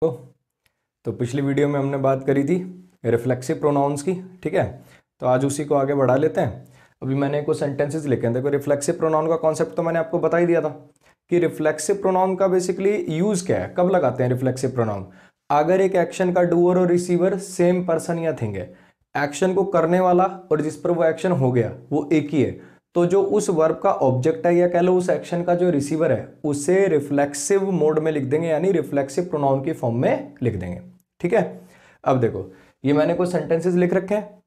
को। तो पिछली वीडियो में हमने बात करी थी रिफ्लेक्सिव प्रोनाउंस की, ठीक है। तो आज उसी को आगे बढ़ा लेते हैं। अभी मैंने कुछ सेंटेंसेस लिखे हैं। देखो, रिफ्लेक्सिव प्रोनाउन का कॉन्सेप्ट तो मैंने आपको बता ही दिया था कि रिफ्लेक्सिव प्रोनाउन का बेसिकली यूज क्या है, कब लगाते हैं रिफ्लेक्सिव प्रोनाउन। अगर एक एक्शन का डूअर और रिसीवर सेम पर्सन या थिंग है, एक्शन को करने वाला और जिस पर वो एक्शन हो गया वो एक ही है, तो जो उस वर्ब का ऑब्जेक्ट है या कह लो उस एक्शन का जो रिसीवर है उसे रिफ्लेक्सिव मोड में लिख देंगे, यानी रिफ्लेक्सिव प्रोनाउन की फॉर्म में लिख देंगे, ठीक है। अब देखो, ये मैंने कुछ सेंटेंसेस लिख रखे हैं।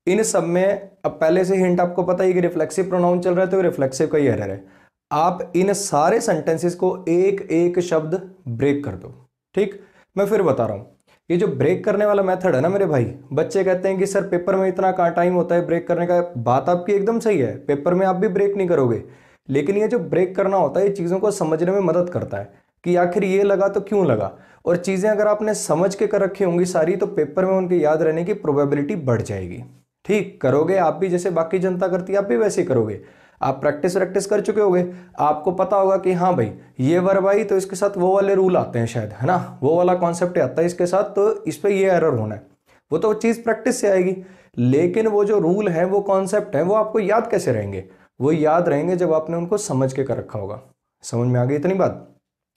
इन सब में अब पहले से हिंट आपको पता है कि रिफ्लेक्सिव प्रोनाउन चल रहा है तो रिफ्लेक्सिव का ही एरर है। आप इन सारे सेंटेंसेस को एक एक शब्द ब्रेक कर दो, ठीक। मैं फिर बता रहा हूं, ये जो ब्रेक करने वाला मेथड है ना मेरे भाई, बच्चे कहते हैं कि सर पेपर में इतना कहाँ टाइम होता है ब्रेक करने का। बात आपकी एकदम सही है, पेपर में आप भी ब्रेक नहीं करोगे, लेकिन ये जो ब्रेक करना होता है ये चीज़ों को समझने में मदद करता है कि आखिर ये लगा तो क्यों लगा। और चीज़ें अगर आपने समझ के कर रखी होंगी सारी, तो पेपर में उनके याद रहने की प्रोबेबिलिटी बढ़ जाएगी। ठीक करोगे आप भी, जैसे बाकी जनता करती है आप भी वैसे ही करोगे। आप प्रैक्टिस कर चुके होगे, आपको पता होगा कि हाँ भाई ये वर्ब आई तो इसके साथ वो वाले रूल आते हैं शायद, है ना, वो वाला कॉन्सेप्ट आता है इसके साथ, तो इस पे ये एरर होना है। वो तो चीज़ प्रैक्टिस से आएगी, लेकिन वो जो रूल है वो कॉन्सेप्ट है वो आपको याद कैसे रहेंगे? वो याद रहेंगे जब आपने उनको समझ के कर रखा होगा। समझ में आ गई इतनी बात?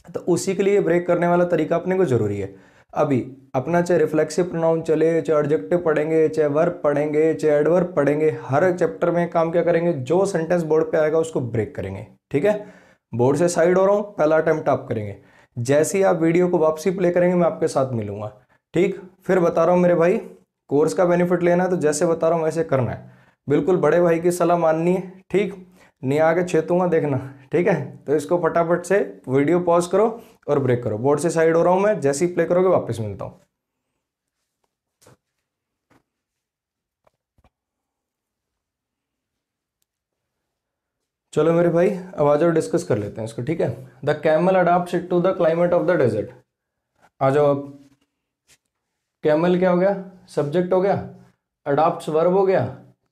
तो उसी के लिए ब्रेक करने वाला तरीका अपने को जरूरी है। अभी अपना चाहे रिफ्लेक्सिव प्रोनाउन चले, चाहे एडजेक्टिव पढ़ेंगे, चाहे वर्ब पढ़ेंगे, चाहे एडवर्ब पढ़ेंगे, हर चैप्टर में काम क्या करेंगे, जो सेंटेंस बोर्ड पे आएगा उसको ब्रेक करेंगे, ठीक है। बोर्ड से साइड हो रहा हूं, पहला अटेम्प्ट आप करेंगे। जैसे ही आप वीडियो को वापसी प्ले करेंगे मैं आपके साथ मिलूंगा, ठीक। फिर बता रहा हूं मेरे भाई, कोर्स का बेनिफिट लेना है तो जैसे बता रहा हूं वैसे करना है, बिल्कुल बड़े भाई की सलाह माननी है, ठीक। नहीं आगे छेतूंगा देखना, ठीक है। तो इसको फटाफट से वीडियो पॉज करो और ब्रेक करो। बोर्ड से साइड हो रहा हूं मैं, जैसे ही प्ले करोगे वापस मिलता हूं। चलो मेरे भाई, अब आ जाओ डिस्कस कर लेते हैं इसको, ठीक है। The camel adapts it to the climate of the desert. आ जाओ अब। कैमल क्या हो गया? सब्जेक्ट हो गया। अडाप्ट्स वर्ब हो गया।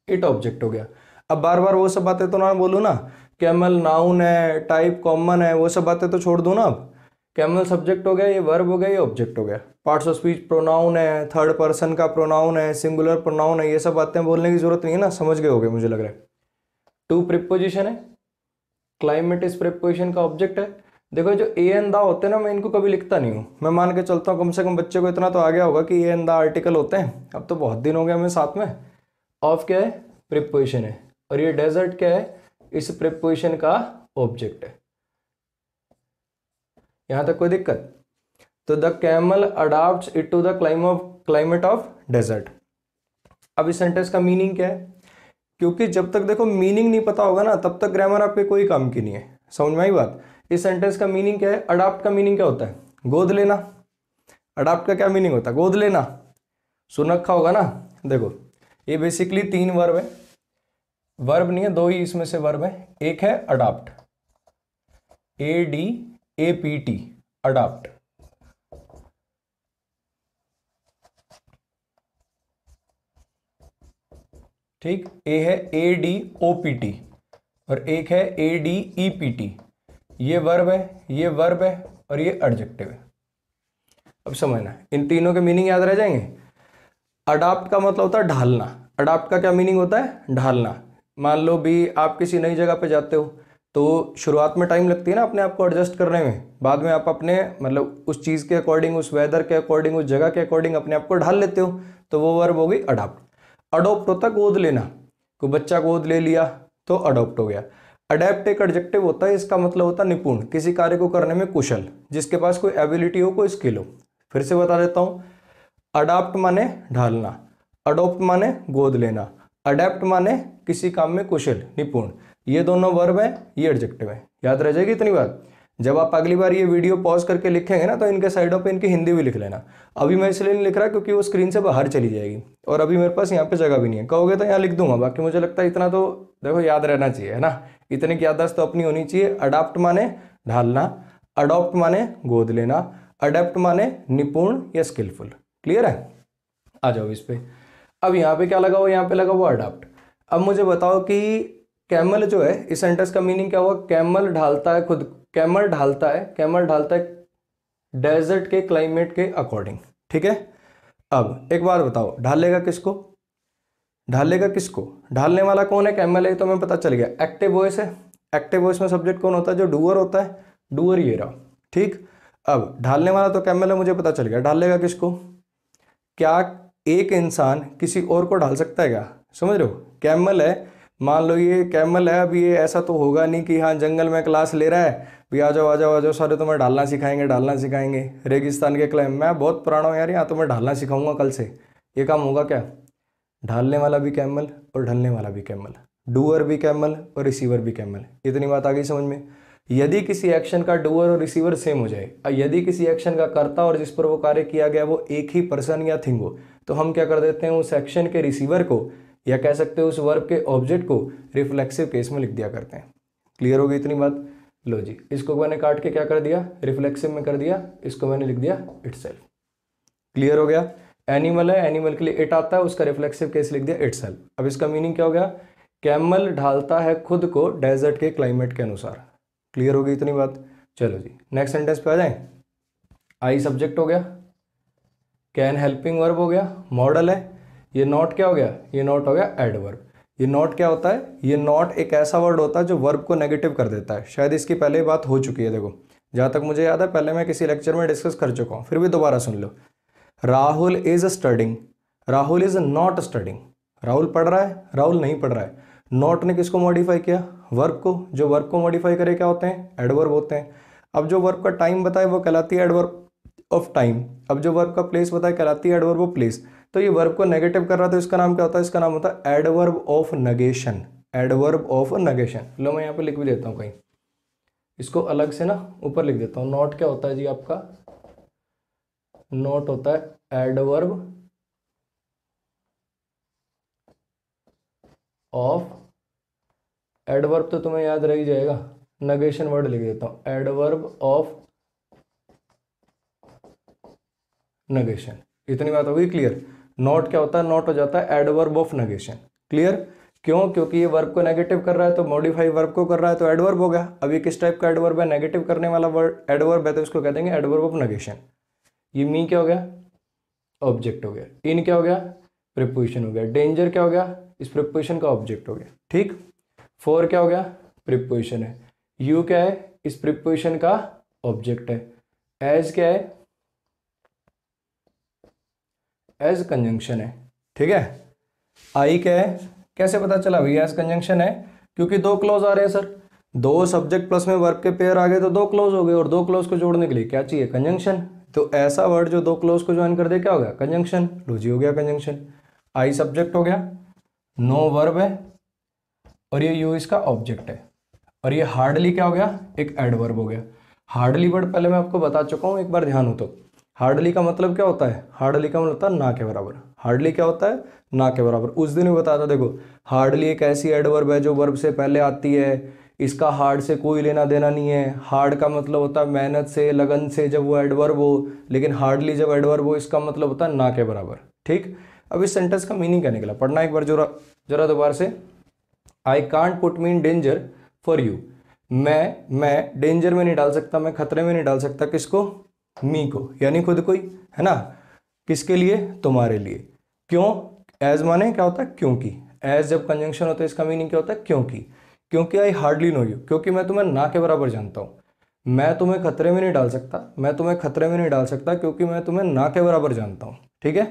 इट ऑब्जेक्ट हो गया। अब बार बार वो सब बातें तो ना बोलूं ना, कैमल नाउन है, टाइप कॉमन है, वो सब बातें तो छोड़ दो ना। अब कैमल सब्जेक्ट हो गया, ये वर्ब हो गया, ये ऑब्जेक्ट हो गया। पार्ट्स ऑफ स्पीच प्रोनाउन है, थर्ड पर्सन का प्रोनाउन है, सिंगुलर प्रोनाउन है, ये सब बातें बोलने की जरूरत नहीं है ना, समझ गए होगे मुझे लग रहा है। टू प्रिपोजिशन है, क्लाइमेट इस प्रिपोजिशन का ऑब्जेक्ट है। देखो जो ए एन दा होते हैं ना, मैं इनको कभी लिखता नहीं हूँ। मैं मान के चलता हूँ कम से कम बच्चे को इतना तो आ गया होगा कि ए एन दा आर्टिकल होते हैं। अब तो बहुत दिन हो गया हमें साथ में। ऑफ क्या है? प्रिपोजिशन है। और ये डेजर्ट क्या है? इस प्रिपोजिशन का ऑब्जेक्ट है। यहां तक कोई दिक्कत? तो the camel adapts it to the climate of desert. अब इस सेंटेंस का मीनिंग क्या है? क्योंकि जब तक देखो मीनिंग नहीं पता होगा ना, तब तक ग्रामर आपके कोई काम की नहीं है। समझ में आई बात? इस सेंटेंस का मीनिंग क्या है? अडाप्ट का मीनिंग क्या होता है? गोद लेना। अडाप्ट का क्या मीनिंग होता है? गोद लेना। सुन रखा होगा ना। देखो, ये बेसिकली तीन वर्ब है। वर्ब नहीं है, दो ही इसमें से वर्ब है। एक है अडाप्ट, ADAPT, अडाप्ट। ठीक, ए है ADOPT और एक है ADEPT। ये वर्ब है, ये वर्ब है और ये एडजेक्टिव है। अब समझना, इन तीनों के मीनिंग याद रह जाएंगे। अडाप्ट का मतलब होता है ढालना। अडाप्ट का क्या मीनिंग होता है? ढालना। मान लो भी आप किसी नई जगह पे जाते हो, तो शुरुआत में टाइम लगती है ना अपने आप को एडजस्ट करने में, बाद में आप अपने मतलब उस चीज़ के अकॉर्डिंग, उस वेदर के अकॉर्डिंग, उस जगह के अकॉर्डिंग अपने आप को ढाल लेते हो, तो वो वर्ब हो गई अडाप्ट। अडोप्ट होता है गोद लेना। कोई बच्चा गोद ले लिया तो अडोप्ट हो गया। अडेप्ट एक एडजेक्टिव होता है, इसका मतलब होता है निपुण, किसी कार्य को करने में कुशल, जिसके पास कोई एबिलिटी हो, कोई स्किल हो। फिर से बता देता हूं, अडाप्ट माने ढालना, अडोप्ट माने गोद लेना, अडेप्ट माने किसी काम में कुशल, निपुण। ये दोनों वर्ब है, ये एडजेक्टिव है। याद रह जाएगी इतनी बात। जब आप अगली बार ये वीडियो पॉज करके लिखेंगे ना, तो इनके साइडों पे इनकी हिंदी भी लिख लेना। अभी मैं इसलिए नहीं लिख रहा क्योंकि वो स्क्रीन से बाहर चली जाएगी और अभी मेरे पास यहाँ पे जगह भी नहीं है। कहोगे तो यहाँ लिख दूंगा, बाकी मुझे लगता है इतना तो देखो याद रहना चाहिए, है ना। इतनी की याददाश्त तो अपनी होनी चाहिए। अडाप्ट माने ढालना, अडॉप्ट माने गोद लेना, अडेप्ट माने निपुण या स्किलफुल। क्लियर है? आ जाओ इस पे। अब यहाँ पे क्या लगा हुआ? यहाँ पे लगा हुआ अडाप्ट। अब मुझे बताओ कि कैमल जो है, इस सेंटेंस का मीनिंग क्या हुआ? कैमल ढालता है खुद, कैमल ढालता है, कैमल ढालता है डेजर्ट के क्लाइमेट के अकॉर्डिंग, ठीक है। अब एक बात बताओ, ढालेगा किसको, ढालेगा किसको, ढालने वाला कौन है, कैमल है, तो हमें पता चल गया। एक्टिव वॉइस है, एक्टिव वॉइस में सब्जेक्ट कौन होता है, जो डूअर होता है, डूअर ये रहा, ठीक। अब ढालने वाला तो कैमल है, मुझे पता चल गया। ढालेगा किसको, क्या एक इंसान किसी और को ढाल सकता है क्या, समझ रहे हो। कैमल है, मान लो ये कैमल है, अभी ये ऐसा तो होगा नहीं कि हाँ जंगल में क्लास ले रहा है, भी आ जाओ आ जाओ आ जाओ सारे, तुम्हें ढालना सिखाएंगे ढालना सिखाएंगे। रेगिस्तान के क्लाइम, मैं बहुत पुराना हूँ यार, यहाँ तुम्हें ढालना सिखाऊंगा कल से, ये काम होगा क्या। ढालने वाला भी कैमल और ढलने वाला भी कैमल, डूअर भी कैमल और रिसीवर भी कैमल। इतनी बात आ गई समझ में। यदि किसी एक्शन का डूअर और रिसीवर सेम हो जाए, यदि किसी एक्शन का कर्ता और जिस पर वो कार्य किया गया वो एक ही पर्सन या थिंग हो, तो हम क्या कर देते हैं, उस एक्शन के रिसीवर को या कह सकते हैं उस वर्ब के ऑब्जेक्ट को रिफ्लेक्सिव केस में लिख दिया करते हैं। क्लियर हो गई इतनी बात। लो जी, इसको मैंने काट के क्या कर दिया, रिफ्लेक्सिव में कर दिया, इसको मैंने लिख दिया इटसेल्फ। क्लियर हो गया। एनिमल है, एनिमल के लिए इट आता है, उसका रिफ्लेक्सिव केस लिख दिया इटसेल्फ। अब इसका मीनिंग क्या हो गया, कैमल ढालता है खुद को डेजर्ट के क्लाइमेट के अनुसार। क्लियर हो गई इतनी बात। चलो जी नेक्स्ट सेंटेंस पे आ जाए। आई सब्जेक्ट हो गया, कैन हेल्पिंग वर्ब हो गया, मॉडल है, ये नॉट क्या हो गया, ये नॉट हो गया एडवर्ब। ये नॉट क्या होता है, ये नॉट एक ऐसा वर्ड होता है जो वर्ब को नेगेटिव कर देता है। शायद इसकी पहले बात हो चुकी है, देखो जहाँ तक मुझे याद है पहले मैं किसी लेक्चर में डिस्कस कर चुका हूँ, फिर भी दोबारा सुन लो। Rahul is studying, Rahul is not studying. Rahul पढ़ रहा है, राहुल नहीं पढ़ रहा है। नॉट ने किसको मॉडिफाई किया, वर्ब को। जो वर्ब को मॉडिफाई करे क्या होते हैं, एडवर्ब होते हैं। अब जो वर्ब का टाइम बताए वो कहलाती है एडवर्ब ऑफ टाइम। अब जो वर्ब का प्लेस बताए कहलाती है एडवर्ब ऑफ प्लेस। तो ये वर्ब को नेगेटिव कर रहा था, इसका नाम क्या होता है, इसका नाम होता है adverb of negation. Adverb of negation. लो मैं यहाँ पे लिख भी देता हूँ कहीं, इसको अलग से ना ऊपर लिख देता हूँ। नॉट क्या होता है जी आपका, नॉट होता है एडवर्ब ऑफ, एडवर्ब तो तुम्हें याद रह ही जाएगा, नेगेशन वर्ड लिख देता हूँ, एडवर्ब ऑफ नेगेशन। इतनी बात हो गई क्लियर। नॉट क्या होता है, नॉट हो जाता है एडवर्ब ऑफ नेगेशन। क्लियर। क्यों, क्योंकि ये वर्ब को नेगेटिव कर रहा है, तो मॉडिफाई वर्ब को कर रहा है तो एडवर्ब हो गया। अब ये किस टाइप का एडवर्ब है, नेगेटिव करने वाला वर्ड एडवर्ब है, तो इसको कह देंगे एडवर्ब ऑफ नेगेशन। ये मी क्या हो गया, ऑब्जेक्ट हो गया। इन क्या हो गया, प्रीपोजिशन हो गया। डेंजर क्या हो गया, इस प्रीपोजिशन का ऑब्जेक्ट हो गया, ठीक। फॉर क्या हो गया, प्रीपोजिशन है। यू क्या है, इस प्रीपोजिशन का ऑब्जेक्ट है। एज क्या है, एज कंजंक्शन है, ठीक है। आई क्या है, कैसे पता चला भैया एज कंजंक्शन है, क्योंकि दो क्लॉज आ रहे हैं सर, दो सब्जेक्ट प्लस में वर्ब के पेयर आ गए तो दो क्लॉज हो गए, और दो क्लॉज को जोड़ने के लिए क्या चाहिए, कंजंक्शन। तो ऐसा वर्ड जो दो क्लॉज को ज्वाइन कर दे क्या हो गया, कंजंक्शन। लो जी हो गया कंजंक्शन। आई सब्जेक्ट हो गया, नो वर्ब है, और ये यू इसका ऑब्जेक्ट है, और ये हार्डली क्या हो गया, एक एडवर्ब हो गया। हार्डली वर्ड पहले मैं आपको बता चुका हूँ, एक बार ध्यान हो तो। हार्डली का मतलब क्या होता है, हार्डली का मतलब होता है ना के बराबर। हार्डली क्या होता है, ना के बराबर। उस दिन भी बताया था, देखो हार्डली एक ऐसी एडवर्ब है जो वर्ब से पहले आती है, इसका हार्ड से कोई लेना देना नहीं है। हार्ड का मतलब होता है मेहनत से, लगन से, जब वो एडवर्ब हो, लेकिन हार्डली जब एडवर्ब हो इसका मतलब होता है ना के बराबर, ठीक। अब इस सेंटेंस का मीनिंग क्या निकला, पढ़ना एक बार जरा दोबारा से। I can't put me in danger for you. मैं डेंजर में नहीं डाल सकता, मैं खतरे में नहीं डाल सकता, किसको, मी को, यानी खुद को ही, है ना। किसके लिए, तुम्हारे लिए। क्यों, एज माने क्या होता है, क्योंकि। एज जब कंजंक्शन होता है इसका मीनिंग क्या होता है, क्योंकि। क्योंकि आई हार्डली नो यू, क्योंकि मैं तुम्हें ना के बराबर जानता हूँ। मैं तुम्हें खतरे में नहीं डाल सकता, मैं तुम्हें खतरे में नहीं डाल सकता क्योंकि मैं तुम्हें ना के बराबर जानता हूँ, ठीक है।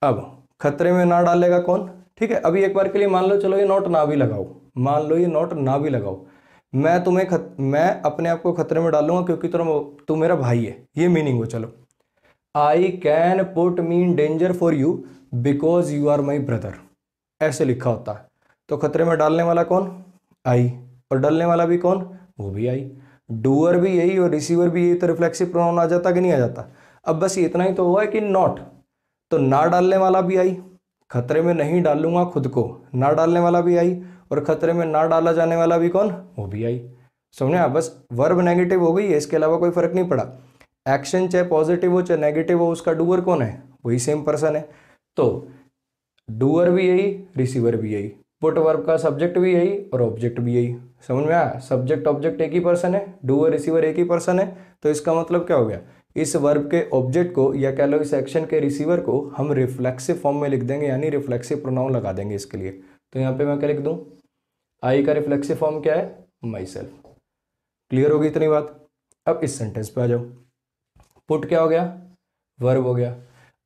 अब खतरे में ना डालेगा कौन, ठीक है। अभी एक बार के लिए मान लो, चलो ये नोट ना भी लगाओ, मान लो ये नोट ना भी लगाओ, मैं अपने आप को खतरे में डालूंगा क्योंकि तू मेरा भाई है, ये मीनिंग हो। चलो, I can put me in danger for you because you are my brother, ऐसे लिखा होता है। तो खतरे में डालने वाला कौन, आई, और डलने वाला भी कौन, वो भी आई। डूअर भी यही और रिसीवर भी यही, तो रिफ्लेक्सिव प्रोनाउन आ जाता कि नहीं आ जाता। अब बस इतना ही तो हुआ है कि नॉट, तो ना डालने वाला भी आई, खतरे में नहीं डालूंगा खुद को, ना डालने वाला भी आई, और खतरे में ना डाला जाने वाला भी कौन, वो भी आई। समझे आप, बस वर्ब नेगेटिव हो गई है, इसके अलावा कोई फर्क नहीं पड़ा। एक्शन चाहे पॉजिटिव हो चाहे नेगेटिव हो, उसका डूअर कौन है, वही सेम पर्सन है। तो डूअर भी यही, रिसीवर भी यही, पुट वर्ब का सब्जेक्ट भी यही और ऑब्जेक्ट भी यही। समझ में आया, सब्जेक्ट ऑब्जेक्ट एक ही पर्सन है, डूअर रिसीवर एक ही पर्सन है, तो इसका मतलब क्या हो गया इस वर्ब के ऑब्जेक्ट को या कह लो इस एक्शन के रिसीवर को हम रिफ्लेक्सिव फॉर्म में लिख देंगे, यानी रिफ्लेक्सिव प्रोनाउन लगा देंगे इसके लिए। तो यहाँ पे मैं क्या लिख दूँ, आई का रिफ्लेक्सिव फॉर्म क्या है, माई सेल्फ। क्लियर होगी इतनी बात। अब इस सेंटेंस पे आ जाओ। पुट क्या हो गया, वर्ब हो गया।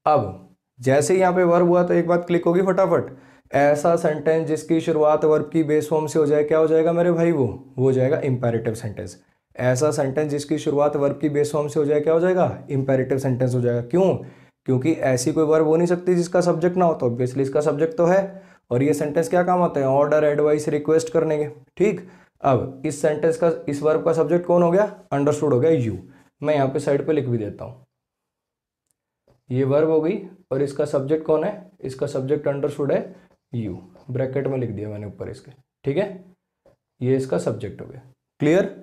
अब जैसे यहाँ पे वर्ब हुआ तो एक बात क्लिक होगी फटाफट, ऐसा सेंटेंस जिसकी शुरुआत वर्ब की बेस फॉर्म से हो जाए क्या हो जाएगा मेरे भाई, वो हो जाएगा इंपेरेटिव सेंटेंस। ऐसा सेंटेंस जिसकी शुरुआत वर्ब की बेस फॉर्म से हो जाए क्या हो जाएगा, इंपेरेटिव सेंटेंस हो जाएगा। क्यों, क्योंकि ऐसी कोई वर्ब हो नहीं सकती जिसका सब्जेक्ट ना हो, तो ऑब्वियसली इसका सब्जेक्ट तो है। और ये सेंटेंस क्या काम होते हैं, ऑर्डर, एडवाइस, रिक्वेस्ट करने के। ठीक, अब इस सेंटेंस का, इस वर्ब का सब्जेक्ट कौन हो गया, अंडरस्टूड हो गया, यू। मैं यहाँ पे साइड पे लिख भी देता हूँ, ये वर्ब हो गई और इसका सब्जेक्ट कौन है, इसका सब्जेक्ट अंडरस्टूड है यू, ब्रैकेट में लिख दिया मैंने ऊपर इसके। ठीक है, ये इसका सब्जेक्ट हो गया। क्लियर।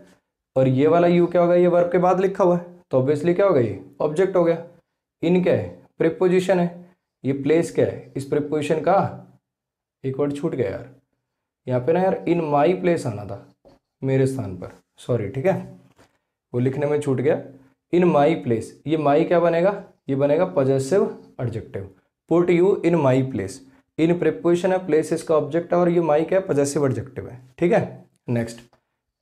और ये वाला यू क्या होगा, ये वर्ब के बाद लिखा हुआ है तो ऑब्वियसली क्या होगा, ये ऑब्जेक्ट हो गया। इन क्या है, प्रीपोजिशन है। ये प्लेस क्या है, इस प्रीपोजिशन का, एक वर्ड छूट गया यार यहाँ पे ना यार, इन माई प्लेस आना था, मेरे स्थान पर, सॉरी। ठीक है, वो लिखने में छूट गया, इन माई प्लेस। ये माई क्या बनेगा, ये बनेगा possessive adjective. Put you in my place, in preposition है, प्लेस इसका ऑब्जेक्ट है और ये माई क्या है, पॉजेसिव एडजेक्टिव है। ठीक है, नेक्स्ट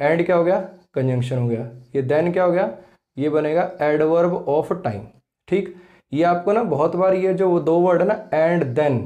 एंड क्या हो गया, कंजंक्शन हो गया। ये देन क्या हो गया, ये बनेगा एडवर्ब ऑफ टाइम। ठीक, ये आपको ना बहुत बार ये जो दो वर्ड है ना, एंड देन,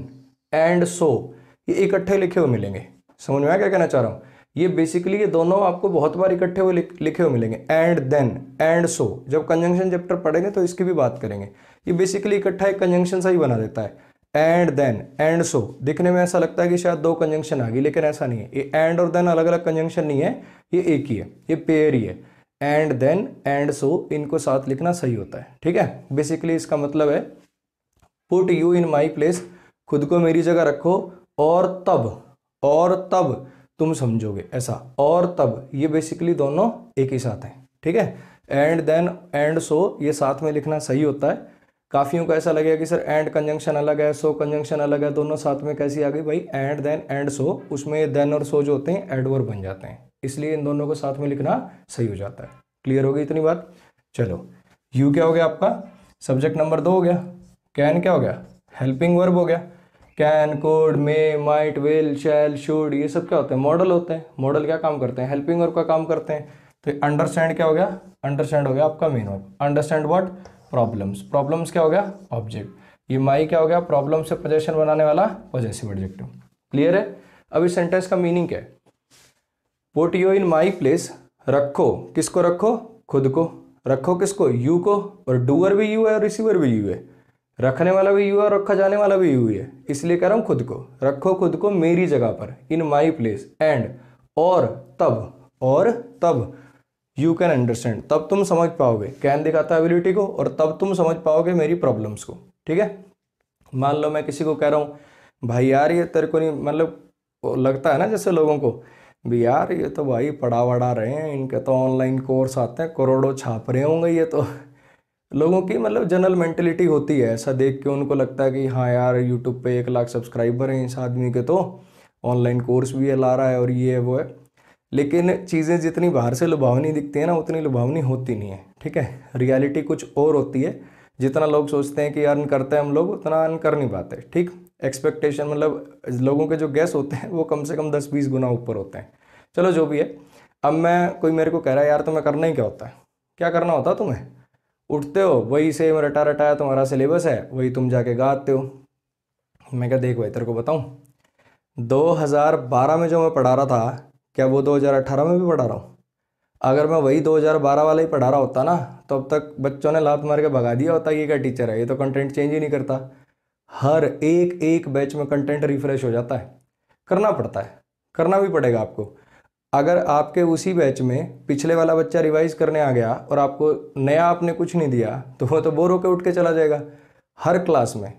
एंड सो, ये इकट्ठे लिखे हुए मिलेंगे। समझ में आया क्या कहना चाह रहा हूँ। ये बेसिकली ये दोनों आपको बहुत बार इकट्ठे हुए लिखे हुए मिलेंगे, एंड देन, एंड सो। जब कंजंक्शन चैप्टर पढ़ेंगे तो इसकी भी बात करेंगे। ये बेसिकली इकट्ठा एक कंजंक्शन सा ही बना देता है, एंड देन, एंड सो। दिखने में ऐसा लगता है कि शायद दो कंजंक्शन आ गई, लेकिन ऐसा नहीं है। ये एंड और देन अलग अलग कंजंक्शन नहीं है, ये एक ही है, ये पेयर ही है। एंड देन, एंड सो, इनको साथ लिखना सही होता है। ठीक है, बेसिकली इसका मतलब है put you in my place, खुद को मेरी जगह रखो, और तब तुम समझोगे, ऐसा। और तब, ये बेसिकली दोनों एक ही साथ हैं। ठीक है, एंड देन, एंड सो, ये साथ में लिखना सही होता है। काफियों को ऐसा लगेगा कि सर एंड कंजंक्शन अलग है, सो कंजंक्शन अलग है, दोनों साथ में कैसी आ गई भाई, एंड देन, एंड सो। उसमें देन और सो जो होते हैं एडवर्ब बन जाते हैं, इसलिए इन दोनों को साथ में लिखना सही हो जाता है। क्लियर हो गई इतनी बात। चलो, यू क्या हो गया आपका, सब्जेक्ट नंबर 2 हो गया। कैन क्या हो गया, हेल्पिंग वर्ब हो गया। Can, could, may, might, will, shall, should, ये सब क्या होते हैं, मॉडल होते हैं। मॉडल क्या काम करते हैं, हेल्पिंग वर्ब का काम करते हैं। तो अंडरस्टैंड क्या हो गया, अंडरस्टैंड हो गया आपका main verb. Understand what, problems. Problems क्या हो गया, ऑब्जेक्ट। ये माई क्या हो गया, प्रॉब्लम से पोजेशन बनाने वाला पॉजेसिव एडजेक्टिव। क्लियर है। अब इस सेंटेंस का मीनिंग क्या है, put you in my place, रखो, किसको रखो, खुद को। रखो किसको, यू को। और डूअर भी यू है और रिसीवर भी यू है, रखने वाला भी यू है और रखा जाने वाला भी यू है, इसलिए कह रहा हूं खुद को। रखो खुद को मेरी जगह पर, इन माई प्लेस। एंड, और तब यू कैन अंडरस्टैंड, तब तुम समझ पाओगे। कैन दिखाता है एबिलिटी को, और तब तुम समझ पाओगे मेरी प्रॉब्लम्स को। ठीक है, मान लो मैं किसी को कह रहा हूँ भाई यार ये तेरे को नहीं, मतलब लगता है ना जैसे लोगों को भी यार ये तो भाई पढ़ा वढ़ा रहे हैं, इनके तो ऑनलाइन कोर्स आते हैं, करोड़ों छाप रहे होंगे, ये तो लोगों की मतलब जनरल मेंटेलिटी होती है। ऐसा देख के उनको लगता है कि हाँ यार यूट्यूब पे 1 लाख सब्सक्राइबर हैं इस आदमी के, तो ऑनलाइन कोर्स भी ये ला रहा है और ये है वो है। लेकिन चीज़ें जितनी बाहर से लुभावनी दिखती है ना, उतनी लुभावनी होती नहीं है। ठीक है, रियलिटी कुछ और होती है। जितना लोग सोचते हैं कि अर्न करते हैं हम लोग, उतना अर्न कर नहीं पाते। ठीक, एक्सपेक्टेशन मतलब लोगों के जो गैस होते हैं वो कम से कम 10-20 गुना ऊपर होते हैं। चलो जो भी है, अब मैं, कोई मेरे को कह रहा है यार तुम्हें करना ही क्या होता है, क्या करना होता है तुम्हें, उठते हो वही सेम रटा रटाया तुम्हारा सिलेबस है, वही तुम जाके गाते हो। मैं क्या, देख भाई तेरे को बताऊं, 2012 में जो मैं पढ़ा रहा था, क्या वो 2018 में भी पढ़ा रहा हूँ? अगर मैं वही 2012 वाला ही पढ़ा रहा होता ना, तो अब तक बच्चों ने लात मार के भगा दिया होता, ये क्या टीचर है, ये तो कंटेंट चेंज ही नहीं करता। हर एक बैच में कंटेंट रिफ्रेश हो जाता है, करना पड़ता है, करना भी पड़ेगा आपको। अगर आपके उसी बैच में पिछले वाला बच्चा रिवाइज करने आ गया और आपको नया आपने कुछ नहीं दिया, तो वो तो बोर होकर उठ के चला जाएगा। हर क्लास में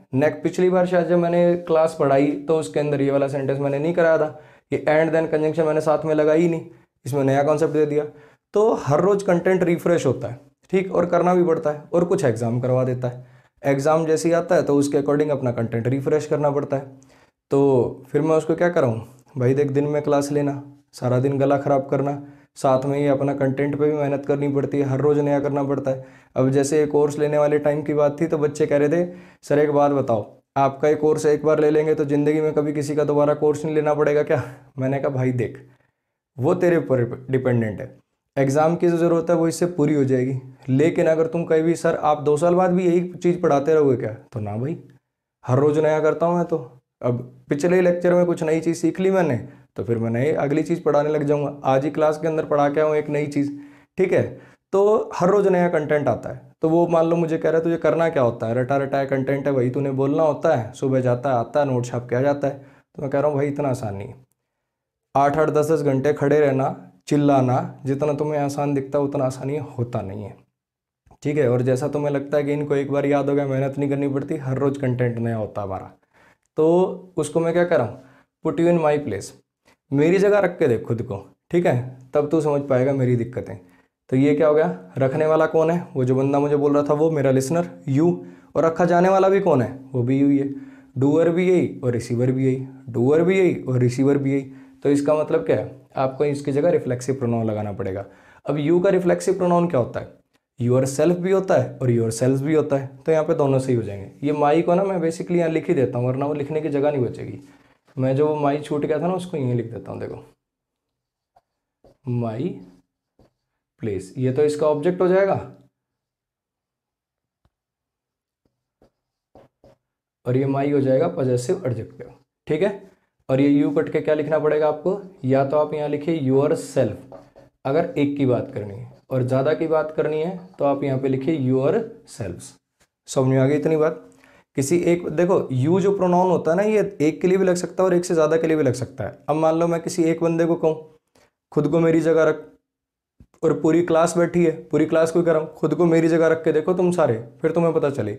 पिछली बार शायद जब मैंने क्लास पढ़ाई तो उसके अंदर ये वाला सेंटेंस मैंने नहीं कराया था, ये एंड देन कंजंक्शन मैंने साथ में लगाई ही नहीं, इसमें नया कॉन्सेप्ट दे दिया। तो हर रोज कंटेंट रिफ्रेश होता है, ठीक, और करना भी पड़ता है। और कुछ एग्जाम करवा देता है, एग्जाम जैसे ही आता है तो उसके अकॉर्डिंग अपना कंटेंट रिफ्रेश करना पड़ता है। तो फिर मैं उसको क्या कराऊँ, भाई देख दिन में क्लास लेना, सारा दिन गला खराब करना, साथ में ये अपना कंटेंट पे भी मेहनत करनी पड़ती है, हर रोज़ नया करना पड़ता है। अब जैसे ये कोर्स लेने वाले टाइम की बात थी तो बच्चे कह रहे थे सर एक बात बताओ, आपका ये कोर्स एक बार ले लेंगे तो ज़िंदगी में कभी किसी का दोबारा कोर्स नहीं लेना पड़ेगा क्या? मैंने कहा भाई देख, वो तेरे ऊपर डिपेंडेंट है, एग्ज़ाम की जो ज़रूरत है वो इससे पूरी हो जाएगी, लेकिन अगर तुम कहीं भी सर आप 2 साल बाद भी यही चीज़ पढ़ाते रहोगे क्या? तो ना भाई, हर रोज़ नया करता हूँ मैं तो। अब पिछले लेक्चर में कुछ नई चीज़ सीख ली मैंने, तो फिर मैं नई अगली चीज़ पढ़ाने लग जाऊँगा। आज ही क्लास के अंदर पढ़ा के आऊँ एक नई चीज़, ठीक है? तो हर रोज़ नया कंटेंट आता है। तो वो मान लो मुझे कह रहा है तुझे करना क्या होता है, रटा रटाया कंटेंट है, वही तूने बोलना होता है, सुबह जाता है आता है नोट छाप के आ जाता है। तो मैं कह रहा हूँ भाई इतना आसान नहीं है, 8-8 10-10 घंटे खड़े रहना, चिल्लाना, जितना तुम्हें आसान दिखता है उतना आसानी होता नहीं है, ठीक है? और जैसा तुम्हें लगता है कि इनको एक बार याद हो गया, मेहनत नहीं करनी पड़ती, हर रोज़ कंटेंट नया होता है हमारा। तो उसको मैं क्या कर रहा हूँ, put you in my place, मेरी जगह रख के देख खुद को, ठीक है? तब तू समझ पाएगा मेरी दिक्कतें। तो ये क्या हो गया, रखने वाला कौन है? वो जो बंदा मुझे बोल रहा था वो मेरा लिसनर यू, और रखा जाने वाला भी कौन है? वो भी यू ही है। डूअर भी यही और रिसीवर भी यही, डूअर भी यही और रिसीवर भी यही। तो इसका मतलब क्या है, आपको इसकी जगह रिफ्लेक्सिव प्रोनाउन लगाना पड़ेगा। अब यू का रिफ्लेक्सिव प्रोनाउन क्या होता है? योर सेल्फ भी होता है और योर सेल्फ भी होता है, तो यहाँ पे दोनों सही हो जाएंगे। ये माई को ना मैं बेसिकली यहाँ लिख ही देता हूँ, वरना वो लिखने की जगह नहीं बचेगी। मैं जो वो माई छूट गया था ना उसको यहीं लिख देता हूँ, देखो माई प्लेस, ये तो इसका ऑब्जेक्ट हो जाएगा, और ये माई हो जाएगा पॉजेसिव एडजेक्टिव, ठीक है? और ये यू कट के क्या लिखना पड़ेगा आपको, या तो आप यहाँ लिखिए योर सेल्फ अगर एक की बात करनी है, और ज़्यादा की बात करनी है तो आप यहाँ पे लिखिए योर सेल्व्स। समझ में आ गई इतनी बात? किसी एक, देखो यू जो प्रोनाउन होता है ना, ये एक के लिए भी लग सकता है और एक से ज़्यादा के लिए भी लग सकता है। अब मान लो मैं किसी एक बंदे को कहूँ खुद को मेरी जगह रख, और पूरी क्लास बैठी है, पूरी क्लास को कह रहा हूँ खुद को मेरी जगह रख के देखो तुम सारे, फिर तुम्हें पता चले,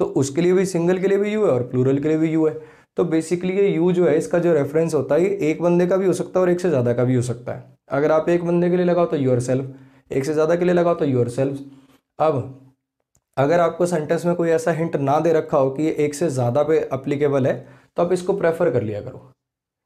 तो उसके लिए भी सिंगल के लिए भी यू है और प्लूरल के लिए भी यू है। तो बेसिकली ये यू जो है इसका जो रेफरेंस होता है ये एक बंदे का भी हो सकता है और एक से ज़्यादा का भी हो सकता है। अगर आप एक बंदे के लिए लगाओ तो योर सेल्फ, एक से ज़्यादा के लिए लगाओ तो योर सेल्फ। अब अगर आपको सेंटेंस में कोई ऐसा हिंट ना दे रखा हो कि ये एक से ज़्यादा पे अप्लीकेबल है तो आप इसको प्रेफर कर लिया करो,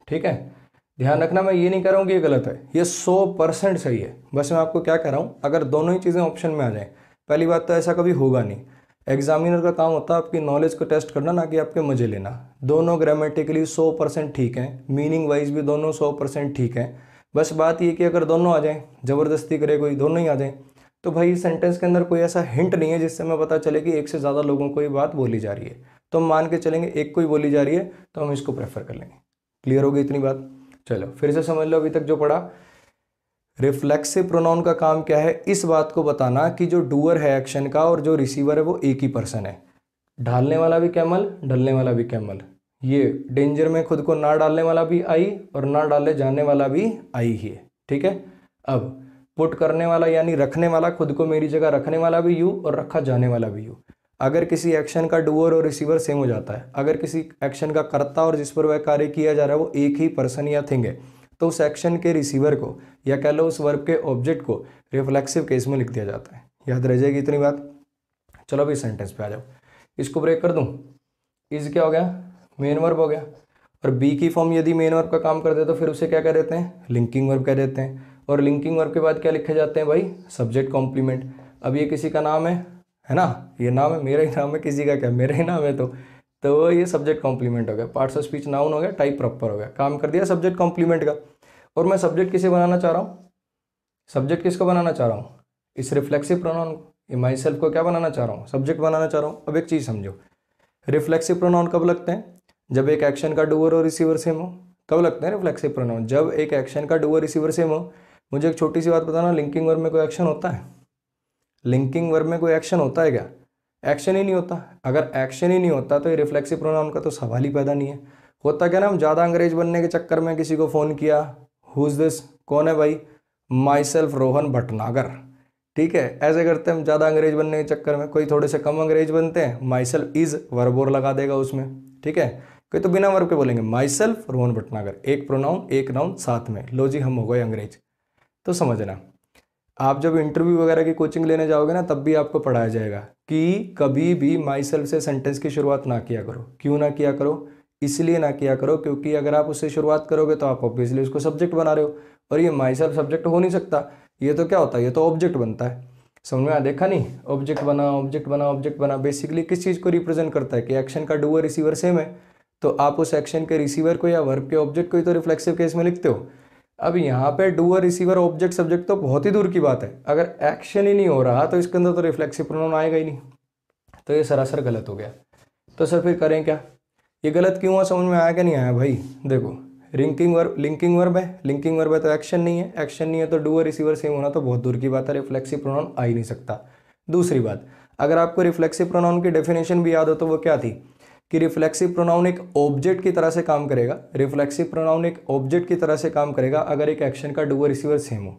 ठीक है? ध्यान रखना, मैं ये नहीं कह रहा हूँ कि ये गलत है, ये 100% सही है। बस मैं आपको क्या कह रहा हूँ, अगर दोनों ही चीज़ें ऑप्शन में आ जाएं, पहली बात तो ऐसा कभी होगा नहीं। एग्जामिनर का काम होता है आपकी नॉलेज को टेस्ट करना, ना कि आपके मजे लेना। दोनों ग्रामेटिकली 100% ठीक हैं, मीनिंग वाइज भी दोनों 100% ठीक हैं। बस बात ये कि अगर दोनों आ जाएं, ज़बरदस्ती करे कोई, दोनों ही आ जाएं, तो भाई सेंटेंस के अंदर कोई ऐसा हिंट नहीं है जिससे हमें पता चले कि एक से ज़्यादा लोगों को ये बात बोली जा रही है। तो हम मान के चलेंगे एक को ही बोली जा रही है तो हम इसको प्रेफर कर लेंगे। क्लियर हो गई इतनी बात? चलो फिर से समझ लो अभी तक जो पढ़ा। रिफ्लेक्सिव प्रोनाउन का काम क्या है, इस बात को बताना कि जो डूअर है एक्शन का और जो रिसीवर है वो एक ही पर्सन है। ढालने वाला भी कैमल, ढलने वाला भी कैमल, ये डेंजर में खुद को ना डालने वाला भी आई और ना डाले जाने वाला भी आई ही है, ठीक है? अब पुट करने वाला यानी रखने वाला, खुद को मेरी जगह रखने वाला भी यू और रखा जाने वाला भी यू। अगर किसी एक्शन का डूअर और रिसीवर सेम हो जाता है, अगर किसी एक्शन का कर्ता और जिस पर वह कार्य किया जा रहा है वो एक ही पर्सन या थिंग है, तो उस एक्शन के रिसीवर को या कह लो उस वर्ब के ऑब्जेक्ट को रिफ्लेक्सिव केस में लिख दिया जाता है। याद रह जाएगी इतनी बात? चलो अभी सेंटेंस पे आ जाओ, इसको ब्रेक कर दूं। इज क्या हो गया, मेन वर्ब हो गया, और बी की फॉर्म यदि मेन वर्ब का काम कर दे तो फिर उसे क्या कह देते हैं, लिंकिंग वर्ब कह देते हैं। और लिंकिंग वर्ब के बाद क्या लिखे जाते हैं भाई, सब्जेक्ट कॉम्प्लीमेंट। अब ये किसी का नाम है ना, ये नाम है, मेरा ही नाम है, किसी का क्या, मेरा ही नाम है, तो ये सब्जेक्ट कॉम्प्लीमेंट हो गया, पार्ट्स ऑफ स्पीच नाउन हो गया, टाइप प्रॉपर हो गया, काम कर दिया सब्जेक्ट कॉम्प्लीमेंट का। और मैं सब्जेक्ट किसे बनाना चाह रहा हूँ, सब्जेक्ट किसको बनाना चाह रहा हूँ, इस रिफ्लेक्सिव प्रोनाउन को, ये माई सेल्फ को क्या बनाना चाह रहा हूँ, सब्जेक्ट बनाना चाह रहा हूँ। अब एक चीज़ समझो, रिफ्लेक्सिव प्रोनाउन कब लगते हैं, जब एक एक्शन का डूअर और रिसीवर सेम हो। कब लगते हैं रिफ्लेक्सिव प्रोनाउन, जब एक एक्शन का डूअर रिसीवर सेम हो। मुझे एक छोटी सी बात बताना, लिंकिंग वर्ब में कोई एक्शन होता है, लिंकिंग वर्ब में कोई एक्शन होता है क्या? एक्शन ही नहीं होता। अगर एक्शन ही नहीं होता तो ये रिफ्लेक्सिव प्रोनाउन का तो सवाल ही पैदा नहीं है। होता क्या ना, हम ज़्यादा अंग्रेज बनने के चक्कर में किसी को फ़ोन किया, हु इज़ दिस, कौन है भाई, माई सेल्फ रोहन भटनागर, ठीक है? ऐसे करते हैं हम ज़्यादा अंग्रेज बनने के चक्कर में। कोई थोड़े से कम अंग्रेज बनते हैं, माई सेल्फ इज़ वर्ब और लगा देगा उसमें, ठीक है? कोई तो बिना वर्ब के बोलेंगे माई सेल्फ रोहन भटनागर, एक प्रोनाउन एक नाउन साथ में, लो जी हम हो गए अंग्रेज। तो समझना, आप जब इंटरव्यू वगैरह की कोचिंग लेने जाओगे ना तब भी आपको पढ़ाया जाएगा कि कभी भी माई सेल्फ से सेंटेंस की शुरुआत ना किया करो। क्यों ना किया करो? इसलिए ना किया करो, क्योंकि अगर आप उससे शुरुआत करोगे तो आप ऑब्वियसली उसको सब्जेक्ट बना रहे हो, और ये माई सेल्फ सब्जेक्ट हो नहीं सकता। ये तो क्या होता है, ये तो ऑब्जेक्ट बनता है। समझ में आ, देखा नहीं, ऑब्जेक्ट बना ऑब्जेक्ट बना ऑब्जेक्ट बना, बेसिकली किस चीज़ को रिप्रेजेंट करता है कि एक्शन का डूअर रिसीवर सेम है, तो आप उस एक्शन के रिसीवर को या वर्ब के ऑब्जेक्ट को ही तो रिफ्लेक्सिव केस में लिखते हो। अब यहाँ पे डूअर रिसीवर ऑब्जेक्ट सब्जेक्ट तो बहुत ही दूर की बात है, अगर एक्शन ही नहीं हो रहा तो इसके अंदर तो रिफ्लेक्सिव प्रोनाउन आएगा ही नहीं, तो ये सरासर गलत हो गया। तो सर फिर करें क्या, ये गलत क्यों हुआ, समझ में आया कि नहीं आया भाई? देखो, लिंकिंग वर्ब है, लिंकिंग वर्ब है तो एक्शन नहीं है, एक्शन नहीं है तो डूअर रिसीवर सेम होना तो बहुत दूर की बात है, रिफ्लेक्सिव प्रोनाउन आ ही नहीं सकता। दूसरी बात, अगर आपको रिफ्लेक्सिव प्रोनाउन की डेफिनेशन भी याद हो तो वो क्या थी कि रिफ्लेक्सिव प्रोनाउन एक ऑब्जेक्ट की तरह से काम करेगा, रिफ्लेक्सिव प्रोनाउन एक ऑब्जेक्ट की तरह से काम करेगा अगर एक एक्शन का डूअर रिसीवर सेम हो।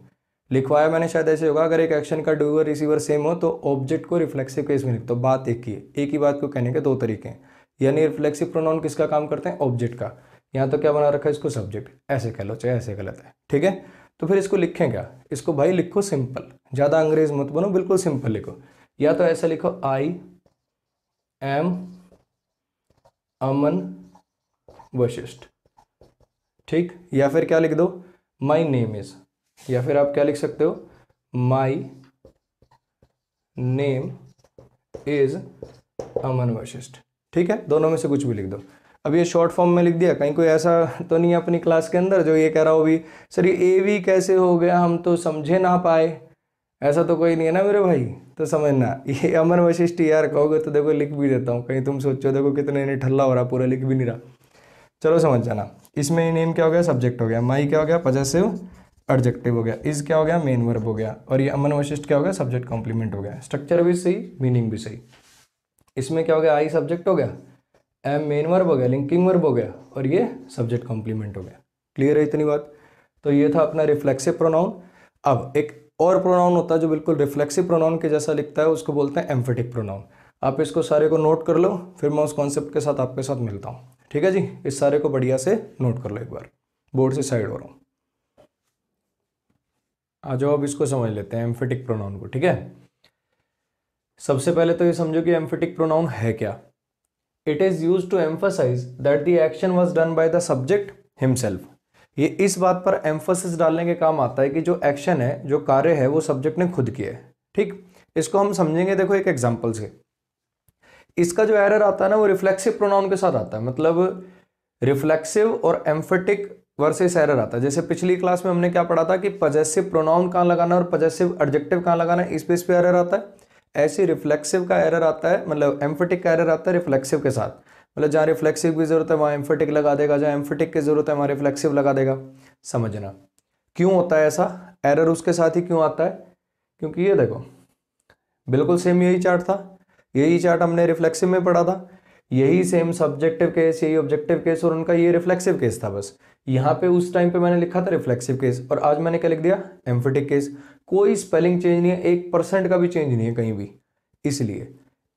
लिखवाया मैंने शायद ऐसे होगा, अगर एक एक्शन का डूअर रिसीवर सेम हो तो ऑब्जेक्ट को रिफ्लेक्सिव केस में लिख दो। बात एक ही है, एक ही बात को कहने के दो तरीके हैं, यानी रिफ्लेक्सिव प्रोनाउन किसका काम करते हैं, ऑब्जेक्ट का। यहाँ तो क्या बना रखा है इसको, सब्जेक्ट, ऐसे कह लो चाहे ऐसे गलत है, ठीक है। तो फिर इसको लिखें क्या, इसको भाई लिखो सिंपल, ज़्यादा अंग्रेज मत बनो, बिल्कुल सिंपल लिखो। या तो ऐसा लिखो, आई एम अमन वशिष्ठ, ठीक। या फिर क्या लिख दो, माई नेम इज, या फिर आप क्या लिख सकते हो, माई नेम इज अमन वशिष्ठ, ठीक है। दोनों में से कुछ भी लिख दो। अब ये शॉर्ट फॉर्म में लिख दिया, कहीं कोई ऐसा तो नहीं है अपनी क्लास के अंदर जो ये कह रहा हो भी सर ये एवी कैसे हो गया, हम तो समझे ना पाए, ऐसा तो कोई नहीं है ना मेरे भाई। तो समझना, ये अमन वशिष्ठ यार कहोगे तो देखो लिख भी देता हूँ, कहीं तुम सोचो देखो कितने नहीं ठल्ला हो रहा, पूरा लिख भी नहीं रहा। चलो समझ जाना, इसमें नेम क्या हो गया, सब्जेक्ट हो गया, माई क्या हो गया, पजेसिव एडजेक्टिव हो गया, इज क्या हो गया, मेन वर्ब हो गया, और ये अमन वशिष्ठ क्या हो गया, सब्जेक्ट कॉम्प्लीमेंट हो गया। स्ट्रक्चर भी सही, मीनिंग भी सही। इसमें क्या हो गया, आई सब्जेक्ट हो गया, एम मेन वर्ब हो गया, लिंकिंग वर्ब हो गया, और ये सब्जेक्ट कॉम्प्लीमेंट हो गया। क्लियर है इतनी बात? तो ये था अपना रिफ्लेक्सिव प्रोनाउन। अब एक और प्रोनाउन होता है जो बिल्कुल रिफ्लेक्सिव प्रोनाउन के जैसा लिखता है, उसको बोलते हैं एम्फेटिक प्रोनाउन। आप इसको सारे को नोट कर लो, फिर मैं उस कॉन्सेप्ट के साथ आपके साथ मिलता हूँ, ठीक है जी। इस सारे को बढ़िया से नोट कर लो, एक बार बोर्ड से साइड हो रहा हूँ। आ जाओ अब इसको समझ लेते हैं, एम्फेटिक प्रोनाउन को, ठीक है। सबसे पहले तो ये समझो कि एम्फेटिक प्रोनाउन है क्या। It is used to emphasize that the action was done by the subject himself. ये इस बात पर एम्फोसिस डालने के काम आता है कि जो एक्शन है, जो कार्य है, वो सब्जेक्ट ने खुद किया है, ठीक। इसको हम समझेंगे, देखो एक एग्जांपल से। इसका जो एरर आता है ना वो रिफ्लेक्सिव प्रोनाउन के साथ आता है, मतलब रिफ्लेक्सिव और एम्फेटिक वर्सेस एरर आता है। जैसे पिछली क्लास में हमने क्या पढ़ा था कि पजेसिव प्रोनाउन कहाँ लगाना और पजेसिव एडजेक्टिव कहाँ लगाना, इस बेस पे एरर आता है। ऐसे रिफ्लेक्सिव का एरर आता है, मतलब एम्फेटिक का एरर आता है रिफ्लेक्सिव के साथ, मतलब जहाँ रिफ्लेक्सिव की जरूरत है वहाँ एम्फेटिक लगा देगा, जहाँ एम्फेटिक की जरूरत है वहाँ रिफ्लेक्सिव लगा देगा। समझना क्यों होता है ऐसा, एरर उसके साथ ही क्यों आता है, क्योंकि ये देखो बिल्कुल सेम यही चार्ट था, यही चार्ट हमने रिफ्लेक्सिव में पढ़ा था, यही सेम सब्जेक्टिव केस, यही ऑब्जेक्टिव केस, और उनका ये रिफ्लेक्सिव केस था। बस यहाँ पे उस टाइम पे मैंने लिखा था रिफ्लेक्सिव केस, और आज मैंने क्या लिख दिया, एम्फेटिक केस। कोई स्पेलिंग चेंज नहीं है, 1% का भी चेंज नहीं है कहीं भी। इसलिए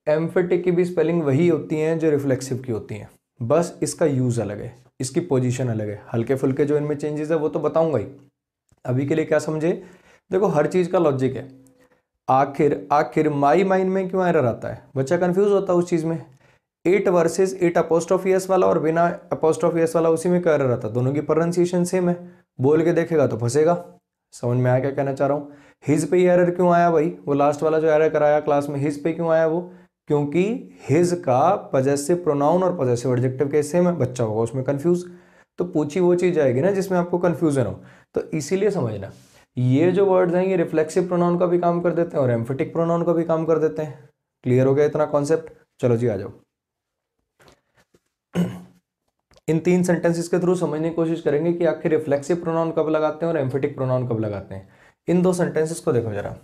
एम्फेटिक की भी स्पेलिंग वही होती है जो रिफ्लेक्सिव की होती हैं, बस इसका यूज अलग है, इसकी पोजीशन अलग है। हल्के फुल्के जो इनमें चेंजेस है वो तो बताऊंगा ही, अभी के लिए क्या समझे, देखो हर चीज का लॉजिक है। आखिर आखिर माई माइंड में क्यों एरर आता है, बच्चा कंफ्यूज होता है उस चीज में। It versus it apostrophe S वाला और बिना अपोस्ट्रोफी एस वाला, उसी में क्या एरर आता है, दोनों की प्रोनाउंसिएशन सेम है, बोल के देखेगा तो फंसेगा। समझ में आया क्या कहना चाह रहा हूँ। हिज पे एरर क्यों आया भाई, वो लास्ट वाला जो एरर कराया क्लास में, हिज पे क्यों आया वो, क्योंकि हिज का पजेसिव प्रोनाउन और पजेसिव एडजेक्टिव के सेम है, बच्चा होगा उसमें कंफ्यूज, तो पूछी वो चीज आएगी ना जिसमें आपको कंफ्यूजन हो। तो इसीलिए समझना, ये जो वर्ड्स हैं ये रिफ्लेक्सिव प्रोनाउन का भी काम कर देते हैं और एम्फेटिक प्रोनाउन का भी काम कर देते हैं। क्लियर हो गया इतना कॉन्सेप्ट? चलो जी आ जाओ। इन 3 सेंटेंसेस के थ्रू समझने की कोशिश करेंगे कि आखिर रिफ्लेक्सिव प्रोनाउन कब लगाते हैं और एम्फेटिक प्रोनाउन कब लगाते हैं। इन 2 सेंटेंसेस को देखो जरा।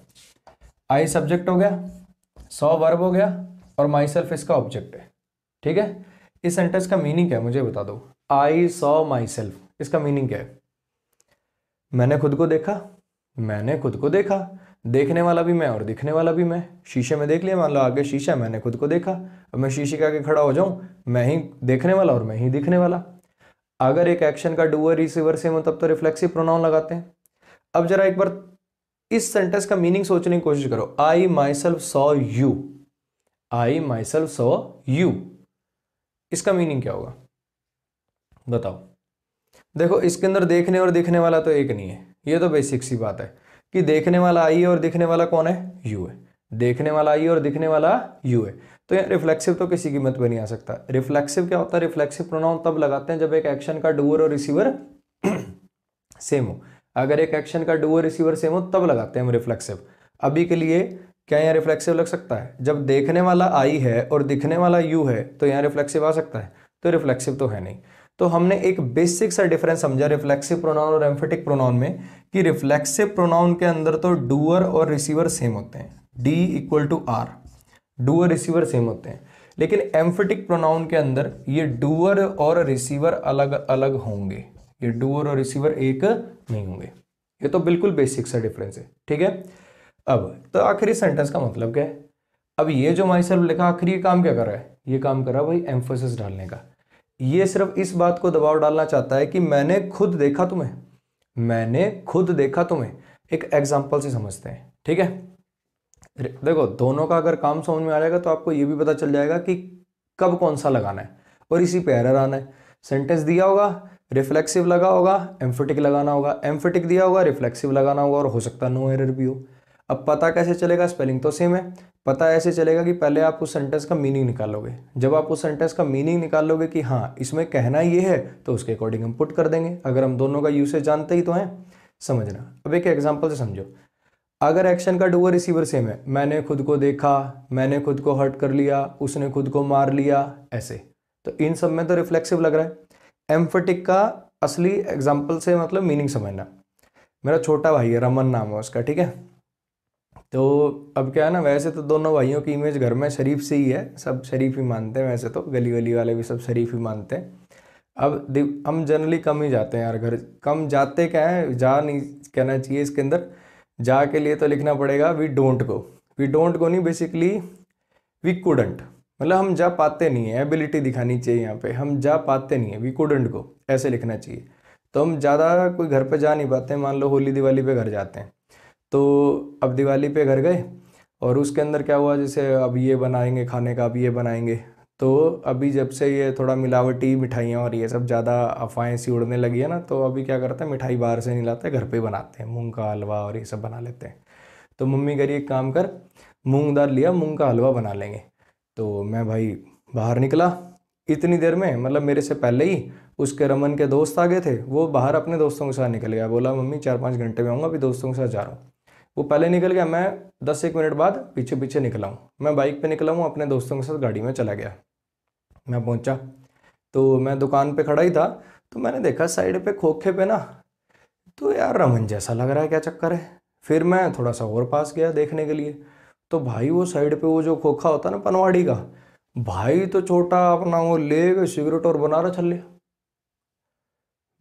आई सब्जेक्ट हो गया, सॉ वर्ब हो गया, और माई सेल्फ इसका ऑब्जेक्ट है, ठीक है। इस सेंटेंस का मीनिंग क्या है मुझे बता दो। आई सॉ माई सेल्फ, इसका मीनिंग क्या है, मैंने खुद को देखा, मैंने खुद को देखा, देखने वाला भी मैं और दिखने वाला भी मैं। शीशे में देख लिया, मान लो आगे शीशा, मैंने खुद को देखा, अब मैं शीशे के आगे खड़ा हो जाऊं, मैं ही देखने वाला और मैं ही दिखने वाला। अगर एक एक्शन का डूअर रिसीवर सेम हो तब तो रिफ्लेक्सिव प्रोनाउन लगाते हैं। अब जरा एक बार इस सेंटेंस का मीनिंग सोचने की कोशिश करो। I myself saw you, I myself saw you, इसका मीनिंग क्या होगा, बताओ। देखो इसके अंदर देखने और दिखने वाला तो एक नहीं है, ये तो बेसिक सी बात है कि देखने वाला आई है और दिखने वाला कौन है, यू है। देखने वाला आई है और दिखने वाला यू है। तो यहाँ रिफ्लेक्सिव तो किसी कीमत पे नहीं आ सकता। रिफ्लेक्सिव क्या होता है, रिफ्लेक्सिव प्रोनाउन तब लगाते हैं जब एक एक्शन का डूअर और रिसीवर सेम हो। अगर एक एक्शन का डूअर रिसीवर सेम हो तब लगाते हैं हम रिफ्लेक्सिव। अभी के लिए क्या यहाँ रिफ्लेक्सिव लग सकता है, जब देखने वाला आई है और दिखने वाला यू है तो यहाँ रिफ्लेक्सिव आ सकता है, तो रिफ्लेक्सिव तो है नहीं। तो हमने एक बेसिक सा डिफरेंस समझा रिफ्लेक्सिव प्रोनाउन और एम्फेटिक प्रोनाउन में कि रिफ्लेक्सिव प्रोनाउन के अंदर तो डूअर और रिसीवर सेम होते हैं, D equal to R, doer receiver same होते हैं। लेकिन एम्फेटिक प्रोनाउन के अंदर ये डूअर और रिसीवर अलग अलग होंगे, ये डूअर और रिसीवर एक नहीं होंगे। ये तो बिल्कुल बेसिक सा डिफरेंस है, ठीक है। अब तो आखिरी सेंटेंस का मतलब क्या है, अब ये जो माई सेल्फ लिखा आखिरी काम क्या कर रहा है, ये काम कर रहा है भाई एम्फोसिस डालने का। ये सिर्फ इस बात को दबाव डालना चाहता है कि मैंने खुद देखा तुम्हें, मैंने खुद देखा तुम्हें। एक एग्जांपल से समझते हैं, ठीक है। देखो दोनों का अगर काम समझ में आ जाएगा तो आपको ये भी पता चल जाएगा कि कब कौन सा लगाना है और इसी पे एरर आना है। सेंटेंस दिया होगा, रिफ्लेक्सिव लगा होगा, एम्फेटिक लगाना होगा, एम्फेटिक दिया होगा, रिफ्लेक्सिव लगाना होगा, और हो सकता है नो एरर भी हो। अब पता कैसे चलेगा, स्पेलिंग तो सेम है। पता ऐसे चलेगा कि पहले आप उस सेंटेंस का मीनिंग निकालोगे। जब आप उस सेंटेंस का मीनिंग निकालोगे कि हाँ इसमें कहना ये है, तो उसके अकॉर्डिंग हम पुट कर देंगे। अगर हम दोनों का यूसेज जानते ही तो हैं, समझना। अब एक एग्जांपल से समझो, अगर एक्शन का डूअर रिसीवर सेम है, मैंने खुद को देखा, मैंने खुद को हर्ट कर लिया, उसने खुद को मार लिया, ऐसे, तो इन सब में तो रिफ्लेक्सिव लग रहा है। एम्फेटिक का असली एग्जाम्पल से मतलब मीनिंग समझना। मेरा छोटा भाई है, रमन नाम है उसका, ठीक है। तो अब क्या है ना, वैसे तो दोनों भाइयों की इमेज घर में शरीफ से ही है, सब शरीफ ही मानते हैं, वैसे तो गली गली वाले भी सब शरीफ ही मानते हैं। अब हम जनरली कम ही जाते हैं यार घर, कम जाते क्या है, जा नहीं कहना चाहिए इसके अंदर, जा के लिए तो लिखना पड़ेगा we don't go. We don't go नहीं, बेसिकली वी कुडंट, मतलब हम जा पाते नहीं है, एबिलिटी दिखानी चाहिए यहाँ पे, हम जा पाते नहीं है, वी कुडंट गो ऐसे लिखना चाहिए। तो हम ज़्यादा कोई घर पे जा नहीं पाते, मान लो होली दिवाली पे घर जाते हैं, तो अब दिवाली पे घर गए और उसके अंदर क्या हुआ, जैसे अब ये बनाएंगे खाने का, अब ये बनाएंगे, तो अभी जब से ये थोड़ा मिलावटी मिठाइयाँ और ये सब ज़्यादा अफवाहें सी उड़ने लगी है ना, तो अभी क्या करते हैं, मिठाई बाहर से नहीं लाते, घर पे ही बनाते हैं, मूंग का हलवा और ये सब बना लेते हैं। तो मम्मी कह रही एक काम कर, मूंग दाल लिया, मूंग का हलवा बना लेंगे। तो मैं भाई बाहर निकला, इतनी देर में मतलब मेरे से पहले ही उसके रमन के दोस्त आ गए थे, वो बाहर अपने दोस्तों के साथ निकल गया, बोला मम्मी 4-5 घंटे में आऊँगा, अभी दोस्तों के साथ जा रहा हूँ। वो पहले निकल गया, मैं 10-1 मिनट बाद पीछे पीछे निकला हूँ, मैं बाइक पे निकला हूँ, अपने दोस्तों के साथ गाड़ी में चला गया। मैं पहुंचा तो मैं दुकान पे खड़ा ही था, तो मैंने देखा साइड पे खोखे पे ना, तो यार रमन जैसा लग रहा है, क्या चक्कर है। फिर मैं थोड़ा सा और पास गया देखने के लिए, तो भाई वो साइड पे वो जो खोखा होता है ना पनवाड़ी का, भाई तो छोटा अपना वो ले गए सिगरेट और बना रहा छल्ले।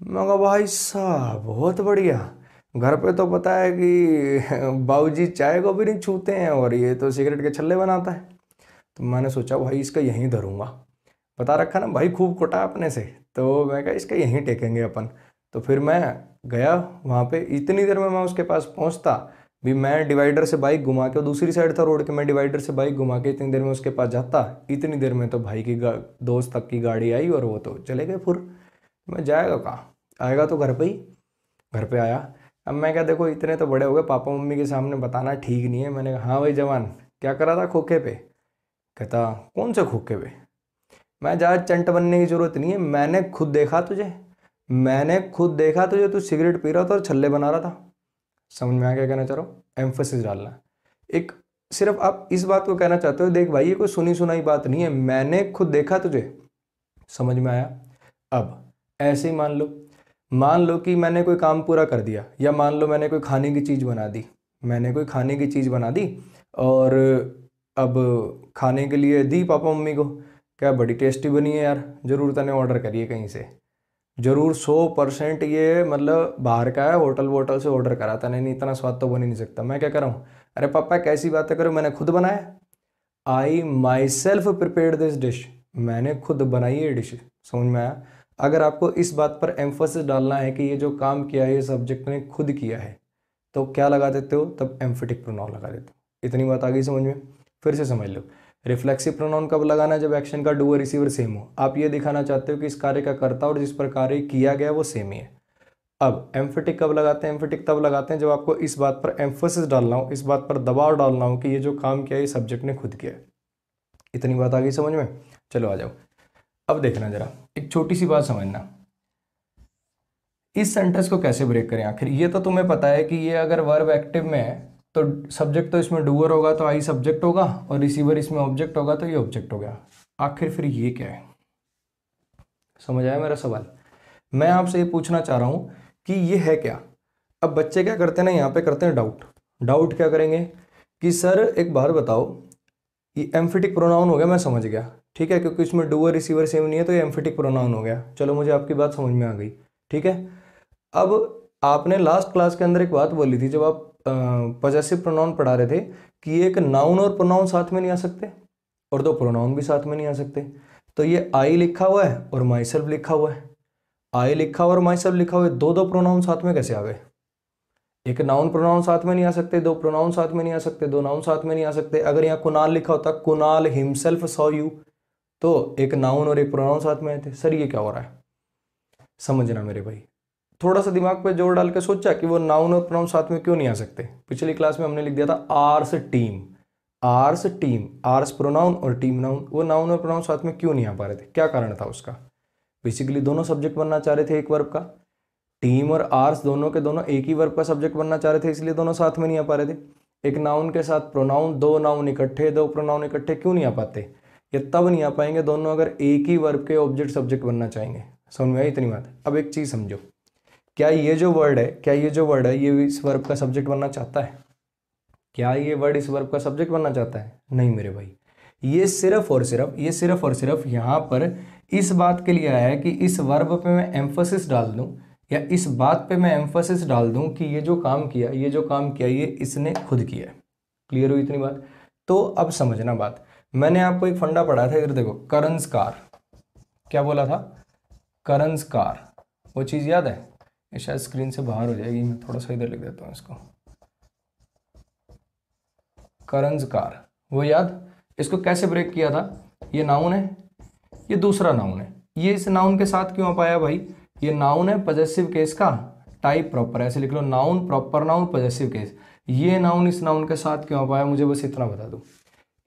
मैं कहा भाई साहब बहुत बढ़िया, घर पे तो पता है कि बाबूजी चाय को भी नहीं छूते हैं और ये तो सिगरेट के छल्ले बनाता है। तो मैंने सोचा भाई इसका यहीं धरूंगा, बता रखा ना भाई खूब कोटा अपने से, तो मैं कहा इसका यहीं टेकेंगे अपन। तो फिर मैं गया वहाँ पे, इतनी देर में मैं उसके पास पहुँचता भी, मैं डिवाइडर से बाइक घुमा के, दूसरी साइड था रोड के, मैं डिवाइडर से बाइक घुमा के इतनी देर में उसके पास जाता, इतनी देर में तो भाई की दोस्त तक की गाड़ी आई और वो तो चले गए फिर। मैं जाएगा कहाँ, आएगा तो घर पे ही। घर पे आया, अब मैं क्या, देखो इतने तो बड़े हो गए, पापा मम्मी के सामने बताना ठीक नहीं है। मैंने कहा हाँ भाई जवान क्या करा था खोखे पे। कहता कौन से खोखे पे। मैं ज़्यादा चंट बनने की जरूरत नहीं है, मैंने खुद देखा तुझे, मैंने खुद देखा तुझे, तू सिगरेट पी रहा था और छल्ले बना रहा था। समझ में आ क्या कहना चाह रहा हूँ, एम्फोसिस डालना। एक सिर्फ आप इस बात को कहना चाहते हो, देख भाई ये कोई सुनी सुनाई बात नहीं है, मैंने खुद देखा तुझे। समझ में आया। अब ऐसे ही मान लो कि मैंने कोई काम पूरा कर दिया, या मान लो मैंने कोई खाने की चीज़ बना दी, मैंने कोई खाने की चीज़ बना दी और अब खाने के लिए दी पापा मम्मी को, क्या बड़ी टेस्टी बनी है यार, ज़रूर तने ऑर्डर करिए कहीं से, जरूर 100% ये मतलब बाहर का है, होटल वोटल से ऑर्डर करा था, नहीं इतना स्वाद तो बन ही नहीं सकता। मैं क्या कर रहा हूँ, अरे पापा कैसी बातें करो, मैंने खुद बनाया, I myself prepared this dish, मैंने खुद बनाई ये डिश। समझ में आया। अगर आपको इस बात पर एम्फोसिस डालना है कि ये जो काम किया है ये सब्जेक्ट ने खुद किया है, तो क्या लगा देते हो, तब एम्फेटिक प्रोनाउन लगा देते हो। इतनी बात आ गई समझ में, फिर से समझ लो। रिफ्लेक्सिव प्रोनाउन कब लगाना है? जब एक्शन का डू और रिसीवर सेम हो। आप ये दिखाना चाहते हो कि इस कार्य का कर्ता और जिस पर कार्य किया गया वो सेम ही है। अब एम्फेटिक कब लगाते हैं? एम्फेटिक तब लगाते हैं जब आपको इस बात पर एम्फोसिस डालना हो, इस बात पर दबाव डालना हो कि ये जो काम किया ये सब्जेक्ट ने खुद किया है। इतनी बात आ गई समझ में? चलो आ जाओ, अब देखना जरा, एक छोटी सी बात समझना, इस सेंटेंस को कैसे ब्रेक करें आखिर। ये तो तुम्हें पता है कि ये अगर वर्ब एक्टिव में है तो सब्जेक्ट तो इसमें डूअर होगा, तो आई सब्जेक्ट होगा, और रिसीवर इसमें ऑब्जेक्ट होगा, तो ये ऑब्जेक्ट हो गया। आखिर फिर ये क्या है? समझ आया मेरा सवाल? मैं आपसे ये पूछना चाह रहा हूं कि ये है क्या। अब बच्चे क्या करते हैं ना, यहाँ पे करते हैं डाउट। डाउट क्या करेंगे कि सर एक बार बताओ, ये एम्फेटिक प्रोनाउन हो गया, मैं समझ गया, ठीक है, क्योंकि इसमें डूअर रिसीवर सेम नहीं है तो ये एम्फेटिक प्रोनाउन हो गया। चलो मुझे आपकी बात समझ में आ गई, ठीक है। अब आपने लास्ट क्लास के अंदर एक बात बोली थी जब आप पॉजेसिव प्रोनाउन पढ़ा रहे थे कि एक नाउन और प्रोनाउन साथ में नहीं आ सकते और दो प्रोनाउन भी साथ में नहीं आ सकते। तो ये आई लिखा हुआ है और माई सेल्फ लिखा हुआ है, आई लिखा हुआ और माई सेल्फ लिखा हुआ है, दो दो प्रोनाउन साथ में कैसे आ गए? एक नाउन प्रोनाउन साथ में नहीं आ सकते, दो प्रोनाउन साथ में नहीं आ सकते, दो नाउन साथ में नहीं आ सकते। अगर यहाँ कुणाल लिखा होता, कुणाल हिमसेल्फ सॉ यू, तो एक नाउन और एक प्रोनाउन साथ में आए थे। सर ये क्या हो रहा है? समझना मेरे भाई, थोड़ा सा दिमाग पे जोर डाल के सोचा कि वो नाउन और प्रोनाउन साथ में क्यों नहीं आ सकते। पिछली क्लास में हमने लिख दिया था ours team, ours team, ours pronoun और टीम नाउन, वो नाउन और प्रोनाउन साथ में क्यों नहीं आ पा रहे थे? क्या कारण था उसका? बेसिकली दोनों सब्जेक्ट बनना चाह रहे थे एक वर्ब का, टीम और आर्स दोनों के दोनों एक ही वर्ब का सब्जेक्ट बनना चाह रहे थे, इसलिए दोनों साथ में नहीं आ पा रहे थे। एक नाउन के साथ प्रोनाउन, दो नाउन इकट्ठे, दो प्रोनाउन इकट्ठे क्यों नहीं आ पाते? ये तब नहीं आ पाएंगे दोनों अगर एक ही वर्ब के ऑब्जेक्ट सब्जेक्ट बनना चाहेंगे। समझ में आई इतनी बात? अब एक चीज समझो, क्या ये जो वर्ड है, क्या ये जो वर्ड है ये इस वर्ब का सब्जेक्ट बनना चाहता है? क्या ये वर्ड इस वर्ब का सब्जेक्ट बनना चाहता है? नहीं मेरे भाई, ये सिर्फ और सिर्फ, ये सिर्फ और सिर्फ यहाँ पर इस बात के लिए आया है कि इस वर्ब पे मैं एम्फोसिस डाल दूं, या इस बात पे मैं एम्फोसिस डाल दूं कि ये जो काम किया, ये जो काम किया ये इसने खुद किया है। क्लियर हुई इतनी बात? तो अब समझना बात, मैंने आपको एक फंडा पढ़ा था, इधर देखो, करंसकार, क्या बोला था? करंसकार, वो चीज याद है? ये शायद स्क्रीन से बाहर हो जाएगी, मैं थोड़ा सा इधर लिख देता हूँ इसको। करंसकार, वो याद? इसको कैसे ब्रेक किया था? ये नाउन है, ये दूसरा नाउन है, ये इस नाउन के साथ क्यों आ पाया भाई? ये नाउन है पॉजेसिव केस का, टाइप प्रॉपर, ऐसे लिख लो, noun proper noun possessive case. ये नाउन इस नाउन के साथ क्यों आ पाया? मुझे बस इतना बता दो।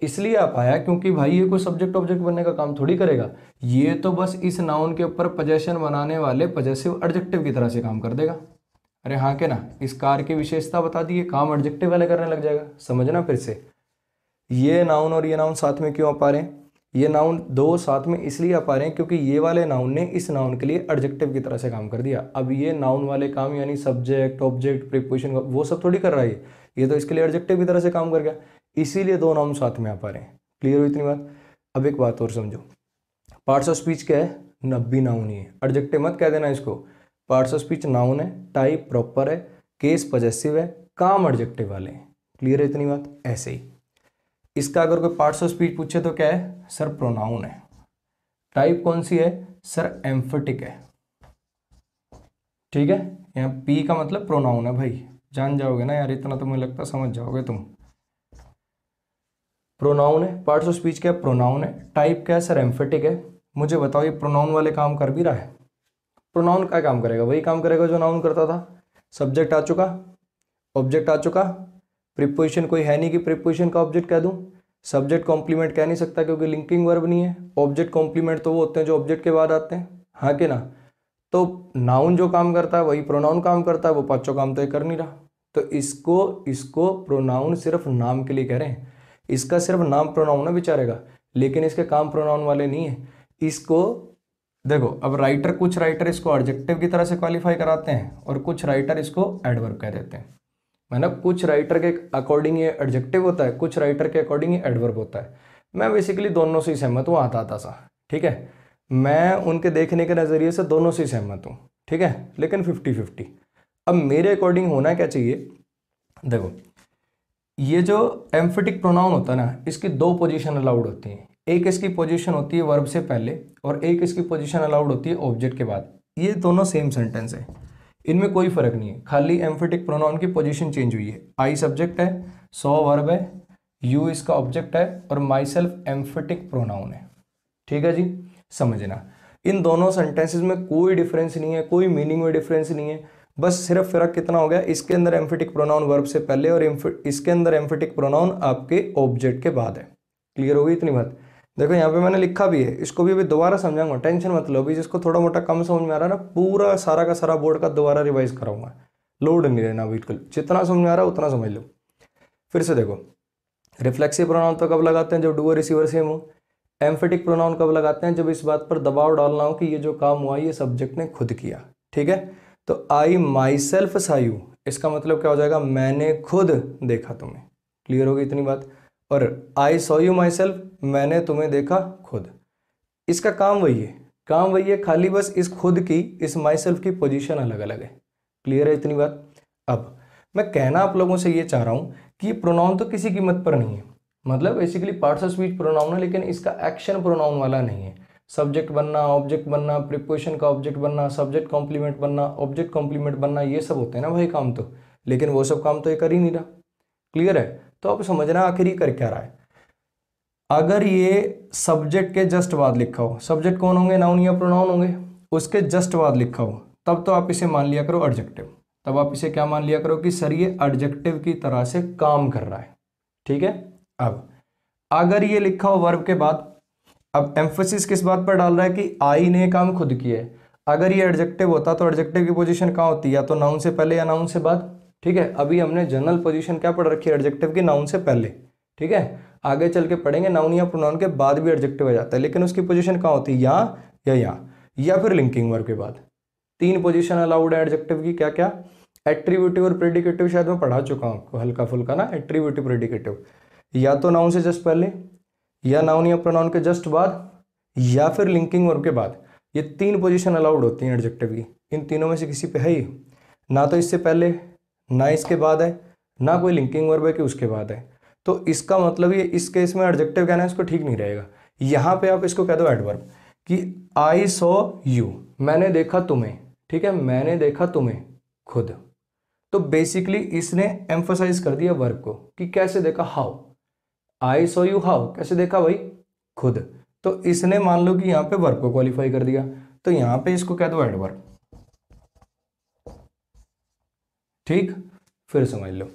इसलिए आ पाया क्योंकि भाई ये कोई सब्जेक्ट ऑब्जेक्ट बनने का काम थोड़ी करेगा, ये तो बस इस नाउन के ऊपर पोजेशन बनाने वाले पॉजेसिव एडजेक्टिव की तरह से काम कर देगा। अरे हाँ के ना, इस कार की विशेषता बता दी, काम एडजेक्टिव वाले करने लग जाएगा। समझना फिर से, ये नाउन और ये नाउन साथ में क्यों आ पा रहे हैं? ये नाउन दो साथ में इसलिए आ पा रहे हैं क्योंकि ये वाले नाउन ने इस नाउन के लिए एडजेक्टिव की तरह से काम कर दिया। अब ये नाउन वाले काम यानी सब्जेक्ट ऑब्जेक्ट प्रीपोजिशन वो सब थोड़ी कर रहा है, ये तो इसके लिए एडजेक्टिव की तरह से काम कर गया, इसीलिए दो नाउन साथ में आ पा रहे हैं। क्लियर हो इतनी बात? अब एक बात और समझो, पार्ट्स ऑफ स्पीच क्या है? नब्बी नाउन ही है, एडजेक्टिव मत कह देना इसको। पार्ट्स ऑफ स्पीच नाउन है, टाइप प्रॉपर है, केस पॉजेसिव है, काम एडजेक्टिव वाले हैं। क्लियर है इतनी बात? ऐसे ही इसका अगर कोई पार्ट्स ऑफ स्पीच पूछे तो क्या है? सर प्रोनाउन है। टाइप कौन सी है? सर एम्फेटिक है। ठीक है, यहाँ पी का मतलब प्रोनाउन है भाई, जान जाओगे ना यार, इतना तो मुझे लगता समझ जाओगे तुम। प्रोनाउन है, पार्ट्स ऑफ स्पीच क्या है? प्रोनाउन है। टाइप क्या है? सर एम्फेटिक है। मुझे बताओ ये प्रोनाउन वाले काम कर भी रहा है? प्रोनाउन क्या काम करेगा? वही काम करेगा जो नाउन करता था। सब्जेक्ट आ चुका, ऑब्जेक्ट आ चुका, प्रीपोजिशन कोई है नहीं कि प्रीपोजिशन का ऑब्जेक्ट कह दूं, सब्जेक्ट कॉम्प्लीमेंट कह नहीं सकता क्योंकि लिंकिंग वर्ब नहीं है, ऑब्जेक्ट कॉम्प्लीमेंट तो वो होते हैं जो ऑब्जेक्ट के बाद आते हैं, हाँ कि ना। तो नाउन जो काम करता है वही प्रोनाउन काम करता है, वो पांचों काम तो ये कर नहीं रहा। तो इसको प्रोनाउन सिर्फ नाम के लिए कह रहे हैं, इसका सिर्फ नाम प्रोनाउन है बेचारे का, लेकिन इसके काम प्रोनाउन वाले नहीं है। इसको देखो, अब राइटर, कुछ राइटर इसको एडजेक्टिव की तरह से क्वालिफाई कराते हैं और कुछ राइटर इसको एडवर्ब कह देते हैं। मतलब कुछ राइटर के अकॉर्डिंग ये एडजेक्टिव होता है, कुछ राइटर के अकॉर्डिंग ये एडवर्ब होता है। मैं बेसिकली दोनों से सहमत हूँ, आता सा, ठीक है, मैं उनके देखने के नज़रिए से दोनों से सहमत हूँ, ठीक है, लेकिन 50-50। अब मेरे अकॉर्डिंग होना क्या चाहिए? देखो, ये जो एम्फेटिक प्रोनाउन होता है ना, इसकी दो पोजीशन अलाउड होती हैं। एक इसकी पोजीशन होती है वर्ब से पहले और एक इसकी पोजीशन अलाउड होती है ऑब्जेक्ट के बाद। ये दोनों सेम सेंटेंस है, इनमें कोई फर्क नहीं है, खाली एम्फेटिक प्रोनाउन की पोजीशन चेंज हुई है। आई सब्जेक्ट है, सो वर्ब है, यू इसका ऑब्जेक्ट है और माई सेल्फ एम्फेटिक प्रोनाउन है। ठीक है जी, समझना इन दोनों सेंटेंसेस में कोई डिफरेंस नहीं है, कोई मीनिंग में डिफरेंस नहीं है, बस सिर्फ फर्क कितना हो गया, इसके अंदर एम्फेटिक प्रोनाउन वर्ब से पहले और इसके अंदर एम्फेटिक प्रोनाउन आपके ऑब्जेक्ट के बाद है। क्लियर होगी इतनी बात? देखो यहाँ पे मैंने लिखा भी है, इसको भी अभी दोबारा समझाऊंगा, टेंशन मत लो। अभी जिसको थोड़ा मोटा कम समझ में आ रहा है ना, पूरा सारा का सारा बोर्ड का दोबारा रिवाइज कराऊंगा, लोड नहीं रहना, बिल्कुल जितना समझ में आ रहा है उतना समझ लो। फिर से देखो, रिफ्लेक्सिव प्रोनाउन तो कब लगाते हैं, जब डू और रिसीवर सेम हो। एम्फेटिक प्रोनाउन कब लगाते हैं, जब इस बात पर दबाव डालना हो कि ये जो काम हुआ ये सब्जेक्ट ने खुद किया। ठीक है, तो आई माई सेल्फ सा यू, इसका मतलब क्या हो जाएगा, मैंने खुद देखा तुम्हें। क्लियर होगी इतनी बात? और I saw you my self, मैंने तुम्हें देखा खुद। इसका काम वही है, काम वही है, खाली बस इस खुद की, इस माई सेल्फ की पोजीशन अलग अलग है। क्लियर है इतनी बात? अब मैं कहना आप लोगों से ये चाह रहा हूँ कि ये प्रोनाउन तो किसी कीमत पर नहीं है, मतलब basically parts of speech pronoun है, लेकिन इसका एक्शन प्रोनाउन वाला नहीं है। सब्जेक्ट बनना, ऑब्जेक्ट बनना, प्रीपोजिशन का ऑब्जेक्ट बनना, सब्जेक्ट कॉम्प्लीमेंट बनना, ऑब्जेक्ट कॉम्प्लीमेंट बनना, ये सब होते हैं ना भाई काम तो, लेकिन वो सब काम तो ये कर ही नहीं रहा। क्लियर है? तो आप समझना आखिर ये कर क्या रहा है। अगर ये सब्जेक्ट के जस्ट बाद लिखा हो, सब्जेक्ट कौन होंगे, नाउन या प्रोनाउन होंगे, उसके जस्ट बाद लिखा हो, तब तो आप इसे मान लिया करो एडजेक्टिव। तब आप इसे क्या मान लिया करो कि सर ये एडजेक्टिव की तरह से काम कर रहा है। ठीक है, अब अगर ये लिखा हो वर्ब के बाद, अब एम्फोसिस किस बात पर डाल रहा है कि आई ने काम खुद किया है। अगर ये एडजेक्टिव होता तो एडजेक्टिव की पोजीशन कहाँ होती है, या तो नाउन से पहले या नाउन से बाद। ठीक है, अभी हमने जनरल पोजीशन क्या पढ़ रखी है, एडजेक्टिव की नाउन से पहले। ठीक है, आगे चल के पढ़ेंगे नाउन या प्रोनाउन के बाद भी एडजेक्टिव आ जाता है, लेकिन उसकी पोजीशन कहाँ होती है, यहाँ या फिर लिंकिंग वर्ब के बाद। 3 पोजीशन अलाउड है एडजेक्टिव की, क्या क्या, एट्रीब्यूटिव और प्रेडिकेटिव, शायद मैं पढ़ा चुका हूँ आपको हल्का फुल्का ना, एट्रीब्यूटिव प्रेडिकेटिव, या तो नाउन से जस्ट पहले, या नाउन या प्रोनाउन के जस्ट बाद, या फिर लिंकिंग वर्ब के बाद। ये 3 पोजीशन अलाउड होती हैं एडजेक्टिव की। इन तीनों में से किसी पे है ही, ना तो इससे पहले, ना इसके बाद है, ना कोई लिंकिंग वर्ब है कि उसके बाद है। तो इसका मतलब ये इस केस में एडजेक्टिव कहना है इसको ठीक नहीं रहेगा। यहाँ पे आप इसको कह दो एडवर्ब कि आई सॉ यू, मैंने देखा तुम्हें। ठीक है, मैंने देखा तुम्हें खुद। तो बेसिकली इसने एम्फोसाइज कर दिया वर्ब को कि कैसे देखा, how, I saw you how, कैसे देखा भाई, खुद। तो इसने मान लो कि यहाँ पे वर्ब को क्वालिफाई कर दिया, तो यहाँ पे इसको कह दो एडवर्ब। ठीक, फिर समझ लो।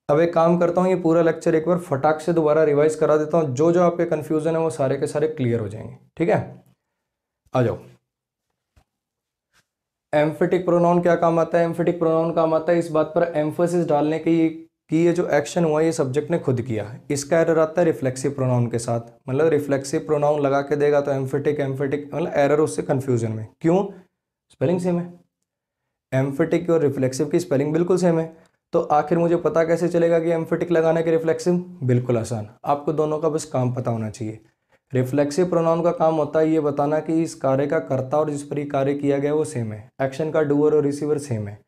अब एक काम करता हूँ, ये पूरा लेक्चर एक बार फटाक से दोबारा रिवाइज करा देता हूँ, जो जो आपके कंफ्यूजन है वो सारे के सारे क्लियर हो जाएंगे। ठीक है, आ जाओ। एम्फेटिक प्रोनाउन क्या काम आता है, एम्फेटिक प्रोनाउन काम आता है इस बात पर एम्फोसिस डालने की कि ये जो एक्शन हुआ ये सब्जेक्ट ने खुद किया। इसका एरर आता है रिफ्लेक्सिव प्रोनाउन के साथ, मतलब रिफ्लेक्सिव प्रोनाउन लगा के देगा तो एम्फेटिक मतलब एरर उससे कंफ्यूजन में। क्यों? स्पेलिंग सेम है, एम्फेटिक और रिफ्लेक्सिव की स्पेलिंग बिल्कुल सेम है। तो आखिर मुझे पता कैसे चलेगा कि एम्फेटिक लगाने के रिफ्लेक्सिव? बिल्कुल आसान, आपको दोनों का बस काम पता होना चाहिए। रिफ्लेक्सिव प्रोनाउन का काम होता है ये बताना कि इस कार्य का कर्ता और जिस पर ये कार्य किया गया वो सेम है, एक्शन का डूअर और रिसीवर सेम है।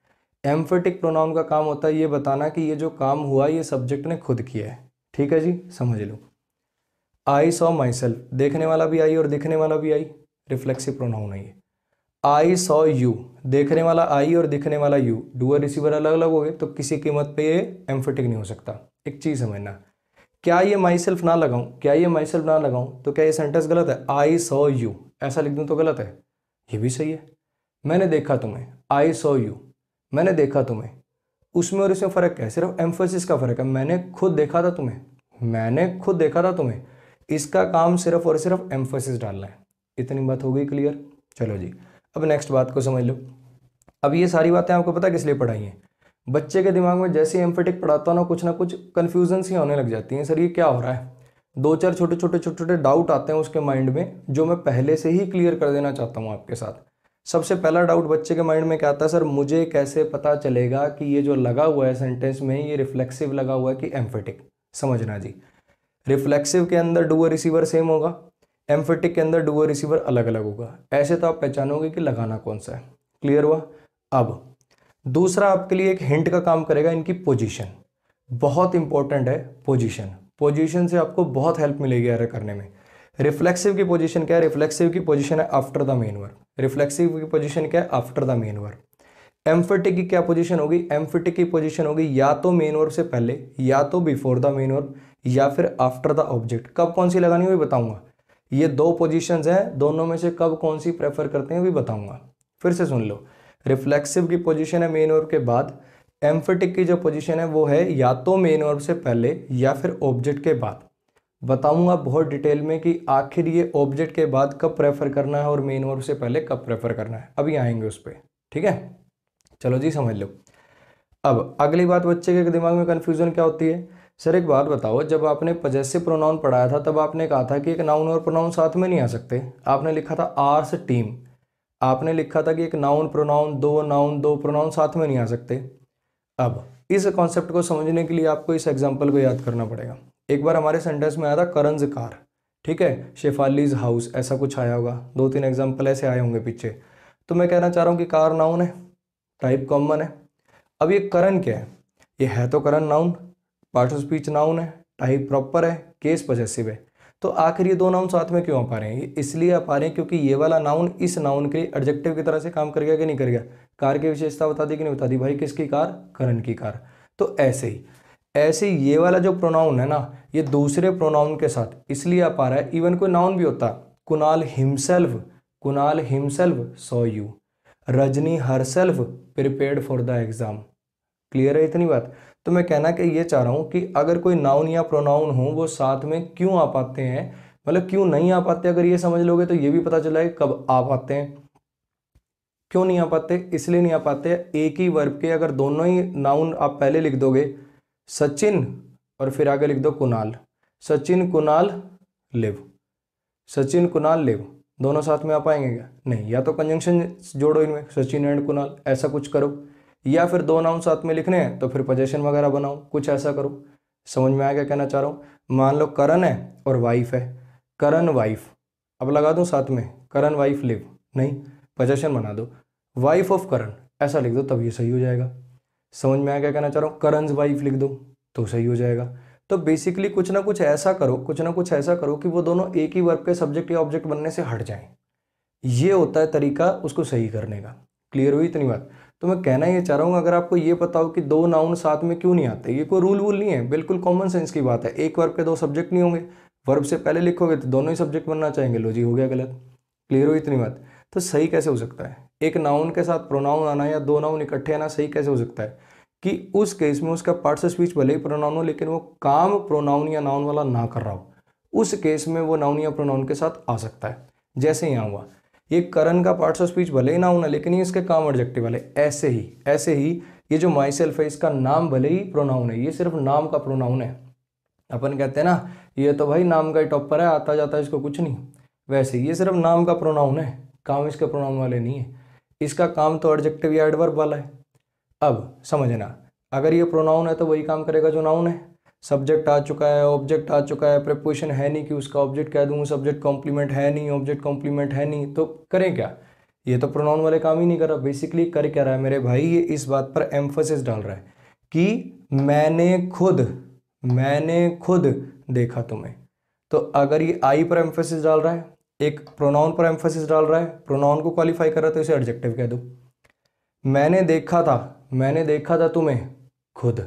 एम्फेटिक प्रोनाउन का काम होता है ये बताना कि ये जो काम हुआ ये सब्जेक्ट ने खुद किया है। ठीक है जी, समझ लो। आई सॉ माई सेल्फ, देखने वाला भी आई और दिखने वाला भी आई, रिफ्लेक्सिव प्रोनाउन है ये। आई सॉ यू, देखने वाला आई और दिखने वाला यू, डूअर रिसीवर अलग अलग हो गए, तो किसी कीमत पे ये एम्फेटिक नहीं हो सकता। एक चीज समझना, क्या ये माई सेल्फ ना लगाऊं, क्या ये माई सेल्फ ना लगाऊं तो क्या ये सेंटेंस गलत है? आई सॉ यू ऐसा लिख दूं तो गलत है? ये भी सही है। मैंने देखा तुम्हें, आई सॉ यू, मैंने देखा तुम्हें, उसमें और इसमें फर्क क्या है? सिर्फ एम्फोसिस का फर्क है। मैंने खुद देखा था तुम्हें, मैंने खुद देखा था तुम्हें, इसका काम सिर्फ और सिर्फ एम्फोसिस डालना है। इतनी बात हो गई क्लियर? चलो जी, अब नेक्स्ट बात को समझ लो। अब ये सारी बातें आपको पता किस लिए पढ़ाई हैं? बच्चे के दिमाग में जैसे एम्फेटिक पढ़ाता हूँ ना कुछ कन्फ्यूजन सी होने लग जाती हैं, सर ये क्या हो रहा है। 2-4 छोटे डाउट आते हैं उसके माइंड में, जो मैं पहले से ही क्लियर कर देना चाहता हूँ आपके साथ। सबसे पहला डाउट बच्चे के माइंड में क्या आता है, सर मुझे कैसे पता चलेगा कि ये जो लगा हुआ है सेंटेंस में ये रिफ्लेक्सिव लगा हुआ है कि एम्फेटिक? समझना जी, रिफ्लेक्सिव के अंदर डूअर रिसीवर सेम होगा, एम्फेटिक के अंदर डूअर रिसीवर अलग अलग होगा। ऐसे तो आप पहचानोगे कि लगाना कौन सा है। क्लियर हुआ? अब दूसरा आपके लिए एक हिंट का काम करेगा, इनकी पोजीशन बहुत इंपॉर्टेंट है। पोजीशन से आपको बहुत हेल्प मिलेगी एरर करने में। रिफ्लेक्सिव की पोजीशन क्या है? रिफ्लेक्सिव की पोजीशन है after the main verb. Reflexive की पोजीशन क्या है? After the main verb. Emphatic की क्या पोजीशन होगी? एम्फेटिक की पोजीशन होगी या तो मेन वर्ब से पहले, या तो बिफोर द मेन वर्ब, या फिर आफ्टर द ऑब्जेक्ट। कब कौन सी लगानी है भी बताऊंगा। ये दो पोजीशंस हैं, दोनों में से कब कौन सी प्रेफर करते हैं भी बताऊंगा। फिर से सुन लो, रिफ्लेक्सिव की पोजीशन है मेन वर्ब के बाद, एम्फेटिक की जो पोजीशन है वो है या तो मेन वर्ब से पहले या फिर ऑब्जेक्ट के बाद। बताऊंगा बहुत डिटेल में कि आखिर ये ऑब्जेक्ट के बाद कब प्रेफर करना है और मेन वर्ब से पहले कब प्रेफर करना है, अभी आएंगे उस पर। ठीक है, चलो जी समझ लो। अब अगली बात, बच्चे के दिमाग में कन्फ्यूजन क्या होती है, सर एक बात बताओ, जब आपने पजेसिव प्रोनाउन पढ़ाया था तब आपने कहा था कि एक नाउन और प्रोनाउन साथ में नहीं आ सकते। आपने लिखा था आर्स टीम, आपने लिखा था कि एक नाउन प्रोनाउन दो प्रोनाउन साथ में नहीं आ सकते। अब इस कॉन्सेप्ट को समझने के लिए आपको इस एग्जाम्पल को याद करना पड़ेगा। एक बार हमारे सेंटेंस में आया था करंज कार, ठीक है, शेफालीज हाउस, ऐसा कुछ आया होगा, 2-3 एग्जाम्पल ऐसे आए होंगे पीछे। तो मैं कहना चाह रहा हूँ कि कार नाउन है, टाइप कॉमन है। अब ये करण क्या है, ये है तो Karan noun, part of speech noun है, टाइप प्रॉपर है, केस पॉसेसिव है। तो आखिर ये दो नाउन साथ में क्यों आ पा रहे हैं, ये इसलिए आ पा रहे हैं क्योंकि ये वाला नाउन इस नाउन के एडजेक्टिव की तरह से काम करेगा कि नहीं करेगा। कार की विशेषता बता दी कि नहीं बता दी, भाई किसकी कार, करण की कार। तो ऐसे ही ये वाला जो प्रोनाउन है ना, ये दूसरे प्रोनाउन के साथ इसलिए आ पा रहा है, इवन कोई नाउन भी होता, Kunal himself saw you, Rajni herself prepared for the exam. Clear है इतनी बात। तो मैं कहना कि ये चाह रहा हूं कि अगर कोई नाउन या प्रोनाउन हो वो साथ में क्यों आ पाते हैं, मतलब क्यों नहीं आ पाते, अगर ये समझ लोगे तो ये भी पता चला है कब आ पाते हैं। क्यों नहीं आ पाते, इसलिए नहीं आ पाते, एक ही वर्ब के अगर दोनों ही नाउन आप पहले लिख दोगे सचिन और फिर आगे लिख दो कुणाल, सचिन कुणाल लिव, सचिन कुणाल लिव, दोनों साथ में आ पाएंगे क्या, नहीं। या तो कंजंक्शन जोड़ो इनमें, सचिन एंड कुणाल, ऐसा कुछ करो, या फिर दो नाउन साथ में लिखने हैं तो फिर पोजेशन वगैरह बनाओ, कुछ ऐसा करो। समझ में आया क्या कहना चाह रहा हूँ। मान लो करण है और वाइफ है, करण वाइफ, अब लगा दूं साथ में करण वाइफ लिव, नहीं, पोजेशन बना दो, वाइफ ऑफ करण, ऐसा लिख दो, तब ये सही हो जाएगा। समझ में आया क्या कहना चाह रहा हूँ, करण's वाइफ लिख दो तो सही हो जाएगा। तो बेसिकली कुछ ना कुछ ऐसा करो कि वो दोनों एक ही वर्ब के सब्जेक्ट या ऑब्जेक्ट बनने से हट जाएं। ये होता है तरीका उसको सही करने का। क्लियर हुई इतनी बात। तो मैं कहना ये चाह रहा हूँ, अगर आपको ये पता हो कि दो नाउन साथ में क्यों नहीं आते, ये कोई रूल वूल नहीं है, बिल्कुल कॉमन सेंस की बात है। एक वर्ब के दो सब्जेक्ट नहीं होंगे, वर्ब से पहले लिखोगे तो दोनों ही सब्जेक्ट बनना चाहेंगे, लो जी हो गया गलत। क्लियर हुई इतनी बात। तो सही कैसे हो सकता है, एक नाउन के साथ प्रोनाउन आना या दो नाउन इकट्ठे आना सही कैसे हो सकता है, कि उस केस में उसका पार्ट्स ऑफ स्पीच भले ही प्रोनाउन हो लेकिन वो काम प्रोनाउन या नाउन वाला ना कर रहा हो, उस केस में वो नाउन या प्रोनाउन के साथ आ सकता है। जैसे यहाँ हुआ, ये करण का पार्ट्स ऑफ स्पीच भले ही नाउन है लेकिन ये इसके काम एडजेक्टिव वाले। ऐसे ही ये जो माई सेल्फ है इसका नाम भले ही प्रोनाउन है, ये सिर्फ नाम का प्रोनाउन है। अपन कहते हैं ना ये तो भाई नाम का ही टॉपर है, आता जाता है इसको कुछ नहीं, वैसे ये सिर्फ नाम का प्रोनाउन है, काम इसके प्रोनाउन वाले नहीं है। इसका काम तो एडजेक्टिव या एडवर्ब वाला है। अब समझना, अगर ये प्रोनाउन है तो वही काम करेगा जो नाउन है, सब्जेक्ट आ चुका है, ऑब्जेक्ट आ चुका है, प्रीपोजिशन है नहीं कि उसका ऑब्जेक्ट कह दूँ, सब्जेक्ट कॉम्प्लीमेंट है नहीं, ऑब्जेक्ट कॉम्प्लीमेंट है नहीं, तो करें क्या, ये तो प्रोनाउन वाले काम ही नहीं कर रहा। बेसिकली कर क्या रहा है मेरे भाई, ये इस बात पर एम्फोसिस डाल रहा है कि मैंने खुद देखा तुम्हें। तो अगर ये आई पर एम्फोसिस डाल रहा है, एक प्रोनाउन पर एम्फोसिस डाल रहा है, प्रोनाउन को क्वालिफाई कर रहा है, तो इसे एडजेक्टिव कह दो। मैंने देखा था तुम्हें खुद,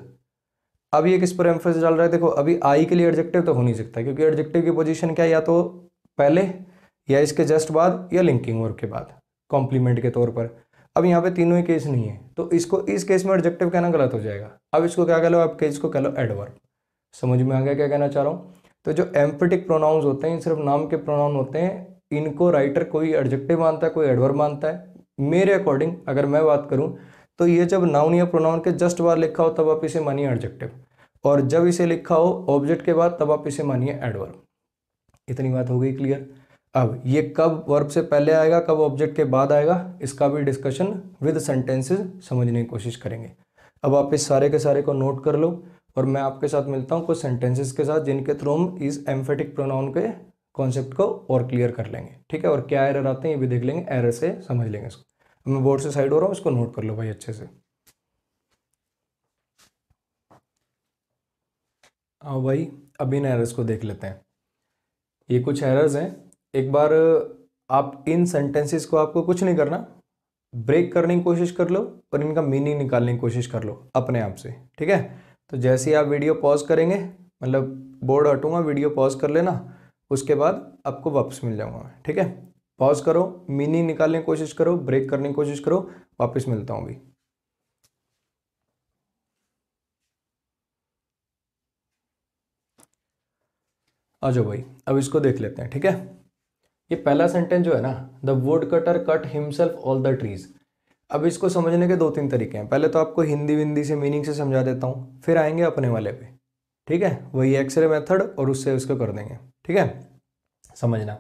अब ये किस पर एम्फोसिस डाल रहा है, देखो अभी आई के लिए एडजेक्टिव तो हो नहीं सकता क्योंकि एडजेक्टिव की पोजीशन क्या है, या तो पहले या इसके जस्ट बाद या लिंकिंग वर्ब के बाद कॉम्प्लीमेंट के तौर पर। अब यहाँ पे तीनों ही केस नहीं है तो इसको इस केस में एडजेक्टिव कहना गलत हो जाएगा। अब इसको क्या कह लो, अब इसको कह लो एडवर्ब। समझ में आ गया क्या कहना चाह रहा हूँ। तो जो एम्फेटिक प्रोनाउंस होते हैं सिर्फ नाम के प्रोनाउन होते हैं, इनको राइटर कोई एडजेक्टिव मानता है कोई एडवर्ब मानता है। मेरे अकॉर्डिंग अगर मैं बात करूं तो ये जब नाउन या प्रोनाउन के जस्ट बाद लिखा हो तब आप इसे मानिए एडजेक्टिव, और जब इसे लिखा हो ऑब्जेक्ट के बाद तब आप इसे मानिए एडवर्ब। इतनी बात हो गई क्लियर। अब ये कब वर्ब से पहले आएगा कब ऑब्जेक्ट के बाद आएगा, इसका भी डिस्कशन विद सेंटेंसेस समझने की कोशिश करेंगे। अब आप इस सारे के सारे को नोट कर लो और मैं आपके साथ मिलता हूँ कुछ सेंटेंसेस के साथ जिनके थ्रू हम इस एम्फेटिक प्रोनाउन के कॉन्सेप्ट को और क्लियर कर लेंगे। ठीक है, और क्या एरर आते हैं ये भी देख लेंगे, एरर से समझ लेंगे इसको। मैं बोर्ड से साइड हो रहा हूँ, इसको नोट कर लो भाई अच्छे से। आओ भाई अब इन एरर्स को देख लेते हैं। ये कुछ एरर्स हैं, एक बार आप इन सेंटेंसेस को आपको कुछ नहीं करना, ब्रेक करने की कोशिश कर लो और इनका मीनिंग निकालने की कोशिश कर लो अपने आप से। ठीक है, तो जैसे ही आप वीडियो पॉज करेंगे मतलब बोर्ड हटूंगा, वीडियो पॉज कर लेना, उसके बाद आपको वापस मिल जाऊंगा मैं, ठीक है। पॉज करो, मीनिंग निकालने की कोशिश करो, ब्रेक करने की कोशिश करो, वापस मिलता हूँ अभी। आ जाओ भाई, अब इसको देख लेते हैं, ठीक है। ये पहला सेंटेंस जो है ना, the wood cutter cut himself all the trees. अब इसको समझने के दो तीन तरीके हैं। पहले तो आपको हिंदी विंदी से मीनिंग से समझा देता हूँ, फिर आएंगे अपने वाले पे, ठीक है। वही एक्सरे मेथड और उससे उसको कर देंगे, ठीक है। समझना,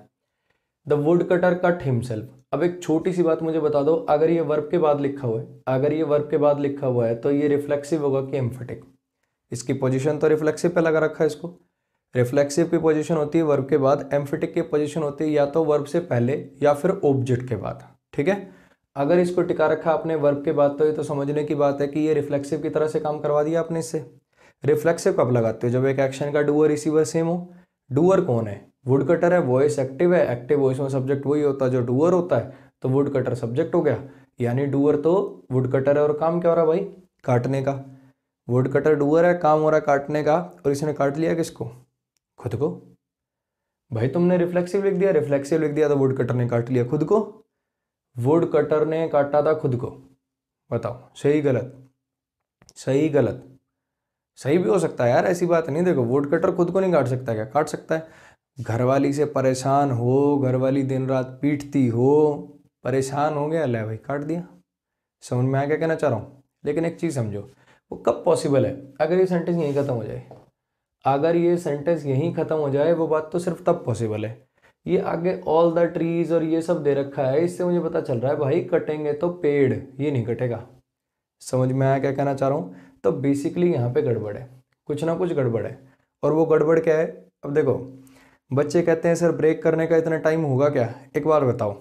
the wood cutter cut himself. अब एक छोटी सी बात मुझे बता दो, अगर ये वर्ब के बाद लिखा हुआ है, अगर ये वर्ब के बाद लिखा हुआ है तो ये रिफ्लेक्सिव होगा कि एम्फेटिक? इसकी पोजीशन तो रिफ्लेक्सिव पे लगा रखा है इसको। रिफ्लेक्सिव की पोजीशन होती है वर्ब के बाद, एम्फेटिक की पोजीशन होती है या तो वर्ब से पहले या फिर ऑब्जेक्ट के बाद, ठीक है। अगर इसको टिका रखा आपने वर्ब के बाद, तो ये तो समझने की बात है कि ये रिफ्लेक्सिव की तरह से काम करवा दिया आपने इससे। रिफ्लेक्सिव कब लगाते हो? जब एक एक्शन का डूअर रिसीवर सेम हो। डूअर कौन है? वुड कटर है, वॉइस एक्टिव है, एक्टिव वॉइस में सब्जेक्ट वही होता है जो डूअर होता है, तो वुड कटर सब्जेक्ट हो गया। यानी डूअर तो वुड कटर है और काम क्या हो रहा है भाई? काटने का। वुड कटर डूअर है, काम हो रहा है काटने का, और इसने काट लिया किसको? खुद को। भाई तुमने रिफ्लेक्सिव लिख दिया, रिफ्लेक्सिव लिख दिया तो वुड कटर ने काट लिया खुद को। वुड कटर ने काटा था खुद को। बताओ सही गलत? सही गलत? सही भी हो सकता है यार, ऐसी बात नहीं। देखो वुड कटर खुद को नहीं काट सकता, क्या काट सकता है? घरवाली से परेशान हो, घरवाली दिन रात पीटती हो, परेशान हो गया, ले भाई काट दिया। समझ में आ क्या कहना चाह रहा हूँ? लेकिन एक चीज़ समझो, वो कब पॉसिबल है? अगर ये सेंटेंस यहीं खत्म हो जाए। अगर ये सेंटेंस यहीं खत्म हो जाए, वो बात तो सिर्फ तब पॉसिबल है। ये आगे ऑल द ट्रीज और ये सब दे रखा है, इससे मुझे पता चल रहा है भाई कटेंगे तो पेड़, ये नहीं कटेगा। समझ में आया क्या कहना चाह रहा हूँ? तो बेसिकली यहाँ पे गड़बड़ है, कुछ ना कुछ गड़बड़ है। और वो गड़बड़ क्या है? अब देखो, बच्चे कहते हैं सर ब्रेक करने का इतना टाइम होगा क्या? एक बार बताओ,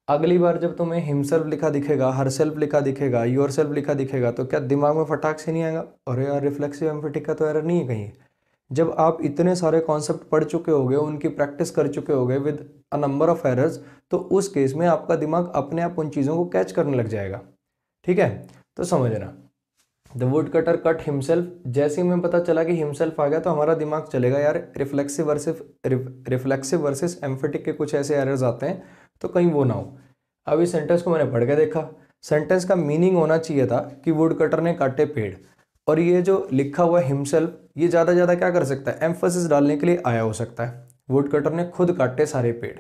अगली बार जब तुम्हें हिमसेल्फ लिखा दिखेगा, हर सेल्फ लिखा दिखेगा, योर सेल्फ लिखा दिखेगा, तो क्या दिमाग में फटाक से नहीं आएगा अरे यार रिफ्लेक्सिव एम्फेटिक का तो एरर नहीं है कहीं? जब आप इतने सारे कॉन्सेप्ट पढ़ चुके होगे, उनकी प्रैक्टिस कर चुके होगे with a number of errors, तो उस केस में आपका दिमाग अपने आप उन चीज़ों को कैच करने लग जाएगा, ठीक है। तो समझना, the wood cutter cut himself, जैसे ही हमें पता चला कि हिमसेल्फ आ गया तो हमारा दिमाग चलेगा यार रिफ्लेक्सिव वर्सेस एम्फेटिक के कुछ ऐसे एरर्स आते हैं, तो कहीं वो ना हो। अब इस सेंटेंस को मैंने पढ़ के देखा, सेंटेंस का मीनिंग होना चाहिए था कि वुड कटर ने काटे पेड़, और ये जो लिखा हुआ हिमसेल्फ, ये ज़्यादा ज़्यादा क्या कर सकता है? एम्फोसिस डालने के लिए आया हो सकता है। वुड कटर ने खुद काटे सारे पेड़।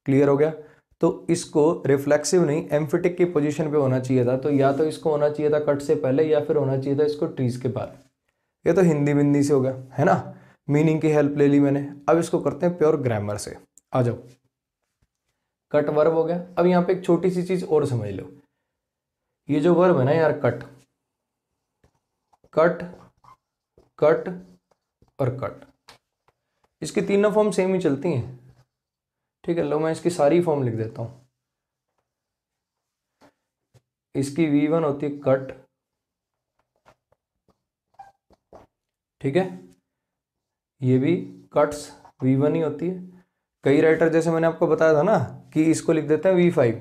क्लियर हो गया? तो इसको रिफ्लेक्सिव नहीं एम्फेटिक की पोजीशन पे होना चाहिए था, तो या तो इसको होना चाहिए था कट से पहले, या फिर होना चाहिए था इसको ट्रीज के बाद। ये तो हिंदी बिंदी से हो गया है ना, मीनिंग की हेल्प ले ली मैंने। अब इसको करते हैं प्योर ग्रामर से। आ जाओ, कट वर्ब हो गया। अब यहाँ पे एक छोटी सी चीज और समझ लो, ये जो वर्ब है ना यार, कट, कट, कट और कट, इसकी तीनों फॉर्म सेम ही चलती हैं, ठीक है। लो मैं इसकी सारी फॉर्म लिख देता हूं। इसकी V1 होती है कट, ठीक है। ये भी कट्स V1 ही होती है। कई राइटर, जैसे मैंने आपको बताया था ना, कि इसको लिख देते हैं V5,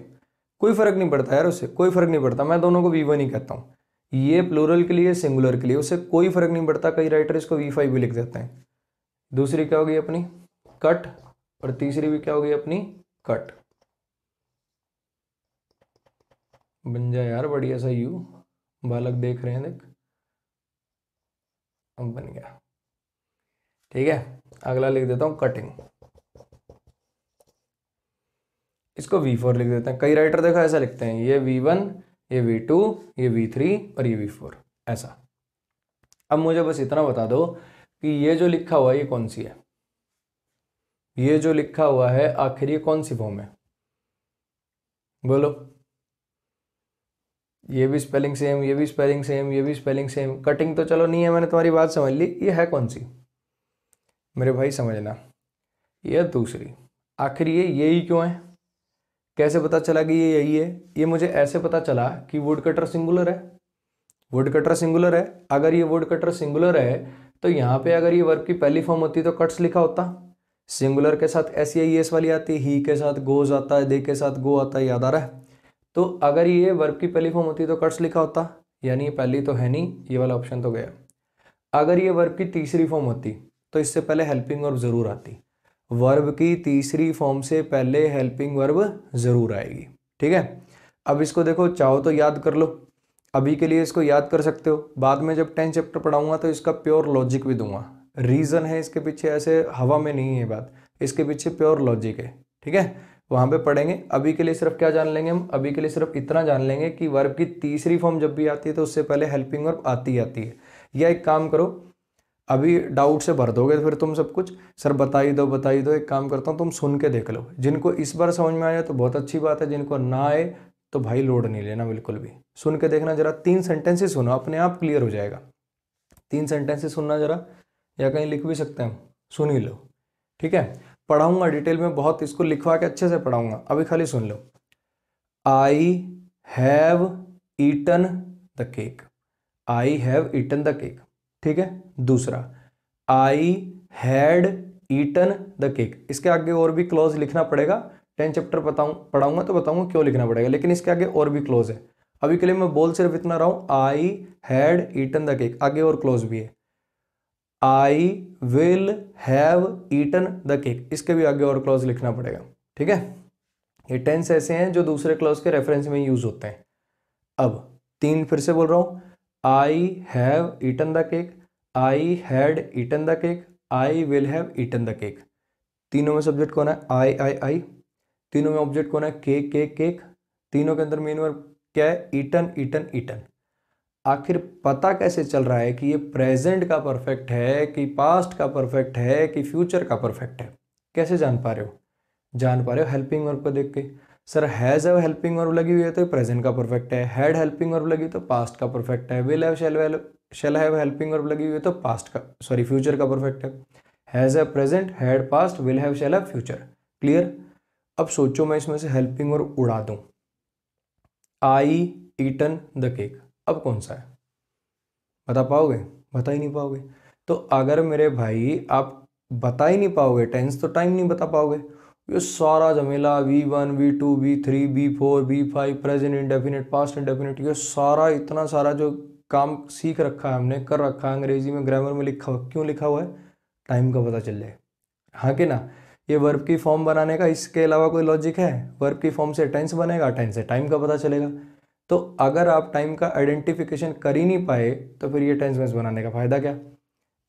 कोई फर्क नहीं पड़ता यार, उससे कोई फर्क नहीं पड़ता, मैं दोनों को V1 ही कहता हूँ। ये प्लूरल के लिए, सिंगुलर के लिए, उससे कोई फर्क नहीं पड़ता। कई राइटर इसको V5 भी लिख देते हैं। दूसरी क्या होगी अपनी? कट, और तीसरी भी क्या होगी अपनी? कट। बन जाए यार बढ़िया सा यू, बालक देख रहे हैं, देख, अब बन गया, ठीक है। अगला लिख देता हूं कटिंग, इसको V4 लिख देते हैं। कई राइटर देखा ऐसा लिखते हैं, ये V1, ये V2, ये V3 और ये V4, ऐसा। अब मुझे बस इतना बता दो कि ये जो लिखा हुआ है ये कौन सी है? ये जो लिखा हुआ है आखिर ये कौन सी फॉर्म है? बोलो। ये भी स्पेलिंग सेम, ये भी स्पेलिंग सेम, ये भी स्पेलिंग सेम। कटिंग तो चलो नहीं है, मैंने तुम्हारी बात समझ ली, ये है कौन सी मेरे भाई? समझना, ये दूसरी। आखिर ये यही क्यों है? कैसे पता चला कि ये यही है? ये मुझे ऐसे पता चला कि वुड कटर सिंगुलर है। वुड कटर सिंगुलर है, अगर ये वुड कटर सिंगुलर है तो यहाँ पे अगर ये वर्ब की पहली फॉर्म होती तो कट्स लिखा होता। सिंगुलर के साथ SEIS वाली आती, ही के साथ गोज आता है, दे के साथ गो आता है, याद आ रहा है? तो अगर ये वर्ब की पहली फॉर्म होती तो कट्स लिखा होता, यानी ये पहली तो है नहीं, ये वाला ऑप्शन तो गया। अगर ये वर्ब की तीसरी फॉर्म होती तो इससे पहले हेल्पिंग वर्ब ज़रूर आती। वर्ब की तीसरी फॉर्म से पहले हेल्पिंग वर्ब ज़रूर आएगी। ठीक है, अब इसको देखो, चाहो तो याद कर लो, अभी के लिए इसको याद कर सकते हो, बाद में जब 10 चैप्टर पढ़ाऊंगा तो इसका प्योर लॉजिक भी दूंगा। रीज़न है इसके पीछे, ऐसे हवा में नहीं है बात, इसके पीछे प्योर लॉजिक है। ठीक है, वहाँ पे पढ़ेंगे। अभी के लिए सिर्फ क्या जान लेंगे हम, अभी के लिए सिर्फ इतना जान लेंगे कि वर्ब की तीसरी फॉर्म जब भी आती है तो उससे पहले हेल्पिंग वर्ब आती है। या एक काम करो, अभी डाउट से भर दोगे फिर तुम सब कुछ, सर बता ही दो, एक काम करता हूँ तुम सुन के देख लो, जिनको इस बार समझ में आया तो बहुत अच्छी बात है, जिनको ना आए तो भाई लोड नहीं लेना बिल्कुल भी, सुन के देखना जरा। 3 सेंटेंसेस सुनो, अपने आप क्लियर हो जाएगा। 3 सेंटेंसेस सुनना जरा, या कहीं लिख भी सकते हैं, सुन ही लो। ठीक है, पढ़ाऊंगा डिटेल में बहुत, इसको लिखवा के अच्छे से पढ़ाऊंगा, अभी खाली सुन लो। I have eaten the cake, I have eaten the cake. ठीक है, दूसरा, I had eaten the cake. इसके आगे और भी क्लॉज लिखना पड़ेगा, 10 चैप्टर पढ़ाऊंगा तो बताऊंगा क्यों लिखना पड़ेगा, लेकिन इसके आगे और भी क्लॉज है। अभी के लिए मैं बोल सिर्फ इतना रहा हूं, I had eaten the cake, आगे और क्लॉज भी है। I will have eaten the cake, इसके भी आगे और क्लॉज लिखना पड़ेगा। ठीक है, ये टेंस ऐसे हैं जो दूसरे क्लॉज के रेफरेंस में यूज होते हैं। अब 3 फिर से बोल रहा हूं, I have eaten the cake, I had eaten the cake, I will have eaten the cake. तीनों में सब्जेक्ट कौन है, आई। तीनों में ऑब्जेक्ट कौन है, केक केक केक। तीनों के अंदर मेन वर्ब क्या है, ईटन ईटन ईटन। आखिर पता कैसे चल रहा है कि ये प्रेजेंट का परफेक्ट है कि पास्ट का परफेक्ट है कि फ्यूचर का परफेक्ट है, कैसे जान पा रहे हो, जान पा रहे हो हेल्पिंग वर्ब को देख के। Sir has have helping verb लगी हुई है तो प्रेजेंट का परफेक्ट है, हैड हेल्पिंग वर्ब लगी तो पास्ट का परफेक्ट है, will have shall have helping verb लगी हुई है तो फ्यूचर का परफेक्ट है। Has have present, had passed, will have shall have future. Clear. अब सोचो मैं इसमें से हेल्पिंग वर्ब उड़ा दूं, आई ईटन द केक, अब कौन सा है, बता पाओगे, बता ही नहीं पाओगे। तो अगर मेरे भाई आप बता ही नहीं पाओगे टेंस, तो टाइम नहीं बता पाओगे। ये सारा झमेला V1 V2 V3 V4 V5 present indefinite past indefinite, ये सारा इतना सारा जो काम सीख रखा है हमने, कर रखा है, अंग्रेजी में ग्रामर में लिखा हुआ, क्यों लिखा हुआ है, टाइम का पता चल जाए। हाँ कि ना, ये वर्ब की फॉर्म बनाने का इसके अलावा कोई लॉजिक है, वर्ब की फॉर्म से टेंस बनेगा, टेंस से टाइम का पता चलेगा। तो अगर आप टाइम का आइडेंटिफिकेशन कर ही नहीं पाए तो फिर ये टेंस वेंस बनाने का फायदा क्या।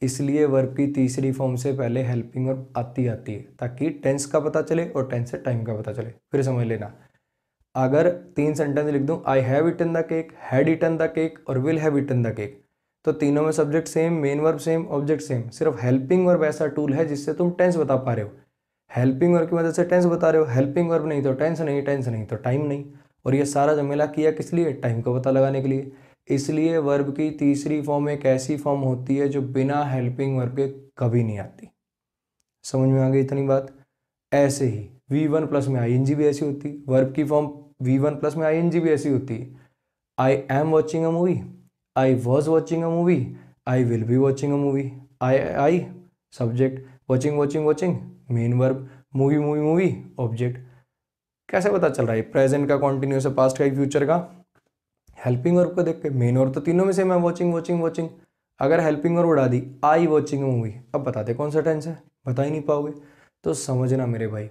इसलिए वर्ब की तीसरी फॉर्म से पहले हेल्पिंग वर्ब आती है, ताकि टेंस का पता चले और टेंस से टाइम का पता चले। फिर समझ लेना, अगर 3 सेंटेंस लिख दूं, I have eaten the cake, had eaten the cake और will have eaten the cake, तो तीनों में subject same, main verb same, object same. सिर्फ हेल्पिंग वर्ब ऐसा टूल है जिससे तुम टेंस बता पा रहे हो। हेल्पिंग वर्ब की मदद से टेंस बता रहे हो, हेल्पिंग वर्ब नहीं तो टेंस नहीं, टेंस नहीं तो टाइम नहीं। और ये सारा झमेला किया किस लिए, टाइम का पता लगाने के लिए। इसलिए वर्ब की तीसरी फॉर्म एक ऐसी फॉर्म होती है जो बिना हेल्पिंग वर्ब के कभी नहीं आती। समझ में आ गई इतनी बात। ऐसे ही V1 प्लस में ING भी ऐसी होती, वर्ब की फॉर्म V1 प्लस में ING भी ऐसी होती। I am watching a movie, I was watching a movie, I will be watching a movie. I subject, watching watching watching main verb, movie movie movie object. कैसे पता चल रहा है, present का कॉन्टिन्यूस है, पास्ट का, फ्यूचर का, helping verb को देख के। मेन वर्ब तो तीनों में से मैं वॉचिंग वॉचिंग वॉचिंग, अगर हेल्पिंग वर्ब उड़ा दी, आई वॉचिंग मूवी, अब बता दे कौन सा टेंस है, बता ही नहीं पाओगे। तो समझना मेरे भाई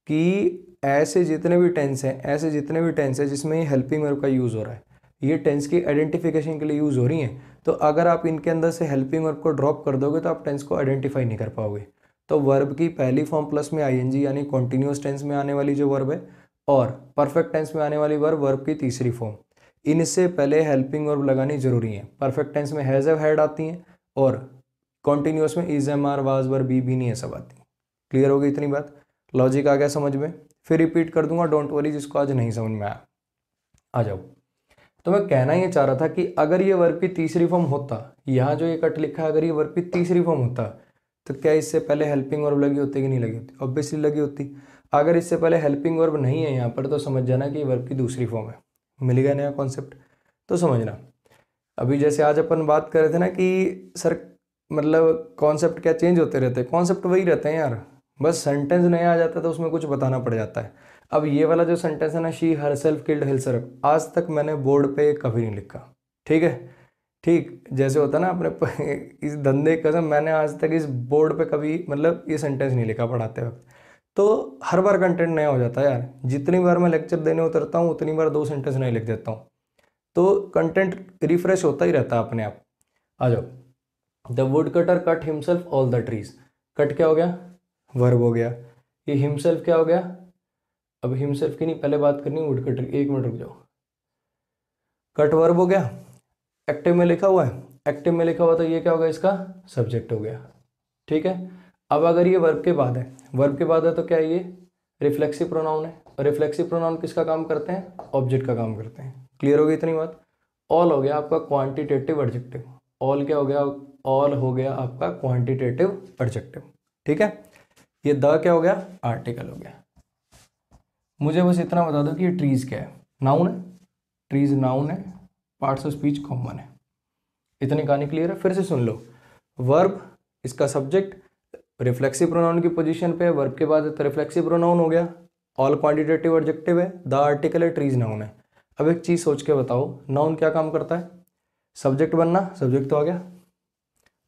कि ऐसे जितने भी टेंस हैं जिसमें ये हेल्पिंग वर्ब का यूज़ हो रहा है, ये टेंस की आइडेंटिफिकेशन के लिए यूज़ हो रही हैं। तो अगर आप इनके अंदर से हेल्पिंग वर्ब को ड्रॉप कर दोगे तो आप टेंस को आइडेंटिफाई नहीं कर पाओगे। तो वर्ब की पहली फॉर्म प्लस में ING यानी कॉन्टिन्यूस टेंस में आने वाली जो वर्ब है, और परफेक्ट टेंस में आने वाली वर्ब की तीसरी फॉर्म, इनसे पहले हेल्पिंग वर्ब लगानी जरूरी है। परफेक्ट टेंस में हैज हैव हैड आती हैं, और कॉन्टिन्यूस में is am are was were be भी नहीं है, सब आती। क्लियर हो गई इतनी बात, लॉजिक आ गया समझ में। फिर रिपीट कर दूंगा, डोंट वरी जिसको आज नहीं समझ में आया। आ जाओ, तो मैं कहना ये चाह रहा था कि अगर ये वर्ब की तीसरी फॉर्म होता, यहाँ जो ये कट लिखा है, अगर ये वर्ब की तीसरी फॉर्म होता तो क्या इससे पहले हेल्पिंग वर्ब लगी होती कि नहीं लगी होती, ऑब्वियसली लगी होती। अगर इससे पहले हेल्पिंग वर्ब नहीं है यहाँ पर तो समझ जाना कि ये वर्ब की दूसरी फॉर्म है। मिल गया नया कॉन्सेप्ट, तो समझना। अभी जैसे आज अपन बात कर रहे थे ना कि सर मतलब कॉन्सेप्ट क्या चेंज होते रहते हैं, कॉन्सेप्ट वही रहते हैं यार, बस सेंटेंस नया आ जाता है तो उसमें कुछ बताना पड़ जाता है। अब ये वाला जो सेंटेंस है ना, शी हरसेल्फ किल्ड हिमसेल्फ, आज तक मैंने बोर्ड पे कभी नहीं लिखा, ठीक है, ठीक जैसे होता है ना अपने इस धंधे कसम मैंने आज तक इस बोर्ड पे कभी मतलब ये सेंटेंस नहीं लिखा पढ़ाते वक्त। तो हर बार कंटेंट नया हो जाता है यार, जितनी बार मैं लेक्चर देने उतरता हूँ उतनी बार 2 सेंटेंस नए लिख देता हूँ। तो कंटेंट रिफ्रेश होता ही रहता है अपने आप। आ जाओ। The wood cutter cut himself all the trees. Cut क्या हो गया? वर्ब हो गया। ये हिमसेल्फ क्या हो गया? अब हिमसेल्फ की नहीं पहले बात करनी, वुड कटर, 1 मिनट रुक जाओ। कट वर्ब हो गया, एक्टिव में लिखा हुआ है, एक्टिव में लिखा हुआ तो ये क्या होगा? इसका सब्जेक्ट हो गया। ठीक है। अब अगर ये वर्ब के बाद है, वर्ब के बाद है तो क्या है? ये रिफ्लेक्सिव प्रोनाउन है। और रिफ्लेक्सिव प्रोनाउन किसका काम करते हैं? ऑब्जेक्ट का काम करते हैं। क्लियर हो गई इतनी बात? ऑल हो गया आपका क्वांटिटेटिव एडजेक्टिव। ऑल क्या हो गया? ऑल हो गया आपका क्वांटिटेटिव एडजेक्टिव। ठीक है। ये द क्या हो गया? आर्टिकल हो गया। मुझे बस इतना बता दो कि ये ट्रीज क्या है? नाउन है। ट्रीज नाउन है, पार्ट्स ऑफ स्पीच कॉमन है। इतनी कहानी क्लियर है? फिर से सुन लो। वर्ब इसका सब्जेक्ट, रिफ्लेक्सिव प्रोनाउन की पोजीशन पे है, वर्ब के बाद तो रिफ्लेक्सिव प्रोनाउन हो गया। ऑल क्वांटिटेटिव एडजेक्टिव है, द आर्टिकल है, ट्रीज नाउन है। अब एक चीज सोच के बताओ, नाउन क्या काम करता है? सब्जेक्ट बनना, सब्जेक्ट तो आ गया।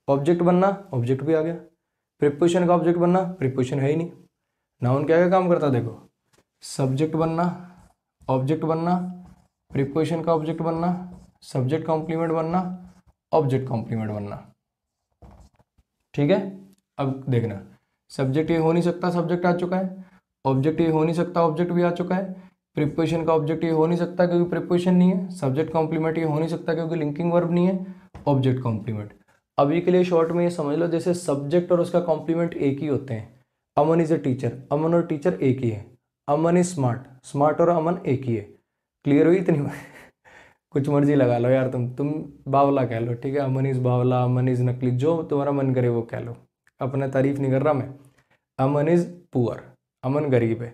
ऑब्जेक्ट बनना, ऑब्जेक्ट भी आ गया। प्रीपोजिशन का ऑब्जेक्ट बनना, प्रीपोजिशन है ही नहीं। नाउन क्या क्या काम करता है? देखो, सब्जेक्ट बनना, ऑब्जेक्ट बनना, प्रीपोजिशन का ऑब्जेक्ट बनना, सब्जेक्ट कॉम्प्लीमेंट बनना, ऑब्जेक्ट कॉम्प्लीमेंट बनना। ठीक है। अब देखना, सब्जेक्ट ये हो नहीं सकता, सब्जेक्ट आ चुका है। ऑब्जेक्ट ये हो नहीं सकता, ऑब्जेक्ट भी आ चुका है। प्रीपोजिशन का ऑब्जेक्ट ये हो नहीं सकता क्योंकि प्रीपोजिशन नहीं है। सब्जेक्ट कॉम्प्लीमेंट ये हो नहीं सकता क्योंकि लिंकिंग वर्ब नहीं है। Object complement. अभी के लिए शॉर्ट में ये समझ लो, जैसे सब्जेक्ट और उसका कॉम्प्लीमेंट एक ही होते हैं। अमन इज अ टीचर, अमन और टीचर एक ही है। अमन इज स्मार्ट, स्मार्ट और अमन एक ही है। क्लियर हुई इतनी? कुछ मर्जी लगा लो यार, तुम बावला कह लो, ठीक है। अमन इज बावला, अमन इज नकली, जो तुम्हारा मन करे वो कह लो। अपने तारीफ नहीं कर रहा मैं। अमन इज पुअर, अमन गरीब है।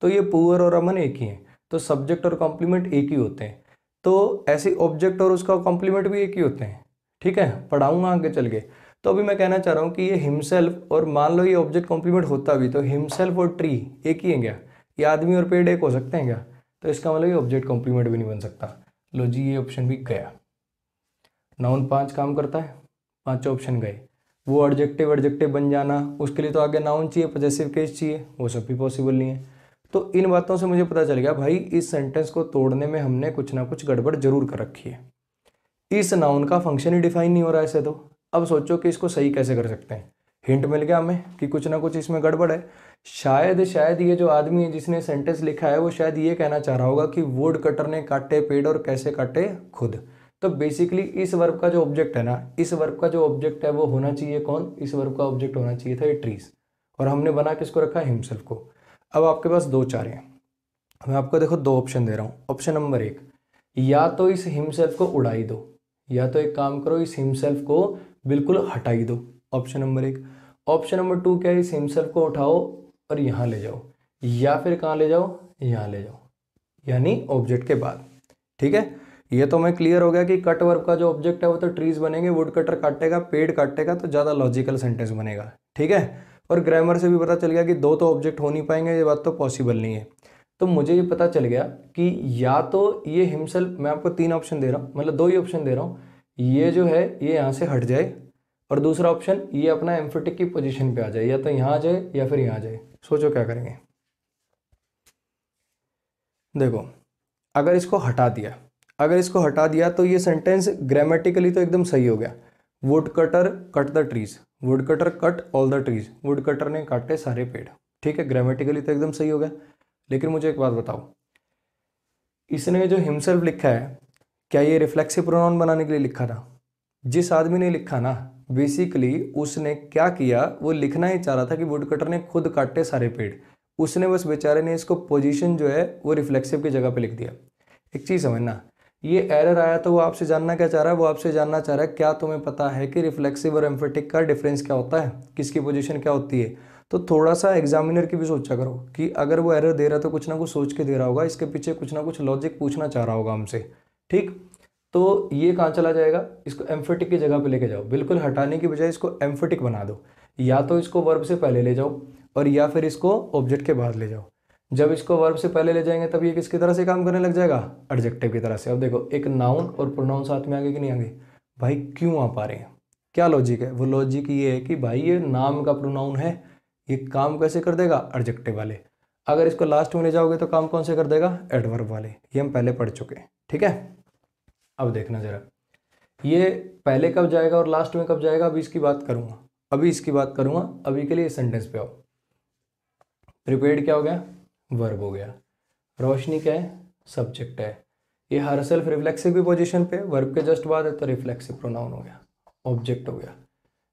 तो ये पुअर और अमन एक ही है, तो सब्जेक्ट और कॉम्प्लीमेंट एक ही होते हैं। तो ऐसे ऑब्जेक्ट और उसका कॉम्प्लीमेंट भी एक ही होते हैं। ठीक है, पढ़ाऊंगा आगे चल के। तो अभी मैं कहना चाह रहा हूँ कि ये हिमसेल्फ, और मान लो ये ऑब्जेक्ट कॉम्प्लीमेंट होता भी तो हिमसेल्फ और ट्री एक ही है क्या? ये आदमी और पेड़ एक हो सकते हैं क्या? तो इसका मतलब ये ऑब्जेक्ट कॉम्प्लीमेंट भी नहीं बन सकता। लो जी, ये ऑप्शन भी गया। नाउन 5 काम करता है, 5 ऑप्शन गए। वो एडजेक्टिव एडजेक्टिव बन जाना, उसके लिए तो आगे नाउन चाहिए, पॉजेसिव केस चाहिए, वो सब भी पॉसिबल नहीं है। तो इन बातों से मुझे पता चल गया भाई, इस सेंटेंस को तोड़ने में हमने कुछ ना कुछ गड़बड़ जरूर कर रखी है। इस नाउन का फंक्शन ही डिफाइन नहीं हो रहा है ऐसे तो। अब सोचो कि इसको सही कैसे कर सकते हैं। हिंट मिल गया हमें कि कुछ ना कुछ इसमें गड़बड़ है। शायद ये जो आदमी है जिसने सेंटेंस लिखा है वो शायद ये कहना चाह रहा होगा कि वुड कटर ने काटे पेड़ और कैसे काटे खुद। तो बेसिकली इस वर्ब का जो ऑब्जेक्ट है ना, इस वर्ब का जो ऑब्जेक्ट है वो होना चाहिए कौन? इस वर्ब का ऑब्जेक्ट होना चाहिए था ये ट्रीज, और हमने बना किसको रखा है? हिमसेल्फ को। अब आपके पास 2 चारे हैं, मैं आपको देखो 2 ऑप्शन दे रहा हूँ। ऑप्शन नंबर 1, या तो इस हिमसेल्फ को उड़ाई दो, या तो एक काम करो इस हिमसेल्फ को बिल्कुल हटाई दो। Option number 1। ऑप्शन नंबर 2 क्या है? इस हिमसेल्फ को उठाओ और यहाँ ले जाओ, या फिर कहाँ ले जाओ? यहाँ ले जाओ, यानी ऑब्जेक्ट के बाद। ठीक है, ये तो मैं क्लियर हो गया कि कट वर्ब का जो ऑब्जेक्ट है वो तो ट्रीज बनेंगे, वुड कटर काटेगा, पेड़ काटेगा, तो ज़्यादा लॉजिकल सेंटेंस बनेगा। ठीक है, और ग्रामर से भी पता चल गया कि 2 तो ऑब्जेक्ट हो नहीं पाएंगे, ये बात तो पॉसिबल नहीं है। तो मुझे ये पता चल गया कि या तो ये हिमसेल्फ, मैं आपको 3 ऑप्शन दे रहा हूँ, मतलब 2 ही ऑप्शन दे रहा हूँ, ये जो है ये यहाँ से हट जाए, और दूसरा ऑप्शन ये अपना एम्फेटिक की पोजीशन पे आ जाए, या तो यहाँ आ जाए या फिर यहाँ आ जाए। सोचो क्या करेंगे। देखो, अगर इसको हटा दिया तो ये सेंटेंस ग्रामेटिकली तो एकदम सही हो गया। Would cutter cut the trees, would cutter cut all the trees, would cutter ने काटे सारे पेड़। ठीक है, ग्रामेटिकली तो एकदम सही हो गया। लेकिन मुझे एक बात बताओ, इसने जो हिमसेल्फ लिखा है, क्या ये रिफ्लेक्सिव प्रोनाउन बनाने के लिए लिखा था? जिस आदमी ने लिखा ना, बेसिकली उसने क्या किया, वो लिखना ही चाह रहा था कि वुड कटर ने खुद काटे सारे पेड़। उसने बस बेचारे ने इसको पोजीशन जो है वो रिफ्लेक्सिव की जगह पे लिख दिया। एक चीज़ समझना, ये एरर आया तो वो आपसे जानना क्या चाह रहा है? वो आपसे जानना चाह रहा है क्या तुम्हें पता है कि रिफ्लेक्सिव और एम्फेटिक का डिफरेंस क्या होता है, किसकी पोजीशन क्या होती है। तो थोड़ा सा एग्जामिनर की भी सोचा करो कि अगर वो एरर दे रहा है तो कुछ ना कुछ सोच के दे रहा होगा, इसके पीछे कुछ ना कुछ लॉजिक पूछना चाह रहा होगा हमसे। ठीक, तो ये कहाँ चला जाएगा? इसको एम्फेटिक की जगह पे लेके जाओ, बिल्कुल हटाने की बजाय इसको एम्फेटिक बना दो। या तो इसको वर्ब से पहले ले जाओ, और या फिर इसको ऑब्जेक्ट के बाद ले जाओ। जब इसको वर्ब से पहले ले जाएंगे तब ये किसकी तरह से काम करने लग जाएगा? एडजेक्टिव की तरह से। अब देखो, एक नाउन और प्रोनाउन साथ में आगे कि नहीं आगे? भाई क्यों आ पा रहे हैं, क्या लॉजिक है? वो लॉजिक ये है कि भाई ये नाम का प्रोनाउन है, ये काम कैसे कर देगा? एडजेक्टिव वाले। अगर इसको लास्ट में ले जाओगे तो काम कौन से कर देगा? एडवर्ब वाले। ये हम पहले पढ़ चुके हैं, ठीक है। अब देखना जरा, ये पहले कब जाएगा और लास्ट में कब जाएगा, अभी इसकी बात करूंगा। अभी के लिए इस सेंटेंस पे आओ। प्रिपेयर्ड क्या हो गया? वर्ब हो गया। रोशनी क्या है? सब्जेक्ट है। ये हर सेल्फ रिफ्लेक्सिव की पोजीशन पे, वर्ब के जस्ट बाद है तो रिफ्लेक्सिव प्रोनाउन हो गया, ऑब्जेक्ट हो गया।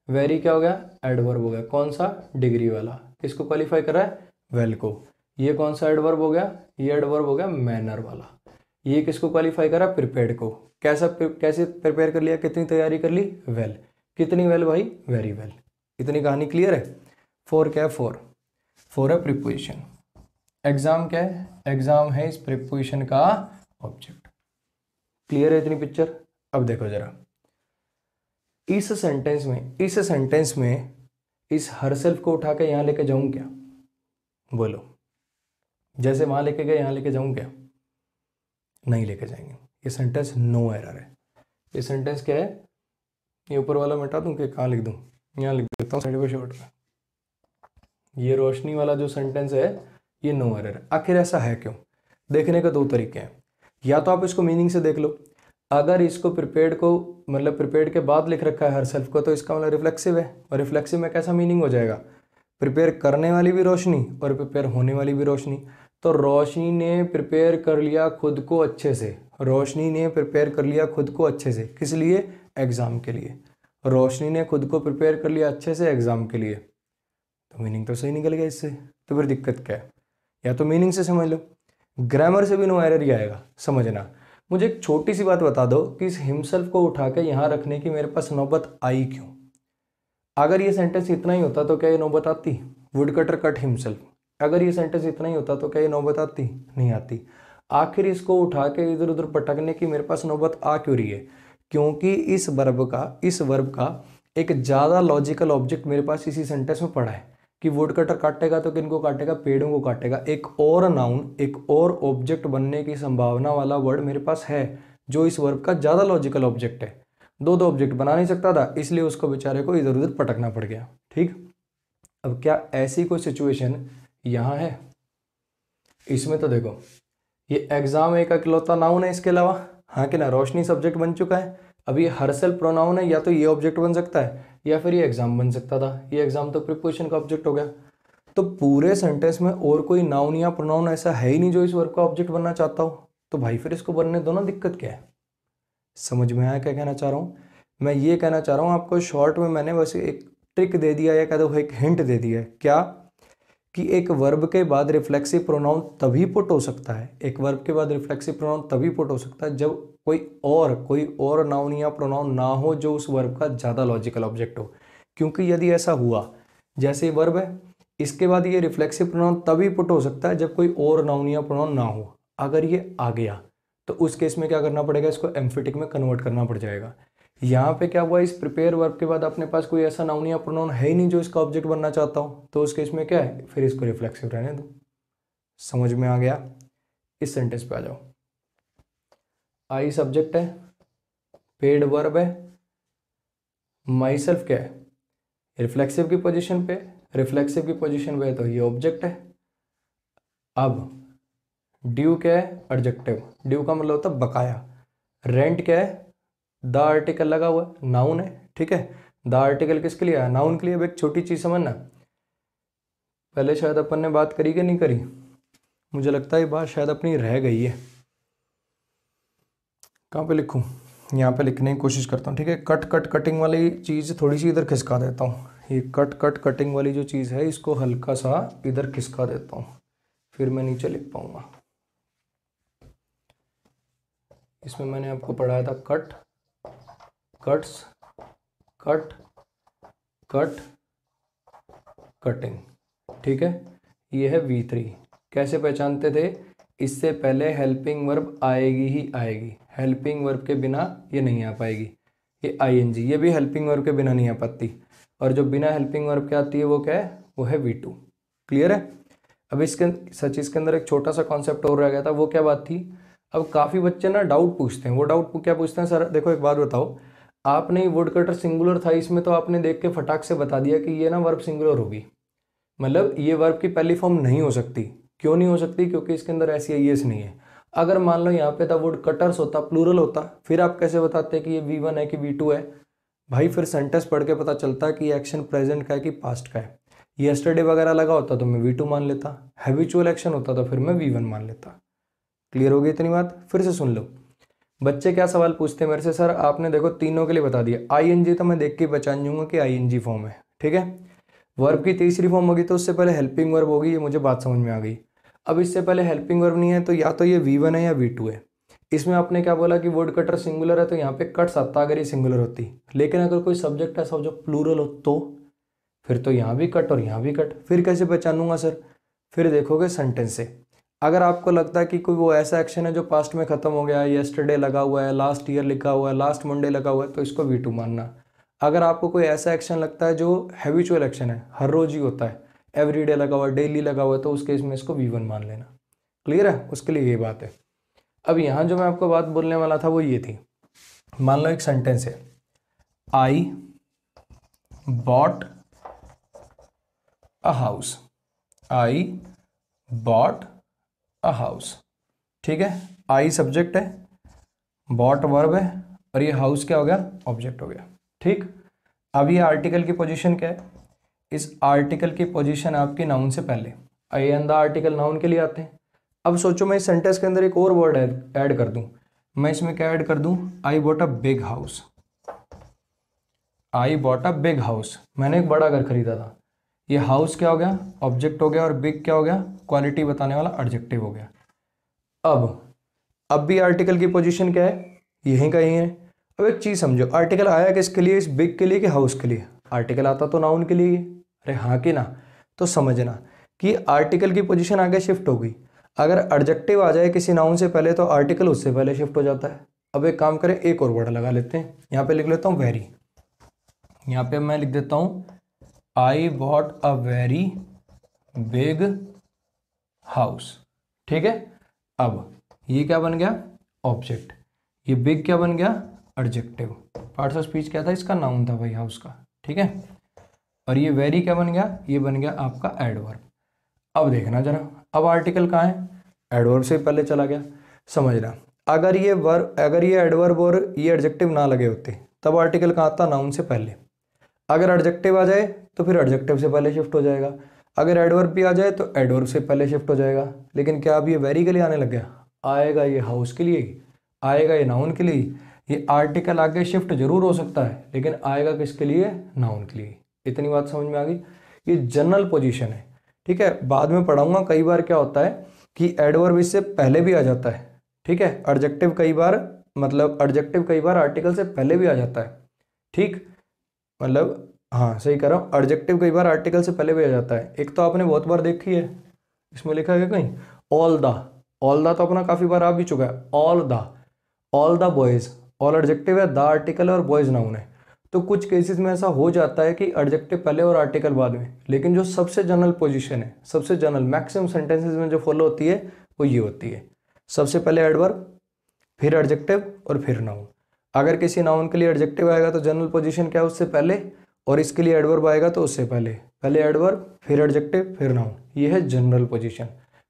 वेरी क्या हो गया? एडवर्ब हो गया। कौन सा? डिग्री वाला। किसको क्वालिफाई कर रहा है? वेल को। ये कौन सा एडवर्ब हो गया? ये एडवर्ब हो गया मैनर वाला। ये किसको क्वालिफाई करा? प्रिपेयर्ड को। कैसे प्रिपेयर कर लिया? कितनी तैयारी कर ली? वेल। कितनी वेल भाई? Very well. इतनी कहानी क्लियर है। फोर क्या है? फोर है प्रीपोजिशन। एग्जाम क्या है? एग्जाम है इस प्रीपोजिशन का ऑब्जेक्ट। क्लियर है इतनी पिक्चर? अब देखो जरा, इस सेंटेंस में इस हर सेल्फ को उठा के यहां लेके जाऊं क्या? बोलो। जैसे वहां लेके गए यहां लेके जाऊं क्या? नहीं लेके जाएंगे। ये सेंटेंस नो एरर है। ये सेंटेंस क्या है? ये ऊपर वाला मिटा दूं कि कहाँ लिख दूं? यहाँ लिख देता हूँ साइड पे शॉर्ट में। ये रोशनी वाला जो सेंटेंस है ये नो एरर है। आखिर ऐसा है क्यों? देखने के दो तरीके हैं। या तो आप इसको मीनिंग से देख लो, अगर इसको प्रिपेयर्ड को मतलब प्रिपेयर्ड के बाद लिख रखा है हर सेल्फ को, तो इसका मतलब रिफ्लेक्सिव है। और रिफ्लेक्सिव में कैसा मीनिंग हो जाएगा? प्रिपेयर करने वाली भी रोशनी और प्रिपेयर होने वाली भी रोशनी। तो रोशनी ने प्रिपेयर कर लिया खुद को अच्छे से। रोशनी ने प्रिपेयर कर लिया खुद को अच्छे से। किस लिए? एग्जाम के लिए। रोशनी ने खुद को प्रिपेयर कर लिया अच्छे से एग्जाम के लिए। तो मीनिंग तो सही निकल गया इससे। तो फिर दिक्कत क्या है? या तो मीनिंग से समझ लो, ग्रामर से भी नो एरर ही आएगा। समझना, मुझे एक छोटी सी बात बता दो कि इस हिमसेल्फ को उठा के यहाँ रखने की मेरे पास नौबत आई क्यों? अगर ये सेंटेंस इतना ही होता तो क्या ये नौबत आती? Would cutter cut himself. अगर ये सेंटेंस इतना ही होता तो क्या ये नौबत आती? नहीं आती। आखिर इसको उठा के इधर उधर पटकने की मेरे पास नौबत आ क्यों रही है? क्योंकि इस वर्ब का एक ज़्यादा लॉजिकल ऑब्जेक्ट मेरे पास इसी सेंटेंस में पड़ा है कि वुड कटर काटेगा तो किनको काटेगा? पेड़ों को काटेगा। एक और नाउन, एक और ऑब्जेक्ट बनने की संभावना वाला वर्ड मेरे पास है जो इस वर्ब का ज़्यादा लॉजिकल ऑब्जेक्ट है। दो ऑब्जेक्ट बना नहीं सकता था, इसलिए उसको बेचारे को इधर उधर पटकना पड़ गया। ठीक, अब क्या ऐसी कोई सिचुएशन यहाँ है? इसमें तो देखो, ये एग्जाम एक अकेलौता नाउन है इसके अलावा, हाँ कि ना? रोशनी सब्जेक्ट बन चुका है। अब ये हर सेल्फ प्रोनाउन है, या तो ये ऑब्जेक्ट बन सकता है या फिर ये एग्जाम बन सकता था। ये एग्जाम तो प्रीपोजिशन का ऑब्जेक्ट हो गया। तो पूरे सेंटेंस में और कोई नाउन या प्रोनाउन ऐसा है ही नहीं जो इस वर्ब का ऑब्जेक्ट बनना चाहता हो। तो भाई फिर इसको बनने दो ना, दिक्कत क्या है? समझ में आया क्या कहना चाह रहा हूँ? मैं ये कहना चाह रहा हूँ आपको शॉर्ट में, मैंने बस एक ट्रिक दे दिया या कह दो एक हिंट दे दिया है। क्या? कि एक वर्ब के बाद रिफ्लेक्सिव प्रोनाउन तभी पुट हो सकता है, एक वर्ब के बाद रिफ्लेक्सिव प्रोनाउन तभी पुट हो सकता है जब कोई और नाउन या प्रोनाउन ना हो जो उस वर्ब का ज़्यादा लॉजिकल ऑब्जेक्ट हो। क्योंकि यदि ऐसा हुआ, जैसे वर्ब है इसके बाद ये रिफ्लेक्सिव प्रोनाउन तभी पुट हो सकता है जब कोई और नाउन या प्रोनाउन ना हो। अगर ये आ गया तो उस केस में क्या करना पड़ेगा? इसको एम्फेटिक में कन्वर्ट करना पड़ जाएगा। यहाँ पे क्या हुआ? इस प्रिपेयर वर्ब के बाद अपने पास कोई ऐसा नाउन या प्रोनाउन है ही नहीं जो इसका ऑब्जेक्ट बनना चाहता हूँ, तो उस केस में क्या है? फिर इसको रिफ्लेक्सिव रहने दो। समझ में आ गया? इस सेंटेंस पे आ जाओ। आई सब्जेक्ट है, पेड वर्ब है, माई सेल्फ क्या है? रिफ्लेक्सिव की पोजीशन पे। रिफ्लेक्सिव की पोजीशन पे है तो ये ऑब्जेक्ट है। अब ड्यू क्या है? एडजेक्टिव। ड्यू का मतलब होता है बकाया। रेंट क्या है? द आर्टिकल लगा हुआ है, नाउन है। ठीक है, द आर्टिकल किसके लिए है? नाउन के लिए। अब एक छोटी चीज समझना, पहले शायद अपन ने बात करी कि नहीं करी? मुझे लगता है ये बात शायद अपनी रह गई है। कहाँ पे लिखूं? यहाँ पे लिखने की कोशिश करता हूँ। ठीक है, कटिंग वाली चीज़ थोड़ी सी इधर खिसका देता हूँ। ये कटिंग वाली जो चीज़ है इसको हल्का सा इधर खिसका देता हूँ, फिर मैं नीचे लिख पाऊंगा। इसमें मैंने आपको पढ़ाया था cut, cuts, cut, cut, cutting. ठीक है, ये है V3। कैसे पहचानते थे? इससे पहले हेल्पिंग वर्ब आएगी ही आएगी, हेल्पिंग वर्ब के बिना ये नहीं आ पाएगी। ये ING, ये भी हेल्पिंग वर्ब के बिना नहीं आ पाती, और जो बिना हेल्पिंग वर्ब के आती है वो क्या है? वो है V2। क्लियर है? अब इसके अंदर एक छोटा सा कॉन्सेप्ट और रह गया था। वो क्या बात थी? अब काफ़ी बच्चे ना डाउट पूछते हैं। वो डाउट क्या पूछते हैं? सर देखो एक बात बताओ, आपने वुड कटर सिंगुलर था, इसमें तो आपने देख के फटाक से बता दिया कि ये ना वर्ब सिंगुलर होगी, मतलब ये वर्ब की पहली फॉर्म नहीं हो सकती। क्यों नहीं हो सकती? क्योंकि इसके अंदर ऐसी एस नहीं है। अगर मान लो यहाँ पे द वुड कटर्स होता, प्लूरल होता, फिर आप कैसे बताते कि ये V1 है कि V2 है? भाई फिर सेंटेंस पढ़ के पता चलता है कि एक्शन प्रेजेंट का है कि पास्ट का है। यस्टरडे वगैरह लगा होता तो मैं V2 मान लेता, हैबिचुअल एक्शन होता तो फिर मैं V1 मान लेता। क्लियर हो गई इतनी बात? फिर से सुन लो। बच्चे क्या सवाल पूछते हैं मेरे से, सर आपने देखो तीनों के लिए बता दिया, ING तो मैं देख के पहचान जाऊंगा कि ING फॉर्म है, ठीक है। वर्ब की तीसरी फॉर्म होगी तो उससे पहले हेल्पिंग वर्ब होगी, ये मुझे बात समझ में आ गई। अब इससे पहले हेल्पिंग वर्ब नहीं है तो या तो ये V1 है या V2 है। इसमें आपने क्या बोला कि वुड कटर सिंगुलर है तो यहाँ पे कट्स आता अगर ये सिंगुलर होती, लेकिन अगर कोई सब्जेक्ट ऐसा हो जो प्लूरल हो तो फिर तो यहाँ भी कट और यहाँ भी कट, फिर कैसे पहचानूंगा सर? फिर देखोगे सेंटेंस से। अगर आपको लगता है कि कोई वो ऐसा एक्शन है जो पास्ट में खत्म हो गया है, यस्टरडे लगा हुआ है, लास्ट ईयर लिखा हुआ है, लास्ट मंडे लगा हुआ है, तो इसको V2 मानना। अगर आपको कोई ऐसा एक्शन लगता है जो हैबिचुअल एक्शन है, हर रोज ही होता है, एवरीडे लगा हुआ है, डेली लगा हुआ है, तो उस केस में इसको V1 मान लेना। क्लियर है? उसके लिए ये बात है। अब यहाँ जो मैं आपको बात बोलने वाला था वो ये थी, मान लो एक सेंटेंस है, I bought a house, I bought a house, ठीक है। आई सब्जेक्ट है, बॉट वर्ब है, और ये हाउस क्या हो गया? ऑब्जेक्ट हो गया, ठीक। अब ये आर्टिकल की पोजीशन क्या है? इस आर्टिकल की पोजीशन आपकी नाउन से पहले, आई एंड द आर्टिकल नाउन के लिए आते हैं। अब सोचो मैं इस सेंटेंस के अंदर एक और वर्ड ऐड कर दूं, मैं इसमें क्या ऐड कर दूं? I bought a big house, I bought a big house, मैंने एक बड़ा घर खरीदा था। ये हाउस क्या हो गया? ऑब्जेक्ट हो गया, और बिग क्या हो गया? क्वालिटी बताने वाला एडजेक्टिव हो गया। अब भी आर्टिकल की पोजीशन क्या है? यहीं कहीं है। अब एक चीज समझो, आर्टिकल आया किसके लिए? इस बिग के लिए कि हाउस के लिए? आर्टिकल आता तो नाउन के लिए ही। अरे हाँ कि ना? तो समझना कि आर्टिकल की पोजीशन आगे शिफ्ट हो गई। अगर एडजेक्टिव आ जाए किसी नाउन से पहले तो आर्टिकल उससे पहले शिफ्ट हो जाता है। अब एक काम करें, एक और वर्ड लगा लेते हैं, यहाँ पे लिख लेता हूँ वेरी। यहाँ पे मैं लिख देता हूँ I bought a very big house, ठीक है। अब ये क्या बन गया? ऑब्जेक्ट। ये बिग क्या बन गया? एडजेक्टिव। पार्ट्स ऑफ स्पीच क्या था? इसका नाउन था भाई, हाउस का, ठीक है। और ये वेरी क्या बन गया? ये बन गया आपका एडवर्ब। अब देखना जरा, अब आर्टिकल कहाँ है? एडवर्ब से पहले चला गया। समझना, अगर ये एडवर्ब और ये एडजेक्टिव ना लगे होते तब आर्टिकल कहाँ आता? नाउन से पहले। अगर एडजेक्टिव आ जाए तो फिर एडजेक्टिव से पहले शिफ्ट हो जाएगा। अगर एडवर्ब भी आ जाए तो एडवर्ब से पहले शिफ्ट हो जाएगा। लेकिन क्या अब ये वेरी के लिए आने लग गया? आएगा ये हाउस के लिए, आएगा ये नाउन के लिए। ये आर्टिकल आगे शिफ्ट जरूर हो सकता है लेकिन आएगा किसके लिए? नाउन के लिए। इतनी बात समझ में आ गई? ये जनरल पोजीशन है, ठीक है। बाद में पढ़ाऊंगा कई बार क्या होता है कि एडवर्ब इससे पहले भी आ जाता है, ठीक है। एडजेक्टिव कई बार आर्टिकल से पहले भी आ जाता है, ठीक। मतलब हाँ सही कर रहा हूँ, एडजेक्टिव कई बार आर्टिकल से पहले भी आ जाता है। एक तो आपने बहुत बार देखी है, इसमें लिखा है कहीं ऑल द तो अपना काफी बार आ भी चुका है। All the boys, all adjective है, द आर्टिकल और बॉयज नाउन है। तो कुछ केसेस में ऐसा हो जाता है कि एडजेक्टिव पहले और आर्टिकल बाद में, लेकिन जो सबसे जनरल पोजीशन है, सबसे जनरल मैक्सिमम सेंटेंसेस में जो फॉलो होती है वो ये होती है, सबसे पहले एडवर्ब, फिर एडजेक्टिव और फिर नाउन। अगर किसी नाउन के लिए एडजेक्टिव आएगा तो जनरल पोजीशन क्या है? उससे पहले, और इसके लिए एडवर्ब आएगा तो उससे पहले। पहले एडवर्ब, फिर एडजेक्टिव, फिर नाउन। ये है जनरल पोजीशन।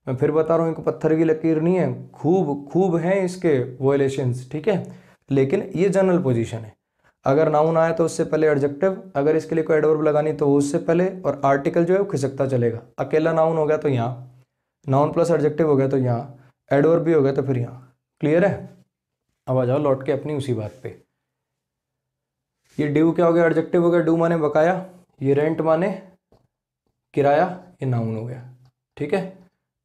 मैं फिर बता रहा हूँ, एक पत्थर की लकीर नहीं है, खूब खूब हैं इसके वोलेशंस, ठीक है, लेकिन ये जनरल पोजीशन है। अगर नाउन आया तो उससे पहले एडजेक्टिव, अगर इसके लिए कोई एडवर्ब लगानी तो उससे पहले, और आर्टिकल जो है वो खिसकता चलेगा। अकेला नाउन हो गया तो यहाँ, नाउन प्लस एडजेक्टिव हो गया तो यहाँ, एडवर्ब भी हो गया तो फिर यहाँ। क्लियर है? अब आ जाओ लौट के अपनी उसी बात पे। ये ड्यू क्या हो गया? एडजेक्टिव हो गया। ड्यू माने बकाया, ये रेंट माने किराया, ये नाउन हो गया, ठीक है।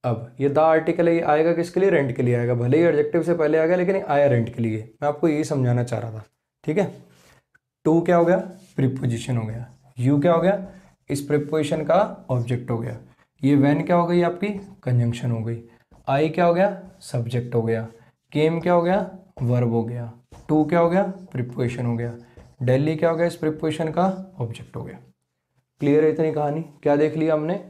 अब ये द आर्टिकल है, ये आएगा किसके लिए? रेंट के लिए आएगा। भले ही एडजेक्टिव से पहले आ गया लेकिन ये आया रेंट के लिए। मैं आपको यही समझाना चाह रहा था, ठीक है। टू क्या हो गया? प्रीपोजिशन हो गया। यू क्या हो गया? इस प्रीपोजिशन का ऑब्जेक्ट हो गया। ये व्हेन क्या हो गई? आपकी कंजंक्शन हो गई। आई क्या हो गया? सब्जेक्ट हो गया। केम क्या हो गया? वर्ब हो गया। टू क्या हो गया? प्रीपोजिशन हो गया। दिल्ली क्या हो गया? इस प्रीपोजिशन का ऑब्जेक्ट हो गया। क्लियर है इतनी कहानी? क्या देख लिया हमने?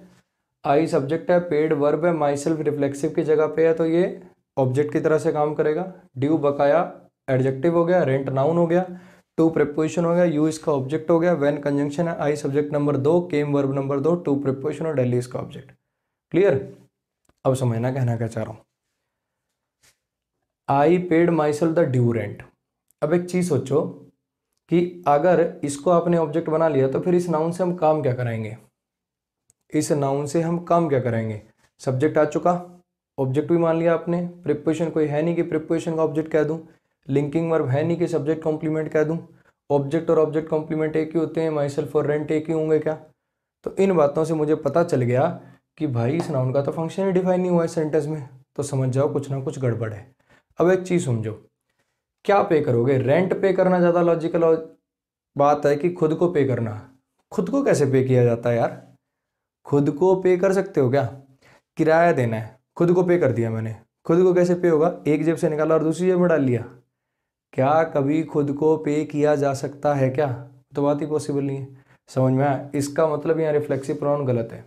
आई सब्जेक्ट है, पेड वर्ब है, माई सेल्फ रिफ्लेक्सिव की जगह पे है तो ये ऑब्जेक्ट की तरह से काम करेगा। ड्यू बकाया एडजेक्टिव हो गया, रेंट नाउन हो गया, टू प्रीपोजिशन हो गया, यू इसका ऑब्जेक्ट हो गया, व्हेन कंजंक्शन है, I subject number 2, came verb number 2, to preposition और डेली इसका ऑब्जेक्ट। क्लियर? अब समझना कहना क्या चाह रहा हूं। I paid myself the due rent. अब एक चीज सोचो कि अगर इसको आपने ऑब्जेक्ट बना लिया तो फिर इस नाउन से हम काम क्या कराएंगे? इस नाउन से हम काम क्या कराएंगे? सब्जेक्ट आ चुका, ऑब्जेक्ट भी मान लिया आपने, प्रीपोजिशन कोई है नहीं कि प्रीपोजिशन का ऑब्जेक्ट कह दूं, लिंकिंग वर्ब है नहीं कि सब्जेक्ट कॉम्प्लीमेंट कह दूं, ऑब्जेक्ट और ऑब्जेक्ट कॉम्प्लीमेंट एक ही होते हैं, माई सेल्फ और रेंट एक ही होंगे क्या? तो इन बातों से मुझे पता चल गया कि भाई इस नाउन का तो फंक्शन ही डिफाइन नहीं हुआ है सेंटेंस में, तो समझ जाओ कुछ ना कुछ गड़बड़ है। अब एक चीज समझो, क्या पे करोगे? रेंट पे करना ज़्यादा लॉजिकल बात है कि खुद को पे करना? खुद को कैसे पे किया जाता है यार? खुद को पे कर सकते हो क्या? किराया देना है, खुद को पे कर दिया मैंने, खुद को कैसे पे होगा? एक जेब से निकाला और दूसरी जेब में डाल लिया। क्या कभी खुद को पे किया जा सकता है क्या? तो बात ही पॉसिबल नहीं है। समझ में आया? इसका मतलब यहाँ रिफ्लेक्सिव प्रोनाउन गलत है।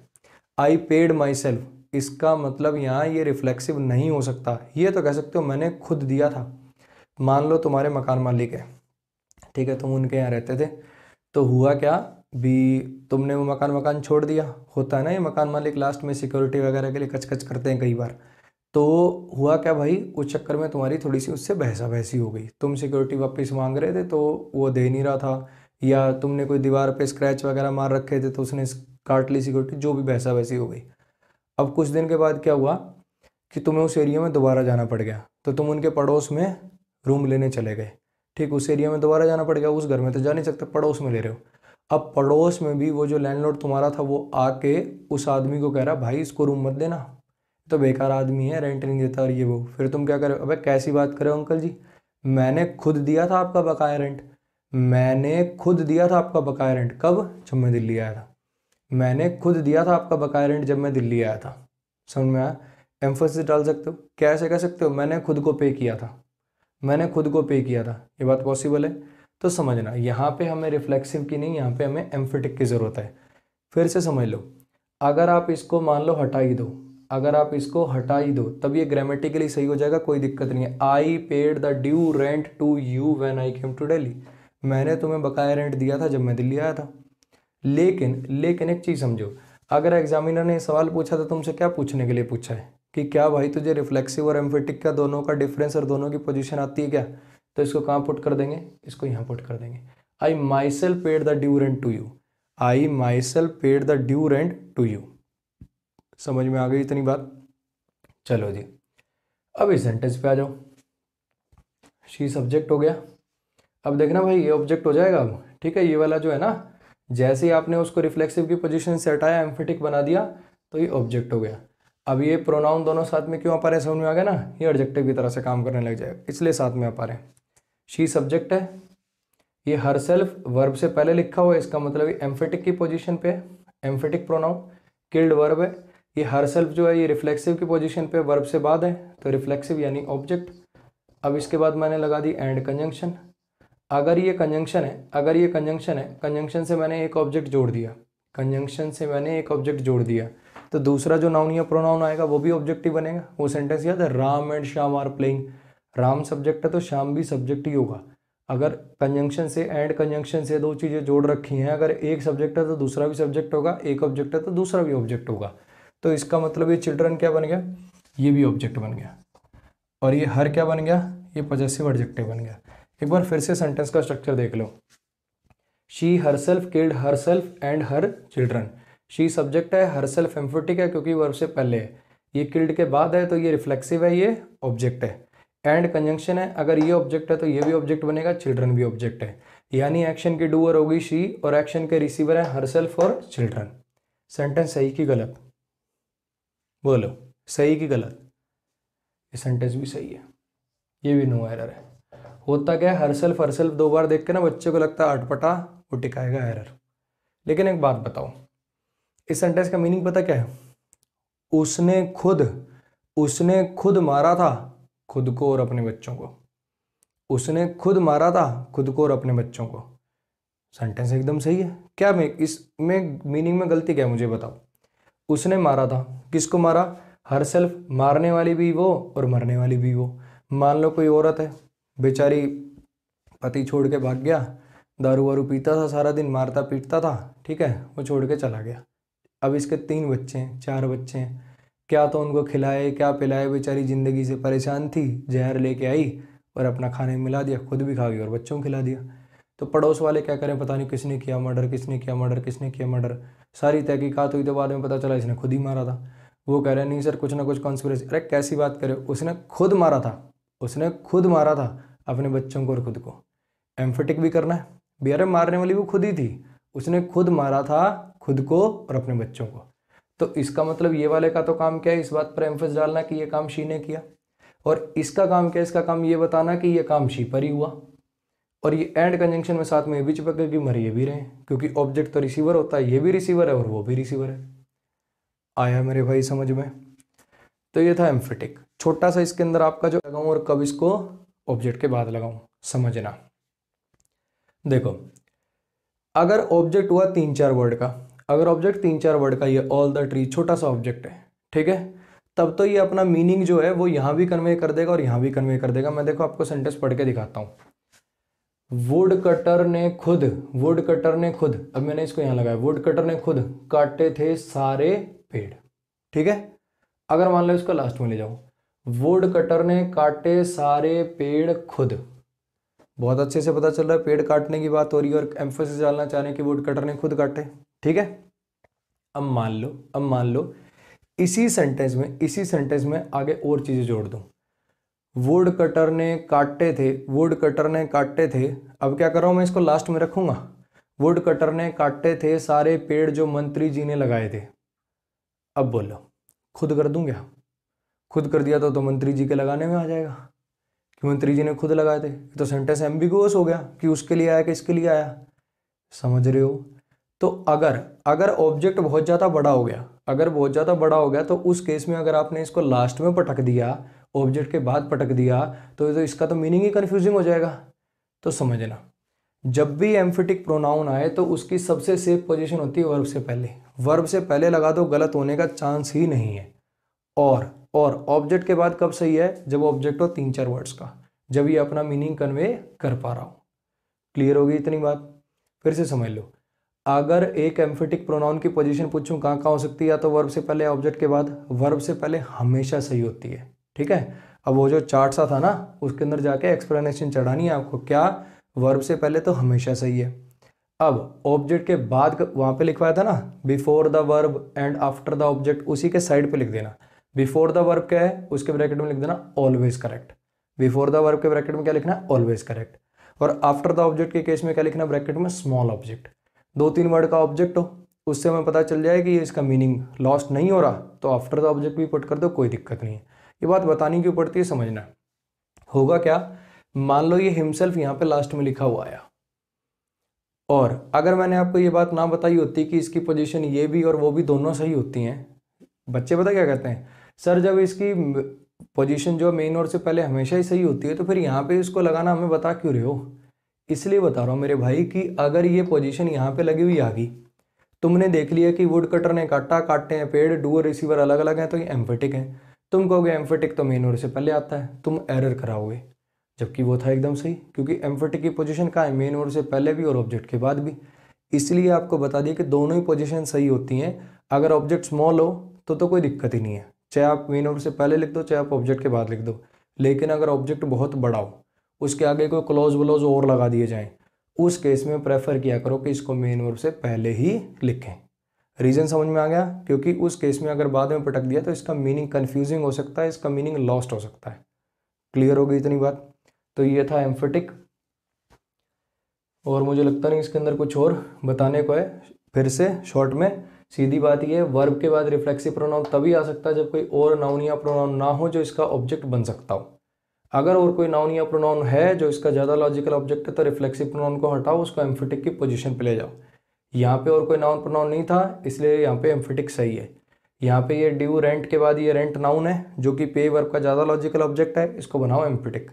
आई पेड माई सेल्फ, इसका मतलब यहाँ ये रिफ्लेक्सिव नहीं हो सकता। ये तो कह सकते हो मैंने खुद दिया था। मान लो तुम्हारे मकान मालिक है, ठीक है, तुम उनके यहाँ रहते थे, तो हुआ क्या भी, तुमने वो मकान छोड़ दिया। होता है ना ये मकान मालिक लास्ट में सिक्योरिटी वगैरह के लिए कच करते हैं कई बार। तो हुआ क्या भाई, उस चक्कर में तुम्हारी थोड़ी सी उससे बहसा बहसी हो गई, तुम सिक्योरिटी वापस मांग रहे थे तो वो दे नहीं रहा था, या तुमने कोई दीवार पे स्क्रैच वगैरह मार रखे थे तो उसने काट ली सिक्योरिटी, जो भी बहसा बहसी हो गई। अब कुछ दिन के बाद क्या हुआ कि तुम्हें उस एरिया में दोबारा जाना पड़ गया, तो तुम उनके पड़ोस में रूम लेने चले गए। ठीक, उस एरिया में दोबारा जाना पड़ गया, उस घर में तो जा नहीं सकते, पड़ोस में ले रहे हो। अब पड़ोस में भी वो जो लैंडलॉर्ड तुम्हारा था वो आके उस आदमी को कह रहा भाई इसको रूम मत देना, तो बेकार आदमी है, रेंट नहीं देता और ये वो। फिर तुम क्या करो? अबे कैसी बात करे अंकल जी, मैंने खुद दिया था आपका बकाया रेंट, मैंने खुद दिया था आपका बकाया रेंट। कब? जब मैं दिल्ली आया था। मैंने खुद दिया था आपका बकाया रेंट जब मैं दिल्ली आया था। समझ में आया? एम्फोसिस डाल सकते हो, कैसे कह सकते हो मैंने खुद को पे किया था, मैंने खुद को पे किया था। ये बात पॉसिबल है? तो समझना यहाँ पे हमें रिफ्लेक्सिव की नहीं, यहाँ पे हमें एम्फेटिक की ज़रूरत है। फिर से समझ लो, अगर आप इसको मान लो हटा ही दो, अगर आप इसको हटा ही दो तब ये ग्रामेटिकली सही हो जाएगा, कोई दिक्कत नहीं है। I paid the due rent to you when I came to Delhi, मैंने तुम्हें बकाया रेंट दिया था जब मैं दिल्ली आया था। लेकिन एक चीज़ समझो, अगर एग्जामिनर ने सवाल पूछा तो तुमसे क्या पूछने के लिए पूछा है कि क्या भाई तुझे रिफ्लेक्सिव और एम्फेटिक का दोनों का डिफरेंस और दोनों की पोजीशन आती है क्या? तो इसको कहाँ पुट कर देंगे? इसको यहाँ पुट कर देंगे। I myself paid the due rent to you, I myself paid the due rent to you. समझ में आ गई इतनी बात? चलो जी, अब इस सेंटेंस पे आ जाओ। शी सब्जेक्ट हो गया। अब देखना भाई ये ऑब्जेक्ट हो जाएगा अब, ठीक है, ये वाला जो है ना, जैसे ही आपने उसको रिफ्लेक्सिव की पोजीशन से हटाया, एम्फेटिक बना दिया, तो ये ऑब्जेक्ट हो गया। अब ये प्रोनाउन दोनों साथ में क्यों आ पा रहे हैं? समझ में आ गया ना? ये एडजेक्टिव की तरह से काम करने लग जाएगा, इसलिए साथ में आ पा रहे हैं। शी सब्जेक्ट है, ये हरसेल्फ वर्ब से पहले लिखा हुआ है, इसका मतलब ये एम्फेटिक की पोजीशन पे है, एम्फेटिक प्रोनाउन। किल्ड वर्ब है, ये हरसेल्फ जो है ये रिफ्लेक्सिव की पोजीशन पे, वर्ब से बाद है, तो रिफ्लेक्सिव यानी ऑब्जेक्ट। अब इसके बाद मैंने लगा दी एंड कंजंक्शन। अगर ये कंजंक्शन है, अगर ये कंजंक्शन है, कंजंक्शन से मैंने एक ऑब्जेक्ट जोड़ दिया, कंजंक्शन से मैंने एक ऑब्जेक्ट जोड़ दिया, तो दूसरा जो नाउन या प्रोनाउन आएगा वो भी ऑब्जेक्ट ही बनेगा। वो सेंटेंस याद है, Ram and Shyam are playing, Ram subject है तो श्याम भी सब्जेक्ट ही होगा। अगर कंजंक्शन से एंड कंजंक्शन से दो चीज़ें जोड़ रखी हैं, अगर एक सब्जेक्ट है तो दूसरा भी सब्जेक्ट होगा, एक ऑब्जेक्ट है तो दूसरा भी ऑब्जेक्ट होगा। तो इसका मतलब ये चिल्ड्रन क्या बन गया? ये भी ऑब्जेक्ट बन गया। और ये हर क्या बन गया? ये पॉजेसिव एडजेक्टिव बन गया। एक बार फिर से सेंटेंस का स्ट्रक्चर देख लो। She herself killed herself and her children. She subject है, हरसेल्फ एम्फेटिक है क्योंकि वर्ब से पहले है, ये किल्ड के बाद है तो ये रिफ्लेक्सिव है, ये ऑब्जेक्ट है। एंड कंजंक्शन है, अगर ये ऑब्जेक्ट है तो ये भी ऑब्जेक्ट बनेगा, चिल्ड्रन भी ऑब्जेक्ट है। यानी एक्शन की डूअर होगी शी और एक्शन के रिसीवर है हरसेल्फ और चिल्ड्रन। सेंटेंस सही की गलत? बोलो, सही की गलत? ये सेंटेंस भी सही है, ये भी नो एरर है। होता क्या है, हरसेल्फ दो बार देख के ना बच्चे को लगता है अटपटा, वो टिकाएगा एरर। लेकिन एक बात बताओ, इस सेंटेंस का मीनिंग पता क्या है? उसने खुद मारा था खुद को और अपने बच्चों को, उसने खुद मारा था खुद को और अपने बच्चों को। सेंटेंस एकदम सही है। क्या में इसमें मीनिंग में गलती क्या है मुझे बताओ? उसने मारा था, किसको मारा? हरसेल्फ, मारने वाली भी वो और मरने वाली भी वो। मान लो कोई औरत है बेचारी, पति छोड़ के भाग गया, दारू वारू पीता था, सारा दिन मारता पीटता था, ठीक है, वो छोड़ के चला गया। अब इसके 3 बच्चे हैं, 4 बच्चे हैं, क्या तो उनको खिलाए क्या पिलाए, बेचारी ज़िंदगी से परेशान थी, जहर लेके आई और अपना खाने में मिला दिया, खुद भी खा गई और बच्चों को खिला दिया। तो पड़ोस वाले क्या करें, पता नहीं किसने किया मर्डर, किसने किया मर्डर, किसने किया मर्डर। सारी तहकीकात हुई तो बाद में पता चला इसने खुद ही मारा था। वो कह रहे हैं नहीं सर कुछ ना कुछ कॉन्स्पिरेसी। अरे कैसी बात करे, उसने खुद मारा था, उसने खुद मारा था अपने बच्चों को और खुद को। एम्फेटिक भी करना है भी, अरे मारने वाली वो खुद ही थी, उसने खुद मारा था खुद को और अपने बच्चों को। तो इसका मतलब ये वाले का तो काम क्या है, इस बात पर एम्फेस डालना कि ये काम शी ने किया, और इसका काम क्या है, इसका काम ये बताना कि ये काम शी पर ही हुआ। और ये एंड कंजंक्शन में साथ में ये भी चिपक गए कि मर ये भी रहे, क्योंकि ऑब्जेक्ट तो रिसीवर होता है, ये भी रिसीवर है और वो भी रिसीवर है। आया मेरे भाई समझ में? तो ये था एम्फेटिक, छोटा सा इसके अंदर आपका जो लगाऊं और कब इसको ऑब्जेक्ट के बाद लगाऊं, समझना। देखो अगर ऑब्जेक्ट हुआ 3-4 वर्ड का, अगर ऑब्जेक्ट 3-4 वर्ड का, ये ऑल द ट्री छोटा सा ऑब्जेक्ट है, ठीक है, तब तो ये अपना मीनिंग जो है वो यहाँ भी कन्वे कर देगा और यहाँ भी कन्वे कर देगा। मैं देखो आपको सेंटेंस पढ़ के दिखाता हूँ। वुड कटर ने खुद, वुड कटर ने खुद, अब मैंने इसको यहाँ लगाया, वुड कटर ने खुद काटे थे सारे पेड़, ठीक है। अगर मान लो इसको लास्ट में ले जाओ, वुड कटर ने काटे सारे पेड़ खुद, बहुत अच्छे से पता चल रहा है पेड़ काटने की बात हो रही है और एम्फोसिस डालना चाह रहे हैं कि वुड कटर ने खुद काटे, ठीक है। अब मान लो इसी सेंटेंस में आगे और चीजें जोड़ दूं। वुड कटर ने काटे थे, वुड कटर ने काटे थे, अब क्या कर रहा हूं मैं, इसको लास्ट में रखूंगा। वुड कटर ने काटे थे सारे पेड़ जो मंत्री जी ने लगाए थे। अब बोलो खुद कर दूं क्या? खुद कर दिया तो मंत्री जी के लगाने में आ जाएगा कि मंत्री जी ने खुद लगाए थे, तो सेंटेंस एम्बिगुअस हो गया कि उसके लिए आया कि इसके लिए आया, समझ रहे हो? तो अगर ऑब्जेक्ट बहुत ज़्यादा बड़ा हो गया, अगर बहुत ज़्यादा बड़ा हो गया तो उस केस में अगर आपने इसको लास्ट में पटक दिया, ऑब्जेक्ट के बाद पटक दिया, तो इसका तो मीनिंग ही कंफ्यूजिंग हो जाएगा। तो समझना, जब भी एम्फेटिक प्रोनाउन आए तो उसकी सबसे सेफ पोजीशन होती है वर्ब से पहले। वर्ब से पहले लगा दो, गलत होने का चांस ही नहीं है। और ऑब्जेक्ट के बाद कब सही है? जब ऑब्जेक्ट हो 3-4 वर्ड्स का, जब ये अपना मीनिंग कन्वे कर पा रहा हो। क्लियर होगी इतनी बात? फिर से समझ लो, अगर एक एम्फेटिक प्रोनाउन की पोजीशन पूछूं कहाँ कहाँ हो सकती है, या तो वर्ब से पहले, ऑब्जेक्ट के बाद। वर्ब से पहले हमेशा सही होती है, ठीक है। अब वो जो चार्ट सा था ना, उसके अंदर जाके एक्सप्लेनेशन चढ़ानी है आपको, क्या वर्ब से पहले तो हमेशा सही है। अब ऑब्जेक्ट के बाद वहां पे लिखवाया था ना, before the verb and after the object, उसी के साइड पे लिख देना। बिफोर द वर्ब क्या है, उसके ब्रैकेट में लिख देना always correct. Before the verb के ब्रैकेट में क्या लिखना है? Always correct. और आफ्टर द ऑब्जेक्ट के केस में क्या लिखना? ब्रैकेट में स्मॉल ऑब्जेक्ट। 2-3 वर्ड का ऑब्जेक्ट हो, उससे हमें पता चल जाए कि ये इसका मीनिंग लॉस्ट नहीं हो रहा, तो आफ्टर द ऑब्जेक्ट भी पुट कर दो, कोई दिक्कत नहीं है। ये बात बतानी क्यों पड़ती है, समझना। होगा क्या, मान लो ये हिमसेल्फ यहाँ पे लास्ट में लिखा हुआ आया, और अगर मैंने आपको ये बात ना बताई होती कि इसकी पोजीशन ये भी और वो भी दोनों सही होती हैं, बच्चे पता क्या कहते हैं, सर जब इसकी पोजीशन जो मेन वर्ड से पहले हमेशा ही सही होती है तो फिर यहाँ पे इसको लगाना हमें बता क्यों रहे हो? इसलिए बता रहा हूँ मेरे भाई कि अगर ये पोजीशन यहाँ पे लगी हुई आ गई, तुमने देख लिया कि वुड कटर ने काटा, काटते हैं पेड़, डू और रिसीवर अलग अलग हैं, तो ये एम्फेटिक है। तुम कहोगे एम्फेटिक तो मेन वर्ड से पहले आता है, तुम एरर कराओगे, जबकि वो था एकदम सही, क्योंकि एम्फेटिक की पोजीशन कहाँ है? मेन वर्ड से पहले भी और ऑब्जेक्ट के बाद भी। इसलिए आपको बता दिया कि दोनों ही पोजीशन सही होती हैं। अगर ऑब्जेक्ट स्मॉल हो तो कोई दिक्कत ही नहीं है, चाहे आप मेन वर्ड से पहले लिख दो, चाहे आप ऑब्जेक्ट के बाद लिख दो। लेकिन अगर ऑब्जेक्ट बहुत बड़ा हो, उसके आगे कोई क्लोज व्लोज और लगा दिए जाएं, उस केस में प्रेफर किया करो कि इसको मेन वर्ब से पहले ही लिखें। रीजन समझ में आ गया? क्योंकि उस केस में अगर बाद में पटक दिया तो इसका मीनिंग कंफ्यूजिंग हो सकता है, इसका मीनिंग लॉस्ट हो सकता है। क्लियर हो गई इतनी बात? तो ये था एम्फेटिक, और मुझे लगता नहीं इसके अंदर कुछ और बताने को है। फिर से शॉर्ट में सीधी बात ये है, वर्ब के बाद रिफ्लेक्सिव प्रोनाउन तभी आ सकता है जब कोई और नाउन या प्रोनाउन ना हो जो इसका ऑब्जेक्ट बन सकता हो। अगर और कोई नाउन या प्रोनाउन है जो इसका ज़्यादा लॉजिकल ऑब्जेक्ट है तो रिफ्लेक्सिव प्रोनाउन को हटाओ, उसको एम्फेटिक की पोजीशन पे ले जाओ। यहाँ पे और कोई नाउन प्रोनाउन नहीं था, इसलिए यहाँ पे एम्फेटिक सही है। यहाँ पे ये ड्यू रेंट के बाद ये रेंट नाउन है जो कि पे वर्ब का ज़्यादा लॉजिकल ऑब्जेक्ट है, इसको बनाओ एम्फेटिक।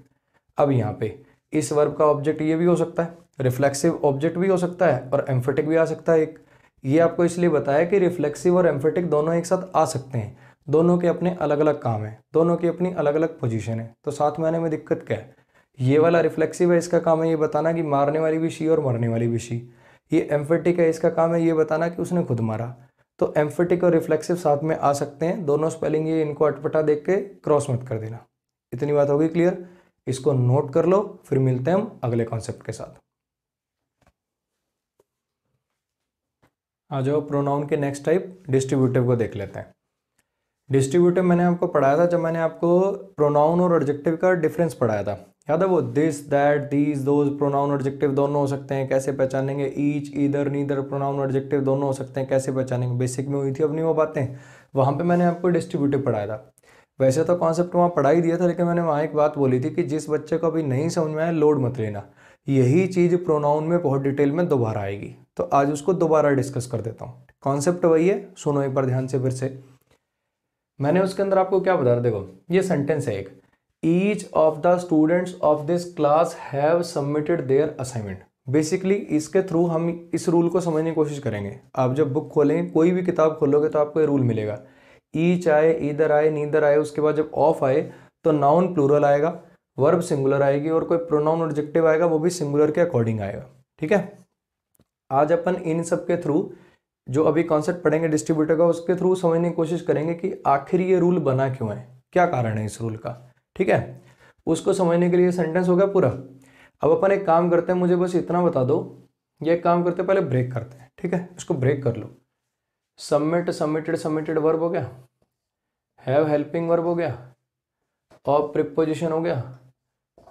अब यहाँ पे इस वर्ब का ऑब्जेक्ट ये भी हो सकता है, रिफ्लेक्सिव ऑब्जेक्ट भी हो सकता है और एम्फेटिक भी आ सकता है एक। ये आपको इसलिए बताया कि रिफ्लेक्सिव और एम्फेटिक दोनों एक साथ आ सकते हैं, दोनों के अपने अलग अलग काम है, दोनों की अपनी अलग अलग पोजीशन है, तो साथ में आने में दिक्कत क्या है? ये वाला रिफ्लेक्सिव है, इसका काम है ये बताना कि मारने वाली भी शी और मरने वाली भी शी। ये एम्फेटिक है, इसका काम है ये बताना कि उसने खुद मारा। तो एम्फेटिक और रिफ्लेक्सिव साथ में आ सकते हैं, दोनों स्पेलिंग ये इनको अटपटा देख के क्रॉस मत कर देना। इतनी बात होगी क्लियर, इसको नोट कर लो, फिर मिलते हैं हम अगले कॉन्सेप्ट के साथ। आ जाओ प्रोनाउन के नेक्स्ट टाइप डिस्ट्रीब्यूटिव को देख लेते हैं। डिस्ट्रीब्यूटिव मैंने आपको पढ़ाया था जब मैंने आपको प्रोनाउन और एडजेक्टिव का डिफरेंस पढ़ाया था, याद है वो this that these those pronoun और एडजेक्टिव दोनों हो सकते हैं, कैसे पहचानेंगे, ईच ईदर नीदर प्रोनाउन और एडजेक्टिव दोनों हो सकते हैं, कैसे पहचानेंगे, बेसिक में हुई थी अपनी वो बातें, वहाँ पे मैंने आपको डिस्ट्रीब्यूटिव पढ़ाया था। वैसे तो कॉन्सेप्ट वहाँ पढ़ा ही दिया था, लेकिन मैंने वहाँ एक बात बोली थी कि जिस बच्चे को अभी नहीं समझ में आया लोड मत लेना, यही चीज़ प्रोनाउन में बहुत डिटेल में दोबारा आएगी, तो आज उसको दोबारा डिस्कस कर देता हूँ। कॉन्सेप्ट वही है, सुनो एक बार ध्यान से फिर से। मैंने उसके अंदर आपको क्या बता रहा, देखो ये सेंटेंस है एक, each of the students of this class have submitted there assignment. Basically इसके थ्रू हम इस रूल को समझने की कोशिश करेंगे। आप जब बुक खोलेंगे, कोई भी किताब खोलोगे तो आपको ये रूल मिलेगा, ईच आए, ईदर आए, नीदर आए, उसके बाद जब ऑफ आए तो नाउन प्लूरल आएगा, वर्ब सिंगुलर आएगी, और कोई प्रोनाउन एडजेक्टिव आएगा वो भी सिंगुलर के अकॉर्डिंग आएगा। ठीक है, आज अपन इन सब के थ्रू जो अभी कॉन्सेप्ट पढ़ेंगे डिस्ट्रीब्यूटर का, उसके थ्रू समझने की कोशिश करेंगे कि आखिर ये रूल बना क्यों है, क्या कारण है इस रूल का। ठीक है, उसको समझने के लिए सेंटेंस हो गया पूरा। अब अपन एक काम करते हैं, मुझे बस इतना बता दो, ये एक काम करते हैं, पहले ब्रेक करते हैं। ठीक है, इसको ब्रेक कर लो। सबमिट, सबमिटेड, सबमिटेड वर्ब हो गया, हैव हेल्पिंग वर्ब हो गया, ऑफ प्रीपोजिशन हो गया,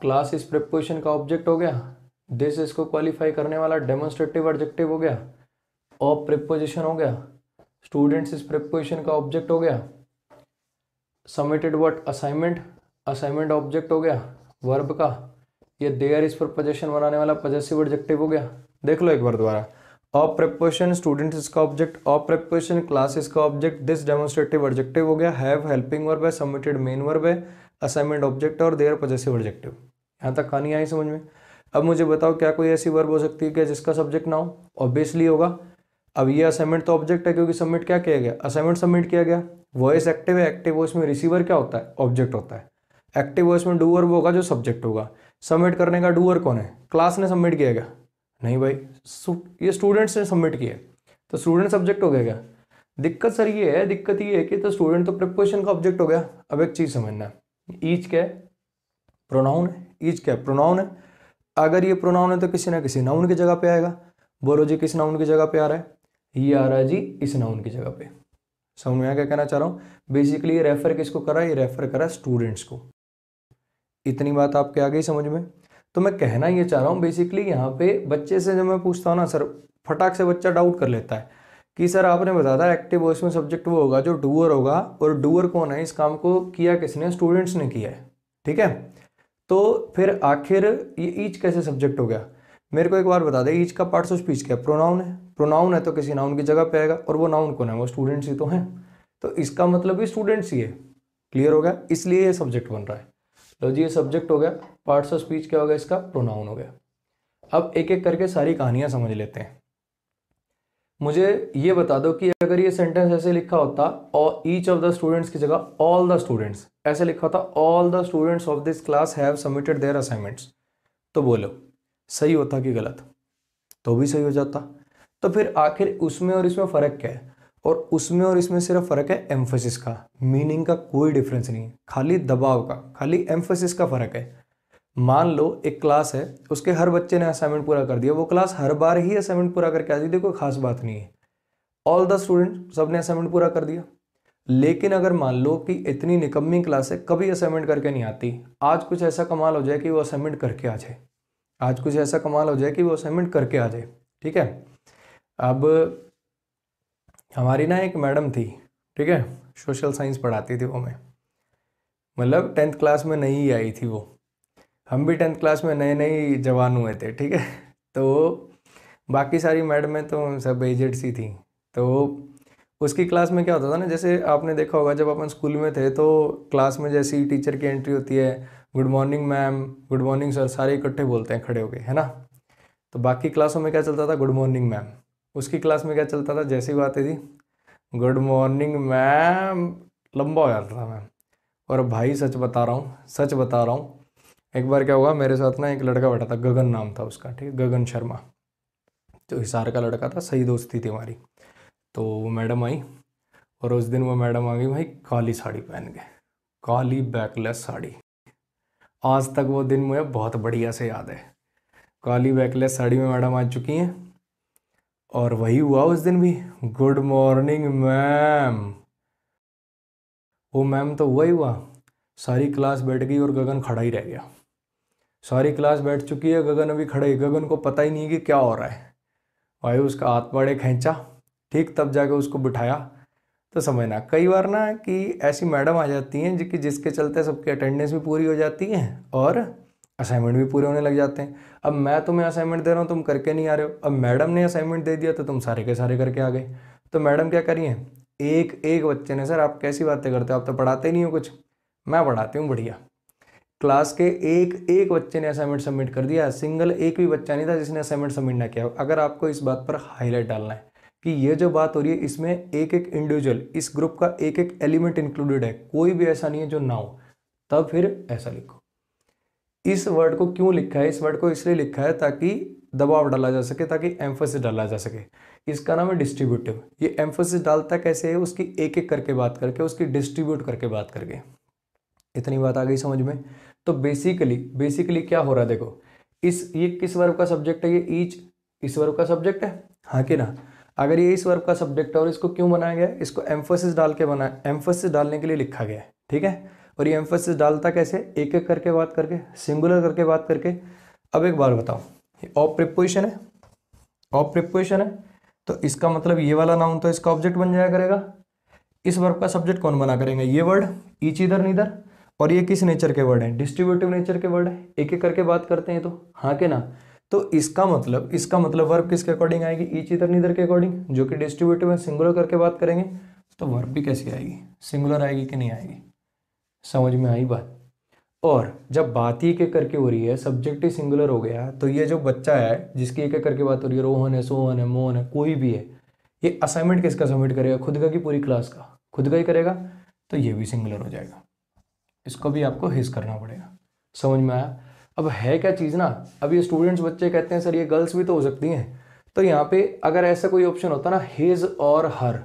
क्लास इस प्रीपोजिशन का ऑब्जेक्ट हो गया, दिस इसको क्वालिफाई करने वाला डेमोन्स्ट्रेटिव एडजेक्टिव हो गया, ऑफ प्रीपोजिशन हो गया, स्टूडेंट्स इस प्रीपोजिशन का ऑब्जेक्ट हो गया, submitted what assignment, assignment object हो गया वर्ब का, ये देयर इस प्रीपोजिशन बनाने वाला पजेसिव एडजेक्टिव हो गया। देख लो एक बार दोबारा, ऑफ प्रीपोजिशन, स्टूडेंट्स इसका ऑब्जेक्ट, ऑफ प्रीपोजिशन, क्लास इसका ऑब्जेक्ट, दिस डेमोन्स्ट्रेटिव एडजेक्टिव हो गया, हैव हेल्पिंग वर्ब है, सबमिटेड मेन वर्ब है, असाइनमेंट ऑब्जेक्ट और देयर पजेसिव एडजेक्टिव। यहाँ तक कहानी आई समझ में। अब मुझे बताओ क्या कोई ऐसी वर्ब हो सकती है क्या जिसका सब्जेक्ट ना हो? ऑब्वियसली होगा। अब ये असाइनमेंट तो ऑब्जेक्ट है क्योंकि सबमिट क्या किया गया, असाइनमेंट सबमिट किया गया। वॉइस एक्टिव है, एक्टिव वॉइस में रिसीवर क्या होता है, ऑब्जेक्ट होता है। एक्टिव वॉइस में डूअर वो होगा जो सब्जेक्ट होगा। सबमिट करने का डूअर कौन है, क्लास ने सबमिट किया गया? नहीं भाई, ये स्टूडेंट्स ने सबमिट किया, तो स्टूडेंट सब्जेक्ट हो गया क्या? दिक्कत सर ये है, दिक्कत ये है कि तो स्टूडेंट तो प्रीपोजिशन का ऑब्जेक्ट हो गया। अब एक चीज समझना है, ईच क्या है, प्रोनाउन है। ईच क्या है, प्रोनाउन है। अगर ये प्रोनाउन है तो किसी ना किसी नाउन की जगह पे आएगा। बोलो जी किस नाउन की जगह पे आ रहा है? ये आ रहा है जी इस नाउन की जगह पे। समझ में आ क्या कहना चाह रहा हूँ? बेसिकली ये रेफर किसको कर रहा है, ये रेफर कर रहा है स्टूडेंट्स को। इतनी बात आपके आ गई समझ में? तो मैं कहना ये चाह रहा हूँ बेसिकली यहाँ पे बच्चे से जब मैं पूछता हूँ ना सर, फटाक से बच्चा डाउट कर लेता है कि सर आपने बताया था एक्टिव वॉइस में सब्जेक्ट वो होगा जो डूअर होगा, और डूअर कौन है, इस काम को किया किसने, स्टूडेंट्स ने किया है। ठीक है, तो फिर आखिर ये ईच कैसे सब्जेक्ट हो गया? मेरे को एक बार बता दे, ईच का पार्ट्स ऑफ स्पीच क्या है? प्रोनाउन है। प्रोनाउन है तो किसी नाउन की जगह पे आएगा, और वो नाउन कौन है, वो स्टूडेंट्स ही तो हैं। तो इसका मतलब भी स्टूडेंट्स ही है। क्लियर हो गया? इसलिए ये सब्जेक्ट बन रहा है। लो जी ये सब्जेक्ट हो गया, पार्ट्स ऑफ स्पीच क्या हो गया, इसका प्रोनाउन हो गया। अब एक एक करके सारी कहानियां समझ लेते हैं। मुझे ये बता दो कि अगर ये सेंटेंस ऐसे लिखा होता, और ईच ऑफ द स्टूडेंट्स की जगह ऑल द स्टूडेंट्स, ऐसे लिखा होता all the students of this class have submitted there assignments, तो बोलो सही होता कि गलत? तो भी सही हो जाता। तो फिर आखिर उसमें और इसमें फ़र्क क्या है? और उसमें और इसमें सिर्फ फ़र्क है एम्फेसिस का, मीनिंग का कोई डिफरेंस नहीं है, खाली दबाव का, खाली एम्फेसिस का फ़र्क है। मान लो एक क्लास है, उसके हर बच्चे ने असाइनमेंट पूरा कर दिया, वो क्लास हर बार ही असाइनमेंट पूरा करके आती, देखो खास बात नहीं है, ऑल द स्टूडेंट सब ने असाइनमेंट पूरा कर दिया। लेकिन अगर मान लो कि इतनी निकम्मी क्लास है, कभी असाइनमेंट करके नहीं आती, आज कुछ ऐसा कमाल हो जाए कि वो असाइनमेंट करके आ जाए, आज कुछ ऐसा कमाल हो जाए कि वो असाइनमेंट करके आ जाए। ठीक है, अब हमारी ना एक मैडम थी, ठीक है, सोशल साइंस पढ़ाती थी वो, मैं मतलब 10th क्लास में नई आई थी वो, हम भी 10th क्लास में नए नए जवान हुए थे। ठीक है, तो बाकी सारी मैडमें तो सब एजेड सी थी। तो उसकी क्लास में क्या होता था ना, जैसे आपने देखा होगा जब अपन स्कूल में थे तो क्लास में जैसी टीचर की एंट्री होती है, good morning ma'am, good morning sir, सारे इकट्ठे बोलते हैं खड़े होके, है ना। तो बाकी क्लासों में क्या चलता था, गुड मॉर्निंग मैम। उसकी क्लास में क्या चलता था, जैसी बात थी गुड मॉर्निंग मैम, लंबा हो जाता था मैम। और भाई सच बता रहा हूँ, सच बता रहा हूँ, एक बार क्या हुआ, मेरे साथ ना एक लड़का बैठा था, गगन नाम था उसका, ठीक है, गगन शर्मा। तो हिसार का लड़का था, सही दोस्ती थी हमारी। तो वो मैडम आई, और उस दिन वो मैडम आ गई भाई काली साड़ी पहन के, काली बैकलेस साड़ी। आज तक वो दिन मुझे बहुत बढ़िया से याद है। काली बैकलेस साड़ी में मैडम आ चुकी हैं, और वही हुआ उस दिन भी, गुड मॉर्निंग मैम। वो मैम तो हुआ ही हुआ, सारी क्लास बैठ गई और गगन खड़ा ही रह गया। सारी क्लास बैठ चुकी है, गगन अभी खड़ा ही, गगन को पता ही नहीं कि क्या हो रहा है। भाई उसका हाथ बड़े खींचा, ठीक, तब जाके उसको बिठाया। तो समझना, कई बार ना कि ऐसी मैडम आ जाती हैं जिसके चलते सबकी अटेंडेंस भी पूरी हो जाती है और असाइनमेंट भी पूरे होने लग जाते हैं। अब मैं तुम्हें असाइनमेंट दे रहा हूँ, तुम करके नहीं आ रहे हो, अब मैडम ने असाइनमेंट दे दिया तो तुम सारे के सारे करके आ गए। तो मैडम क्या करी है, एक एक बच्चे ने, सर आप कैसी बातें करते हो, आप तो पढ़ाते ही नहीं हो कुछ। मैं पढ़ाती हूँ बढ़िया। क्लास के एक एक बच्चे ने असाइनमेंट सबमिट कर दिया, सिंगल एक भी बच्चा नहीं था जिसने असाइनमेंट सबमिट ना किया। अगर आपको इस बात पर हाईलाइट डालना है कि ये जो बात हो रही है इसमें एक एक इंडिविजुअल, इस ग्रुप का एक एक एलिमेंट इंक्लूडेड है, कोई भी ऐसा नहीं है जो ना हो, तब फिर ऐसा लिखो। इस वर्ड को क्यों लिखा है, इस वर्ड को इसलिए लिखा है ताकि दबाव डाला जा सके, ताकि एम्फोसिस डाला जा सके। इसका नाम है डिस्ट्रीब्यूटिव। ये एम्फोसिस डालता कैसे है, उसकी एक एक करके बात करके, उसकी डिस्ट्रीब्यूट करके बात करके। इतनी बात आ गई समझ में। तो बेसिकली क्या हो रहा है, देखो, ये किस वर्ब का सब्जेक्ट है, ये ईच इस वर्ब का सब्जेक्ट है, हाँ कि ना। अगर ये इस वर्ब का सब्जेक्ट है और इसको क्यों बनाया गया है, इसको एम्फोसिस डाल के बनाया, एम्फोसिस डालने के लिए लिखा गया है, ठीक है। और ये एम्फोसिस डालता कैसे, एक एक करके बात करके, सिंगुलर करके बात करके। अब एक बार बताओ, ये ऑफ प्रीपोजिशन है, ऑफ प्रीपोजिशन है, तो इसका मतलब ये वाला नाउन तो इसका ऑब्जेक्ट बन जाया करेगा। इस वर्ब का सब्जेक्ट कौन बना करेंगे, ये वर्ड, ईच इधर नीदर। और ये किस नेचर के वर्ड हैं, डिस्ट्रीब्यूटिव नेचर के वर्ड है, एक एक करके बात करते हैं, तो हाँ के ना। तो इसका मतलब वर्ब किसके अकॉर्डिंग आएगी, ईच इधर नीदर के अकॉर्डिंग, जो कि डिस्ट्रीब्यूटिव है, सिंगुलर करके बात करेंगे। तो वर्ब भी कैसी आएगी, सिंगुलर आएगी कि नहीं आएगी। समझ में आई बात। और जब बात ही एक एक करके हो रही है, सब्जेक्ट ही सिंगुलर हो गया, तो ये जो बच्चा है जिसकी एक एक करके बात हो रही है, रोहन है, सोहन है, मोहन है, कोई भी है, ये असाइनमेंट किसका सबमिट करेगा, खुद का कि पूरी क्लास का, खुद का ही करेगा। तो ये भी सिंगुलर हो जाएगा, इसको भी आपको हिस करना पड़ेगा। समझ में आया। अब है क्या चीज़ ना, अब ये स्टूडेंट्स बच्चे कहते हैं सर ये गर्ल्स भी तो हो सकती हैं। तो यहाँ पे अगर ऐसा कोई ऑप्शन होता ना, हिज और हर,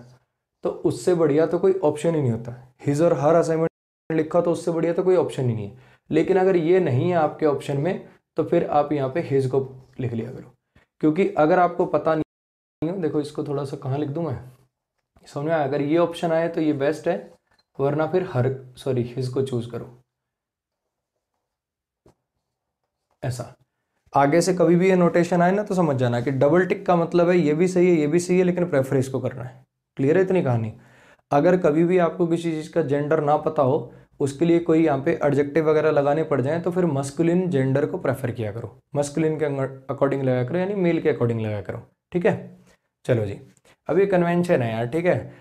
तो उससे बढ़िया तो कोई ऑप्शन ही नहीं होता। हिज और हर असाइनमेंट लिखा तो उससे बढ़िया तो कोई ऑप्शन ही नहीं है। लेकिन अगर ये नहीं है आपके ऑप्शन में, तो फिर आप यहाँ पे हिज को लिख लिया करो। क्योंकि अगर आपको पता नहीं हो, देखो इसको थोड़ा सा कहाँ लिख दूँ मैं, समझ में आया। अगर ये ऑप्शन आए तो ये बेस्ट है, वरना फिर हिज को चूज करो। ऐसा आगे से कभी भी ये नोटेशन आए ना तो समझ जाना कि डबल टिक का मतलब है ये भी सही है, ये भी सही है, लेकिन प्रेफर इसको करना है। क्लियर है इतनी कहानी। अगर कभी भी आपको किसी चीज़ का जेंडर ना पता हो, उसके लिए कोई यहाँ पे एडजेक्टिव वगैरह लगाने पड़ जाए, तो फिर मस्कुलिन जेंडर को प्रेफर किया करो, मस्कुलिन के अकॉर्डिंग लगाया करो, यानी मेल के अकॉर्डिंग लगाया करो, ठीक है। चलो जी, अब ये कन्वेंशन है यार, ठीक है।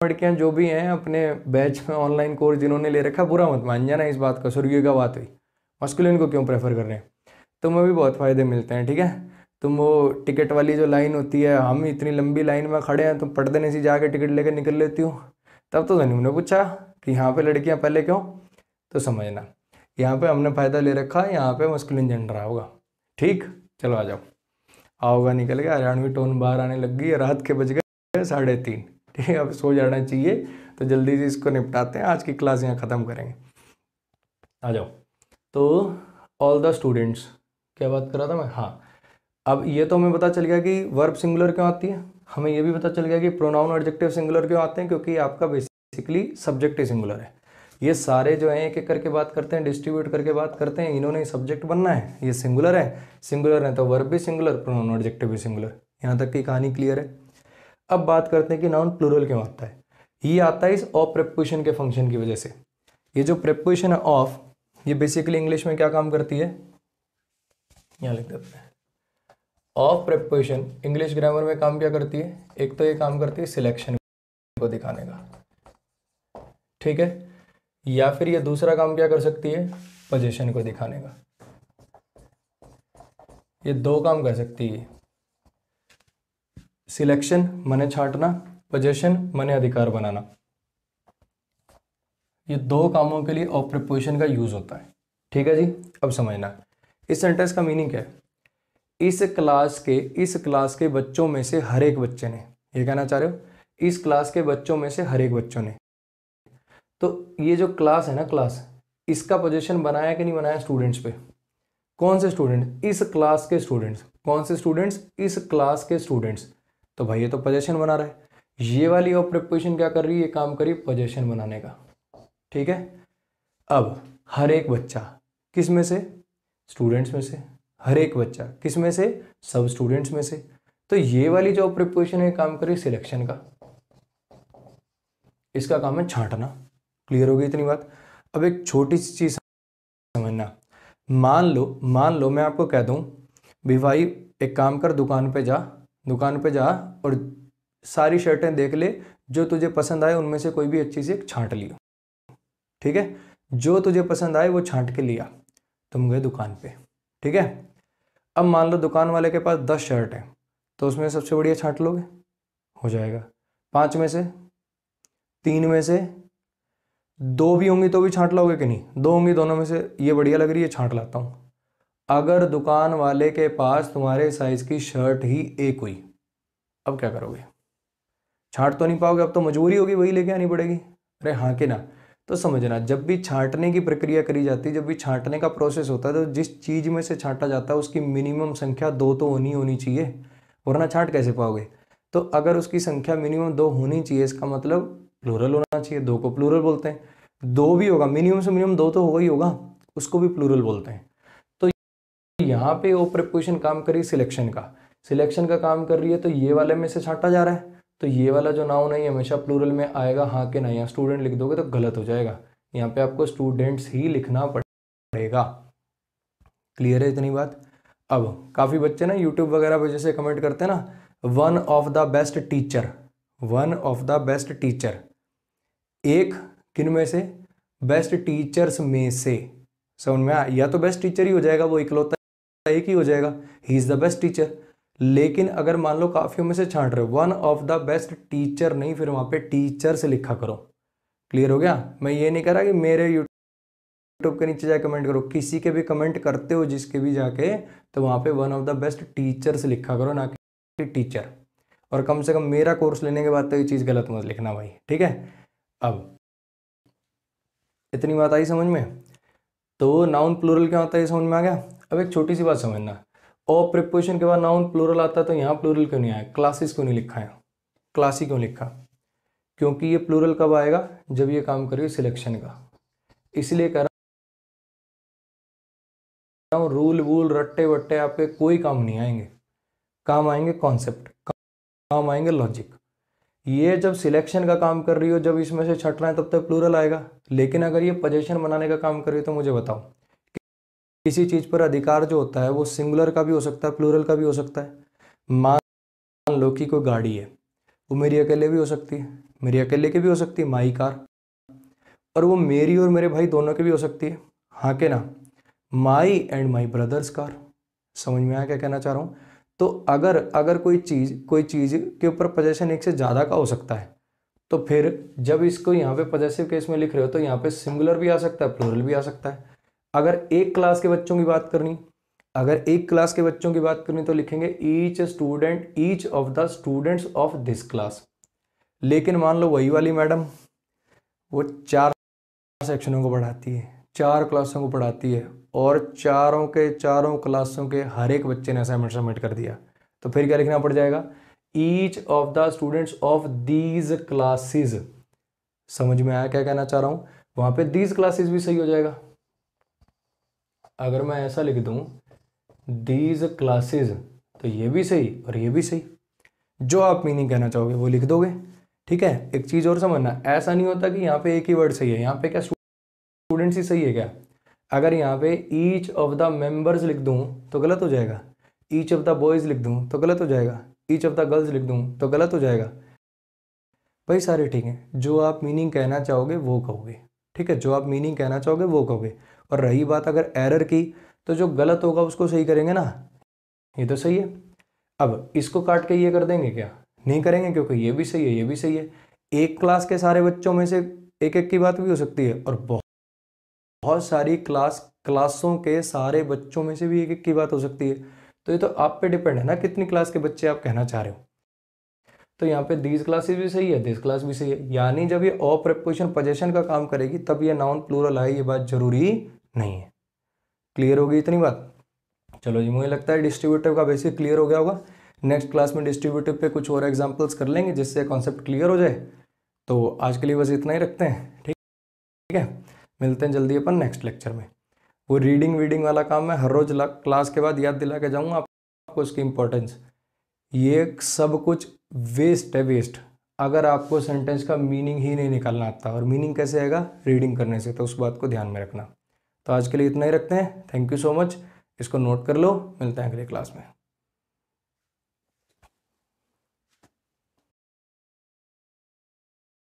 लड़कियां जो भी हैं अपने बैच में ऑनलाइन कोर्स जिन्होंने ले रखा, बुरा मत मान जाना इस बात का, स्वर्गीय का बात हुई, मस्कुलिन को क्यों प्रेफर कर रहे हैं। तुम्हें भी बहुत फ़ायदे मिलते हैं, ठीक है। तुम वो टिकट वाली जो लाइन होती है, हम इतनी लंबी लाइन में खड़े हैं, तुम पर्दे ने सी जाके टिकट लेकर निकल लेती हो। तब तो धनु ने पूछा कि यहाँ पे लड़कियाँ पहले क्यों, तो समझना यहाँ पे हमने फ़ायदा ले रखा है, यहाँ पे मस्कुलिन जेंडर आओगा, ठीक। चलो आ जाओ, आओगा निकल गया, हरियाणवी टोन बाहर आने लग गई, रात के बज गए 3:30, ठीक है। अब सो जाना चाहिए, तो जल्दी से इसको निपटाते हैं, आज की क्लास यहाँ ख़त्म करेंगे। आ जाओ। तो ऑल द स्टूडेंट्स, क्या बात कर रहा था मैं, हाँ। अब ये तो हमें पता चल गया कि वर्ब सिंगुलर क्यों आती है, हमें ये भी पता चल गया कि प्रोनाउन एडजेक्टिव सिंगुलर क्यों आते हैं, क्योंकि आपका बेसिकली सब्जेक्ट ही सिंगुलर है। ये सारे जो हैं एक एक करके बात करते हैं, डिस्ट्रीब्यूट करके बात करते हैं, इन्होंने सब्जेक्ट बनना है, ये सिंगुलर है तो वर्ब भी सिंगुलर, प्रोनाउन एडजेक्टिव भी सिंगुलर। यहाँ तक की कहानी क्लियर है। अब बात करते हैं कि नाउन प्लूरल क्यों आता है। ये आता है इस ऑफ प्रेपोजिशन के फंक्शन की वजह से। ये जो प्रेपोजिशन है ऑफ, ये बेसिकली इंग्लिश में क्या काम करती है, यहाँ लिख देते हैं। ऑफ प्रेपोजिशन इंग्लिश ग्रामर में काम क्या करती है, एक तो ये काम करती है सिलेक्शन को दिखाने का, ठीक है, या फिर ये दूसरा काम क्या कर सकती है, पोजीशन को दिखाने का। ये दो काम कर सकती है, सिलेक्शन माने छांटना, पोजीशन माने अधिकार बनाना। ये दो कामों के लिए ऑफ प्रेपोजिशन का यूज होता है, ठीक है जी। अब समझना इस सेंटेंस का मीनिंग क्या है। इस क्लास के बच्चों में से हर एक बच्चे ने, ये कहना चाह रहे हो, इस क्लास के बच्चों में से हर एक बच्चों ने। तो ये जो क्लास है ना, क्लास, इसका पोजीशन बनाया कि नहीं बनाया स्टूडेंट्स पे। कौन से स्टूडेंट? इस क्लास के स्टूडेंट्स। कौन से स्टूडेंट्स? इस क्लास के स्टूडेंट्स। तो भाई ये तो पोजीशन बना रहा है। ये वाली ऑफ प्रिपोजिशन क्या कर रही है? ये काम कर रही है पोजीशन बनाने का। ठीक है। अब हर एक बच्चा किस में से? स्टूडेंट्स में से। हर एक बच्चा किस में से? सब स्टूडेंट्स में से। तो ये वाली जो प्रिपोजिशन है काम कर रही है सिलेक्शन का। इसका काम है छांटना। क्लियर हो गई इतनी बात। अब एक छोटी सी चीज समझना। मान लो मैं आपको कह दूं भी भाई एक काम कर, दुकान पे जा और सारी शर्टें देख ले, जो तुझे पसंद आए उनमें से कोई भी अच्छी सी एक छांट लियो। ठीक है। जो तुझे पसंद आए वो छांट के लिया। तुम गए दुकान पे। ठीक है। अब मान लो दुकान वाले के पास 10 शर्ट है, तो उसमें सबसे बढ़िया छांट लोगे, हो जाएगा। 5 में से, 3 में से, 2 भी होंगी तो भी छांट लोगे कि नहीं? 2 होंगी, दोनों में से ये बढ़िया लग रही है, छांट लाता हूं। अगर दुकान वाले के पास तुम्हारे साइज की शर्ट ही एक हुई, अब क्या करोगे? छांट तो नहीं पाओगे, अब तो मजबूरी होगी, वही लेके आनी पड़ेगी। अरे हाँ कि ना? तो समझना, जब भी छांटने की प्रक्रिया करी जाती है, जब भी छांटने का प्रोसेस होता है, तो जिस चीज में से छांटा जाता है उसकी मिनिमम संख्या 2 तो होनी चाहिए, वरना छांट कैसे पाओगे? तो अगर उसकी संख्या मिनिमम 2 होनी चाहिए, इसका मतलब प्लूरल होना चाहिए। 2 को प्लूरल बोलते हैं। 2 भी होगा, मिनिमम से मिनिमम 2 तो होगा ही होगा, उसको भी प्लूरल बोलते हैं। तो यहाँ पे वो प्रिपोजिशन काम करी सिलेक्शन का काम कर रही है, तो ये वाले में से छांटा जा रहा है। तो ये वाला जो नाउन है ये हमेशा प्लूरल में आएगा, हाँ कि नहीं? यहाँ स्टूडेंट लिख दोगे तो गलत हो जाएगा, यहाँ पे आपको स्टूडेंट्स ही लिखना पड़ेगा। क्लियर है इतनी बात? अब काफ़ी बच्चे ना यूट्यूब वगैरह पे जैसे कमेंट करते हैं ना, one of the best teacher, one of the best teacher, एक किन में से? बेस्ट टीचर्स में से। समझ में आया? या तो बेस्ट टीचर ही हो जाएगा, वो इकलौता एक ही हो जाएगा, he is the best teacher. लेकिन अगर मान लो काफियों में से छांट रहे हो, one of the best teacher नहीं, फिर वहां पे टीचर से लिखा करो। क्लियर हो गया? मैं ये नहीं कह रहा कि मेरे यूट्यूब के नीचे जाके कमेंट करो, किसी के भी कमेंट करते हो जिसके भी जाके, तो वहां पे one of the best teacher से लिखा करो, ना कि टीचर। और कम से कम मेरा कोर्स लेने के बाद तो ये चीज गलत मत लिखना भाई। ठीक है। अब इतनी बात आई समझ में? तो नाउन प्लूरल क्या होता है ये समझ में आ गया। अब एक छोटी सी बात समझना, और प्रिपोजिशन के बाद नाउन प्लूरल आता है, तो यहाँ प्लूरल क्यों नहीं आया? क्लासेस क्यों नहीं लिखा है? क्लास ही क्यों लिखा? क्योंकि ये प्लूरल कब आएगा? जब ये काम करेगा सिलेक्शन का। इसलिए कह रहा हूँ रूल वूल रट्टे वट्टे आपके कोई काम नहीं आएंगे, काम आएंगे कॉन्सेप्ट, काम आएंगे लॉजिक। ये जब सिलेक्शन का काम कर रही हो, जब इसमें से छट रहा है, तब तक प्लूरल आएगा। लेकिन अगर ये पोजीशन बनाने का काम कर रही हो, तो मुझे बताओ, किसी चीज पर अधिकार जो होता है वो सिंगुलर का भी हो सकता है, प्लूरल का भी हो सकता है। मान लो कि कोई गाड़ी है, वो मेरी अकेले भी हो सकती है, मेरी अकेले की भी हो सकती है, माई कार, और वो मेरी और मेरे भाई दोनों की भी हो सकती है, हाँ के ना? माई एंड माई ब्रदर्स कार। समझ में आया क्या कहना चाह रहा हूँ? तो अगर अगर कोई चीज के ऊपर पोजेशन एक से ज्यादा का हो सकता है, तो फिर जब इसको यहाँ पे पॉजेसिव केस में लिख रहे हो, तो यहाँ पे सिंगुलर भी आ सकता है, प्लूरल भी आ सकता है। अगर एक क्लास के बच्चों की बात करनी, तो लिखेंगे each of the students of this class. लेकिन मान लो वही वाली मैडम वो 4 सेक्शनों को पढ़ाती है, 4 क्लासों को पढ़ाती है, और चारों क्लासों के हर एक बच्चे ने असाइनमेंट सबमिट कर दिया, तो फिर क्या लिखना पड़ जाएगा? Each of the students of these classes. समझ में आया क्या कहना चाह रहा हूं? वहां पे दीज क्लासेस भी सही हो जाएगा। अगर मैं ऐसा लिख दूं दीज क्लासेस, तो ये भी सही और ये भी सही। जो आप मीनिंग कहना चाहोगे वो लिख दोगे। ठीक है। एक चीज और समझना, ऐसा नहीं होता कि यहाँ पे एक ही वर्ड सही है। यहाँ पे क्या स्टूडेंट्स ही सही है क्या? अगर यहाँ पे ईच ऑफ द मेंबर्स लिख दूं तो गलत हो जाएगा, ईच ऑफ द बॉयज लिख दूं तो गलत हो जाएगा, ईच ऑफ द गर्ल्स लिख दूं तो गलत हो जाएगा। भाई सारे ठीक हैं, जो आप मीनिंग कहना चाहोगे वो कहोगे। ठीक है, जो आप मीनिंग कहना चाहोगे वो कहोगे। और रही बात अगर एरर की, तो जो गलत होगा उसको सही करेंगे ना, ये तो सही है। अब इसको काट के ये कर देंगे क्या? नहीं करेंगे, क्योंकि ये भी सही है, ये भी सही है। एक क्लास के सारे बच्चों में से एक एक की बात भी हो सकती है, और बहुत बहुत सारी क्लासों के सारे बच्चों में से भी एक एक की बात हो सकती है। तो ये तो आप पे डिपेंड है ना कितनी क्लास के बच्चे आप कहना चाह रहे हो। तो यहाँ पे दीज क्लासेस भी सही है, दिस क्लास भी सही है, यानी जब ये ऑ प्रेपोजिशन पोजेशन का काम करेगी तब ये नाउन प्लूरल है, ये बात जरूरी नहीं है। क्लियर होगी इतनी बात? चलो जी, मुझे लगता है डिस्ट्रीब्यूटिव का बेसिक क्लियर हो गया होगा। नेक्स्ट क्लास में डिस्ट्रीब्यूटिव पे कुछ और एग्जांपल्स कर लेंगे जिससे कॉन्सेप्ट क्लियर हो जाए। तो आज के लिए बस इतना ही रखते हैं, ठीक है। मिलते हैं जल्दी अपन नेक्स्ट लेक्चर में। वो रीडिंग वाला काम मैं हर रोज क्लास के बाद याद दिला के जाऊँगा आपको उसकी इंपॉर्टेंस। ये सब कुछ वेस्ट है, वेस्ट, अगर आपको सेंटेंस का मीनिंग ही नहीं निकालना आता। और मीनिंग कैसे आएगा? रीडिंग करने से। तो उस बात को ध्यान में रखना। तो आज के लिए इतना ही रखते हैं। Thank you so much. इसको नोट कर लो, मिलते हैं अगले क्लास में।